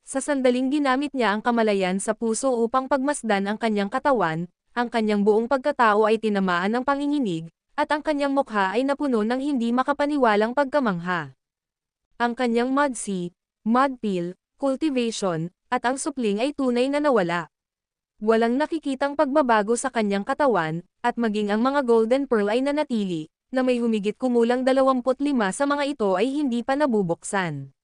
Sa sandaling ginamit niya ang kamalayan sa puso upang pagmasdan ang kanyang katawan, ang kanyang buong pagkatao ay tinamaan ng panginginig, at ang kanyang mukha ay napuno ng hindi makapaniwalang pagkamangha. Ang kanyang mud sea, mud peel, cultivation, at ang supling ay tunay na nawala. Walang nakikitang pagbabago sa kanyang katawan, at maging ang mga golden pearl ay nanatili, na may humigit kumulang 25 sa mga ito ay hindi pa nabubuksan.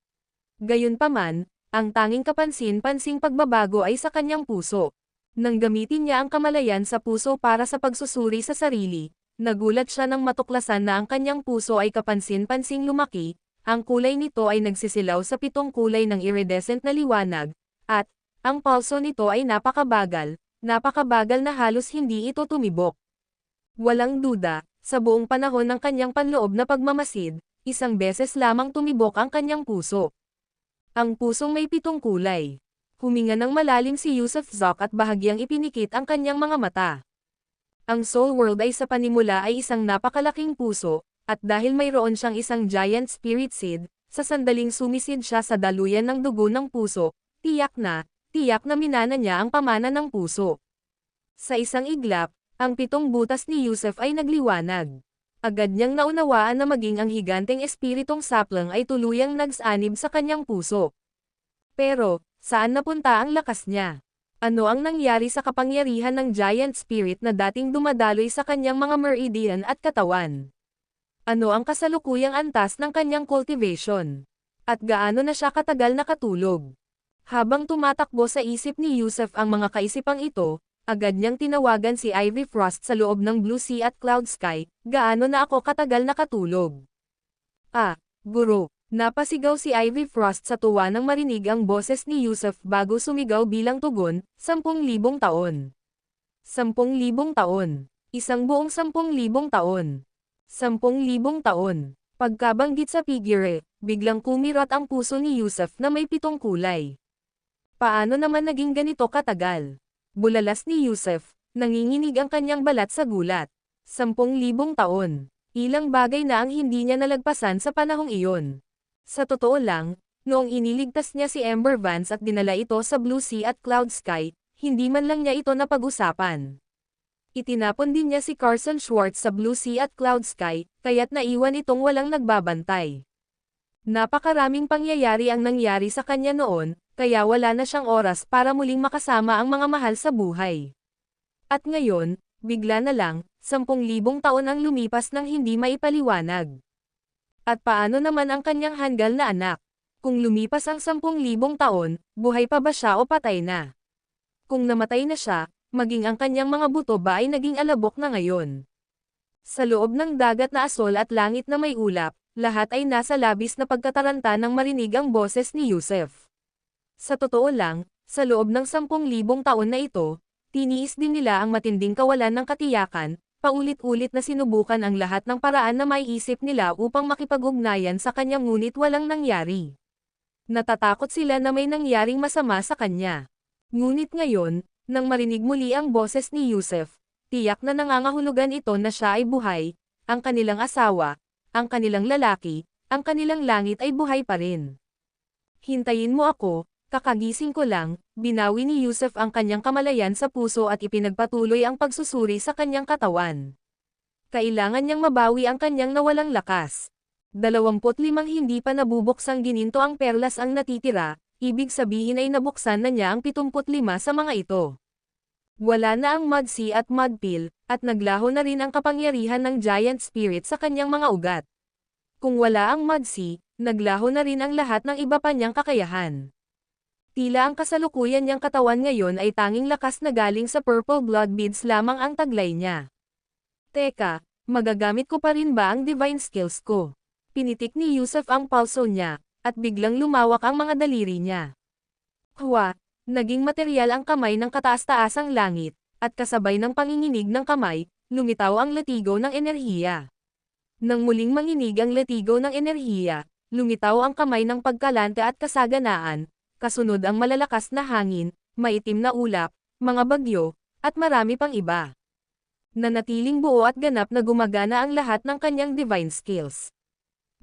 Gayunpaman, ang tanging kapansin-pansing pagbabago ay sa kanyang puso. Nang gamitin niya ang kamalayan sa puso para sa pagsusuri sa sarili, nagulat siya nang matuklasan na ang kanyang puso ay kapansin-pansing lumaki, ang kulay nito ay nagsisilaw sa 7 kulay ng iridescent na liwanag, at ang pulso nito ay napakabagal na halos hindi ito tumibok. Walang duda, sa buong panahon ng kanyang panloob na pagmamasid, isang beses lamang tumibok ang kanyang puso. Ang pusong may 7 kulay. Huminga ng malalim si Yusef Zok at bahagyang ipinikit ang kanyang mga mata. Ang Soul World ay sa panimula ay isang napakalaking puso, at dahil mayroon siyang isang giant spirit seed, sa sandaling sumisid siya sa daluyan ng dugo ng puso, tiyak na minana niya ang pamana ng puso. Sa isang iglap, ang 7 butas ni Yusef ay nagliwanag. Agad niyang naunawaan na maging ang higanteng espiritong saplang ay tuluyang nagsanib sa kanyang puso. Pero, saan napunta ang lakas niya? Ano ang nangyari sa kapangyarihan ng giant spirit na dating dumadaloy sa kanyang mga meridian at katawan? Ano ang kasalukuyang antas ng kanyang cultivation? At gaano na siya katagal nakatulog? Habang tumatakbo sa isip ni Yusef ang mga kaisipang ito, agad niyang tinawagan si Ivy Frost sa loob ng Blue Sea at Cloud Sky, gaano na ako katagal nakatulog? Guro, napasigaw si Ivy Frost sa tuwa nang marinig ang boses ni Yusef bago sumigaw bilang tugon, 10,000 taon. 10,000 taon. Isang buong 10,000 taon. 10,000 taon. Pagkabanggit sa figure, biglang kumirat ang puso ni Yusef na may 7 kulay. Paano naman naging ganito katagal? Bulalas ni Yusef, nanginginig ang kanyang balat sa gulat. 10,000 taon. Ilang bagay na ang hindi niya nalagpasan sa panahong iyon. Sa totoo lang, noong iniligtas niya si Ember Vance at dinala ito sa Blue Sea at Cloud Sky, hindi man lang niya ito napag-usapan. Itinapon din niya si Carson Schwartz sa Blue Sea at Cloud Sky, kaya't naiwan itong walang nagbabantay. Napakaraming pangyayari ang nangyari sa kanya noon, kaya wala na siyang oras para muling makasama ang mga mahal sa buhay. At ngayon, bigla na lang, 10,000 taon ang lumipas nang hindi maipaliwanag. At paano naman ang kanyang hanggal na anak? Kung lumipas ang 10,000 taon, buhay pa ba siya o patay na? Kung namatay na siya, maging ang kanyang mga buto ba ay naging alabok na ngayon? Sa loob ng dagat na asol at langit na may ulap, lahat ay nasa labis na pagkataranta nang marinig ang boses ni Yusef. Sa totoo lang, sa loob ng 10,000 taon na ito, tiniis din nila ang matinding kawalan ng katiyakan, paulit-ulit na sinubukan ang lahat ng paraan na maiisip nila upang makipag-ugnayan sa kanya ngunit walang nangyari. Natatakot sila na may nangyaring masama sa kanya. Ngunit ngayon, nang marinig muli ang boses ni Yusef, tiyak na nangangahulugan ito na siya ay buhay, ang kanilang asawa, ang kanilang lalaki, ang kanilang langit ay buhay pa rin. Hintayin mo ako, kakagising ko lang, binawi ni Yusef ang kanyang kamalayan sa puso at ipinagpatuloy ang pagsusuri sa kanyang katawan. Kailangan niyang mabawi ang kanyang nawalang lakas. 25 hindi pa nabubuksang gininto ang perlas ang natitira, ibig sabihin ay nabuksan na niya ang 75 sa mga ito. Wala na ang Mud Sea at Mud Pill, at naglaho na rin ang kapangyarihan ng Giant Spirit sa kanyang mga ugat. Kung wala ang Mud Sea, naglaho na rin ang lahat ng iba pa niyang kakayahan. Tila ang kasalukuyan niyang katawan ngayon ay tanging lakas na galing sa purple blood beads lamang ang taglay niya. Teka, magagamit ko pa rin ba ang divine skills ko? Pinitik ni Yusef ang pulso niya, at biglang lumawak ang mga daliri niya. Hwa, naging materyal ang kamay ng kataas-taasang langit, at kasabay ng panginginig ng kamay, lumitaw ang latigo ng enerhiya. Nang muling manginig ang latigo ng enerhiya, lumitaw ang kamay ng pagkalante at kasaganaan, kasunod ang malalakas na hangin, maitim na ulap, mga bagyo, at marami pang iba. Nanatiling buo at ganap na gumagana ang lahat ng kanyang divine skills.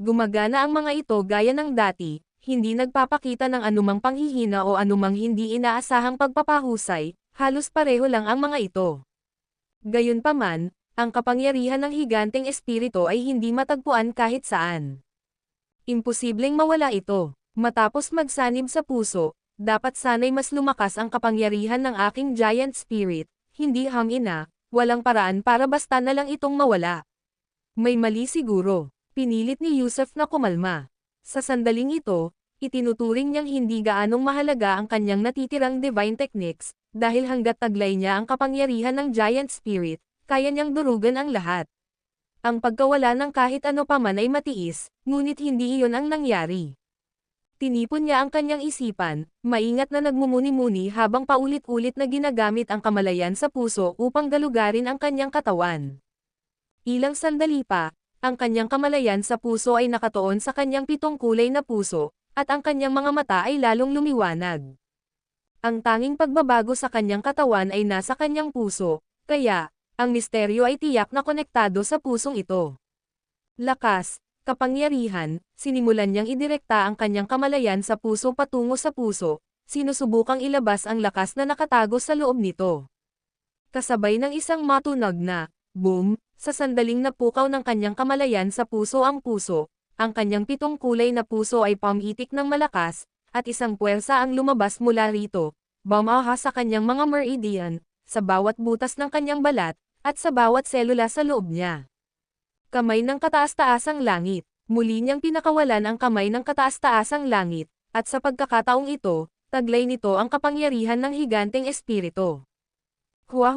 Gumagana ang mga ito gaya ng dati, hindi nagpapakita ng anumang panghihina o anumang hindi inaasahang pagpapahusay, halos pareho lang ang mga ito. Gayunpaman, ang kapangyarihan ng higanteng espiritu ay hindi matagpuan kahit saan. Imposibleng mawala ito. Matapos magsanib sa puso, dapat sana'y mas lumakas ang kapangyarihan ng aking giant spirit, hindi hangina, walang paraan para basta na lang itong mawala. May mali siguro. Pinilit ni Yusef na kumalma. Sa sandaling ito, itinuturing niyang hindi gaanong mahalaga ang kanyang natitirang divine techniques, dahil hanggat taglay niya ang kapangyarihan ng giant spirit, kaya niyang durugan ang lahat. Ang pagkawala ng kahit ano paman ay matiis, ngunit hindi iyon ang nangyari. Tinipon niya ang kanyang isipan, maingat na nagmumuni-muni habang paulit-ulit na ginagamit ang kamalayan sa puso upang galugarin ang kanyang katawan. Ilang sandali pa, ang kanyang kamalayan sa puso ay nakatuon sa kanyang 7 kulay na puso, at ang kanyang mga mata ay lalong lumiwanag. Ang tanging pagbabago sa kanyang katawan ay nasa kanyang puso, kaya, ang misteryo ay tiyak na konektado sa pusong ito. Lakas, kapangyarihan, sinimulan niyang idirekta ang kanyang kamalayan sa puso patungo sa puso, sinusubukang ilabas ang lakas na nakatago sa loob nito. Kasabay ng isang matunog na, boom, sa sandaling napukaw ng kanyang kamalayan sa puso ang puso, ang kanyang 7 kulay na puso ay pamitik ng malakas, at isang puwersa ang lumabas mula rito, bumaha sa kanyang mga meridian, sa bawat butas ng kanyang balat, at sa bawat selula sa loob niya. Kamay ng kataas-taasang langit, muli niyang pinakawalan ang kamay ng kataas-taasang langit, at sa pagkakataong ito, taglay nito ang kapangyarihan ng higanteng espiritu. Huwa,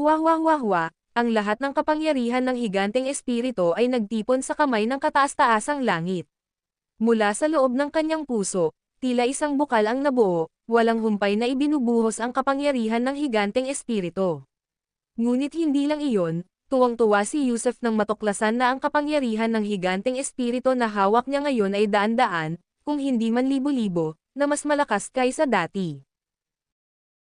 ang lahat ng kapangyarihan ng higanteng espiritu ay nagtipon sa kamay ng kataas-taasang langit. Mula sa loob ng kanyang puso, tila isang bukal ang nabuo, walang humpay na ibinubuhos ang kapangyarihan ng higanteng espiritu. Ngunit hindi lang iyon, tuwang-tuwa si Yusef nang matuklasan na ang kapangyarihan ng higanteng espiritu na hawak niya ngayon ay daan-daan, kung hindi man libo-libo, na mas malakas kaysa dati.